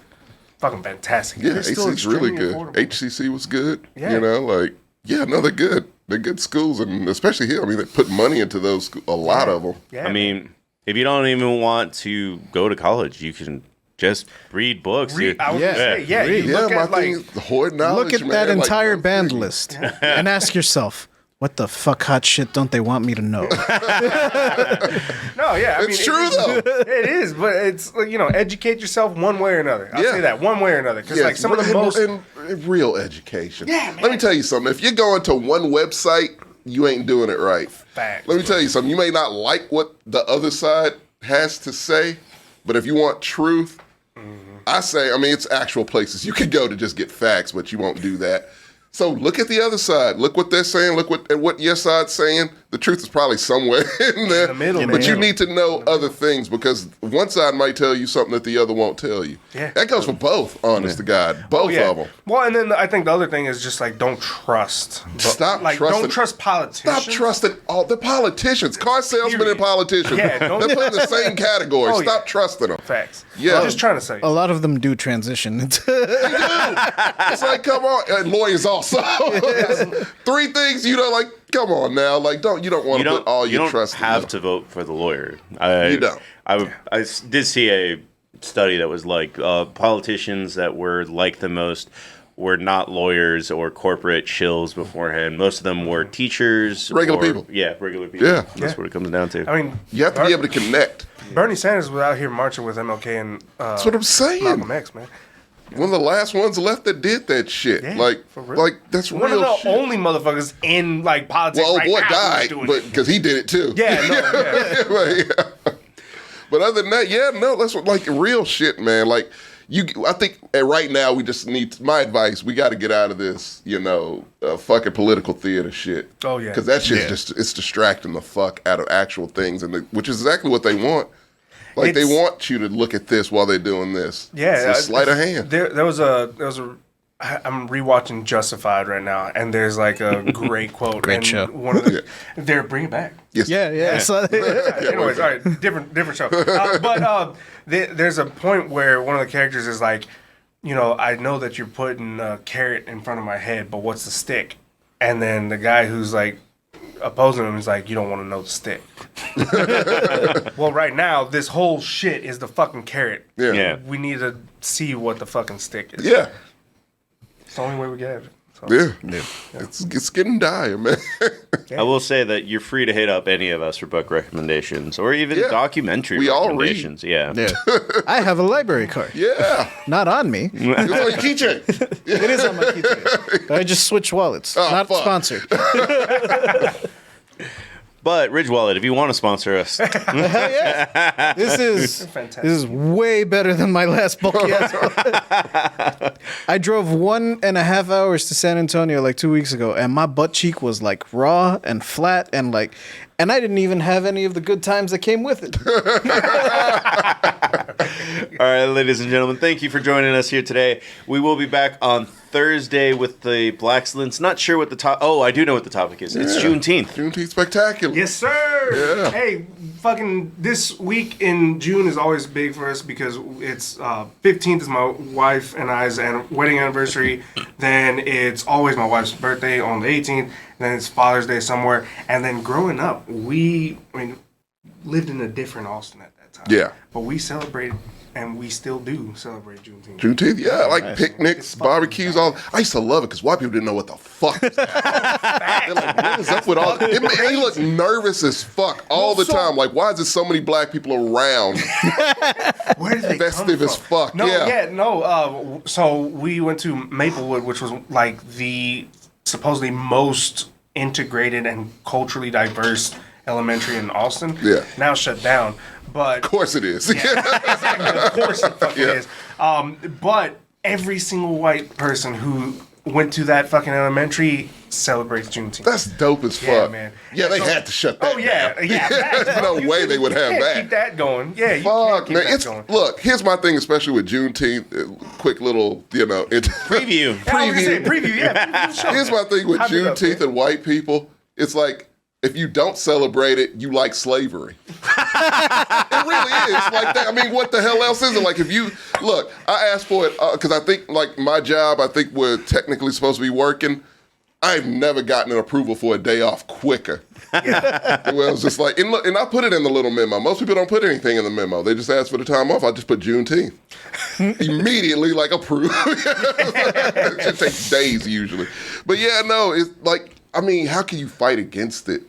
fucking fantastic. Yeah, They're still ACC's really extremely good. affordable. HCC was good. Yeah. They're good. They're good schools, and especially here. I mean, they put money into those. A lot of them. Yeah, I mean, if you don't even want to go to college, you can just read books. I was gonna say, Yeah. you Read. look My at thing like is hoard knowledge. Look at man. that Like, entire no band freaking- list and ask yourself, what the fuck hot shit don't they want me to know? It's true though. It is, but it's educate yourself one way or another. I'll Yeah. say that one way or another because like some of the most in real education. Yeah, man. Let me tell you something. If you're going to one website, you ain't doing it right. Facts. Let me tell you something. You may not like what the other side has to say, but if you want truth, I say, it's actual places you could go to just get facts, but you won't do that. So look at the other side. Look what they're saying. Look what your side's saying. The truth is probably somewhere in there. the middle, but man. you need to know other things because one side might tell you something that the other won't tell you. Yeah. That goes for both, honest to God. Both of them. Well, and then I think the other thing is just like don't trust. Stop Like trusting. don't trust politicians. Stop trusting all the politicians, car salesmen and Period. politicians. Yeah, don't- They're put in the same category. Oh, Stop yeah. trusting them. Facts. Yeah. I'm just trying to say. A lot of them do transition into It's like, come on, and lawyers also. 3 things you don't like. Come on now, like you don't want to put all your trust. You don't have in to vote for the lawyer. You don't. I did see a study that was like politicians that were liked the most were not lawyers or corporate shills beforehand. Most of them were teachers, Regular people. Yeah, regular people. Yeah. That's what it comes down to. I mean, You have to be able to connect. Bernie Sanders was out here marching with MLK and That's what I'm saying. Malcolm X, man. One of the last ones left that did that shit. Yeah, for real. That's One real of the shit. only motherfuckers in like politics Well, old right boy now who's died, doing but it. because he did it too. Yeah, no, yeah. But other than that, that's what, like real shit, man. Like I think right now we just need. My advice: we got to get out of this, fucking political theater shit. Oh, yeah. because that shit's it's distracting the fuck out of actual things, which is exactly what they want. Like they want you to look at this while they're doing this. Yeah, it's a sleight of hand. There was a. I'm rewatching Justified right now, and there's like a great quote. Great and show. One of the, they're bring it back. Yes. yeah. So, Anyways, all right, different show. There's a point where one of the characters is like, I know that you're putting a carrot in front of my head, but what's the stick? And then the guy who's like opposing him is like, you don't want to know the stick. Well, right now, this whole shit is the fucking carrot. Yeah. Yeah. We need to see what the fucking stick is. Yeah. It's the only way we get it. So, Yeah. It's getting dire, man. I will say that you're free to hit up any of us for book recommendations or even Yeah. documentary We all recommendations. Yeah. I have a library card. Yeah. Not on me. It's on your keychain. It is on my keychain. I just switch wallets. Oh, Not fuck. sponsored. But Ridge Wallet, if you want to sponsor us, Yeah. This is Fantastic. This is way better than my last bulky ass. I drove 1.5 hours to San Antonio like 2 weeks ago, and my butt cheek was like raw and flat, and I didn't even have any of the good times that came with it. all right, Ladies and gentlemen, thank you for joining us here today. We will be back on Thursday with the Black Excellence. Not sure what the top. Oh, I do know what the topic is. It's Juneteenth. Juneteenth spectacular. Yes, sir. Yeah. Hey, fucking this week in June is always big for us because it's 15th is my wife and I's wedding anniversary. Then it's always my wife's birthday on the 18th. Then it's Father's Day somewhere. And then growing up, lived in a different Austin at that time. Yeah. But we celebrated, and we still do celebrate Juneteenth. Juneteenth, yeah, like picnics, barbecues, all. I used to love it because white people didn't know what the fuck was happening. They're like, what is up with all? They look nervous as fuck all the time. Like, why is there so many black people around? Where did they Festive come as from? fuck. So we went to Maplewood, which was like the supposedly most integrated and culturally diverse elementary in Austin. Yeah. Now shut down. But Of course it is. exactly, of course it fucking is. But every single white person who went to that fucking elementary celebrates Juneteenth. That's dope as fuck. Yeah, man. Yeah, they So- had to shut that Oh yeah, down. yeah. There's no way they would have you can't that. Keep that going. Yeah, you Fuck, can't keep man. that going. Look, here's my thing, especially with Juneteenth. Quick little, Preview. Yeah, I was gonna say preview. Yeah, preview the show. Here's my thing with Hype it up, Juneteenth man. and white people. It's like, if you don't celebrate it, you like slavery. It really is like that. I mean, what the hell else is it? Like, if you look, I asked for it because I think, like, my job, I think we're technically supposed to be working. I've never gotten an approval for a day off quicker. Yeah. Well, it's just like, and look, and I put it in the little memo. Most people don't put anything in the memo. They just ask for the time off. I just put Juneteenth. Immediately, like, approved. It should take days usually. But yeah, no, it's like, I mean, how can you fight against it?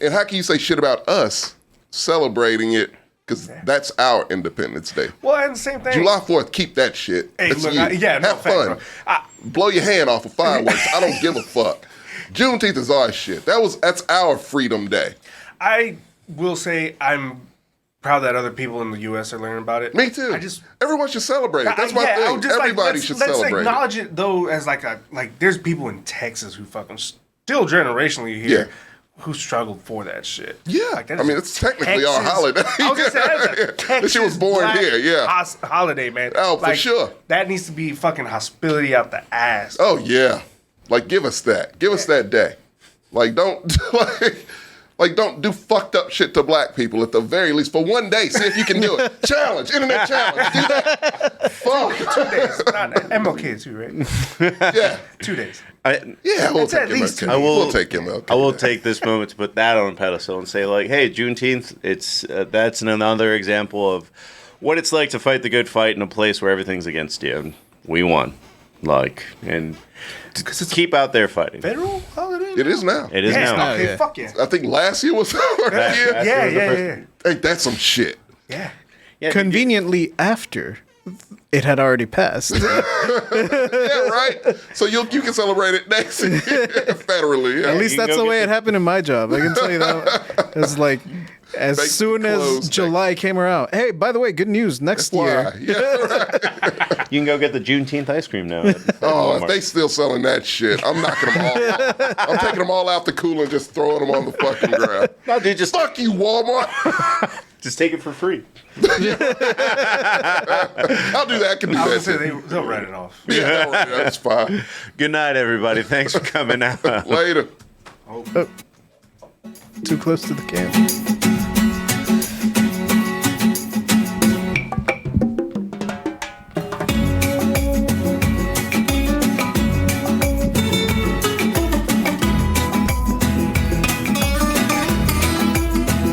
And how can you say shit about us celebrating it? Because that's our Independence Day. Well, and the same thing. July 4th, keep that shit. Hey, That's look, you. no, Have facts, fun. bro. Blow your hand off of fireworks. I don't give a fuck. Juneteenth is our shit. That's our freedom day. I will say I'm proud that other people in the U.S. are learning about it. Me too. Everyone should celebrate it. That's my I thing. would just Everybody should celebrate Let's acknowledge it though as there's people in Texas who fucking still generationally here. Yeah. Who struggled for that shit? Yeah. Like, that I is mean, a it's technically our holiday. I was gonna say that's a Texas This shit was born black here, yeah. holiday, man. Oh, for sure. That needs to be fucking hospitality out the ass. Oh yeah. Like, give us that. Give us that day. Like, don't don't do fucked up shit to black people at the very least for one day. See if you can do it. Challenge, internet challenge. Do that. Fuck. 2 days. Not MLK too, right? Yeah. 2 days. Yeah, we'll It's at take least MLK. 2 days. We'll take MLK. I will take this moment to put that on a pedestal and say, like, hey, Juneteenth, it's that's another example of what it's like to fight the good fight in a place where everything's against you. And we won. Like, and keep out there fighting. Federal holiday? It is now. It is Yeah, now. okay, yeah. fuck yeah. I think last year was our year. Last Yeah, year was the yeah, first- yeah. Hey, that's some shit. Yeah. Yeah, Conveniently after it had already passed. Yeah, right. So you can celebrate it next year federally. Yeah. At least You can that's go the way get it happened in my job. I can tell you that. It's like as Thank soon you, as close, July came around. Hey, by the way, good news. Next Why? year, Yeah, right. You can go get the Juneteenth ice cream now. at Oh, if Walmart. they still selling that shit, I'm knocking them all out. I'm taking them all out the cooler and just throwing them on the fucking ground. No, dude, just Fuck you, Walmart. take it for free. I'll do that. I can do I that. was gonna say too. they'll write it off. Yeah, all right, that's fine. Good night, everybody. Thanks for coming out. Later. too close to the camera.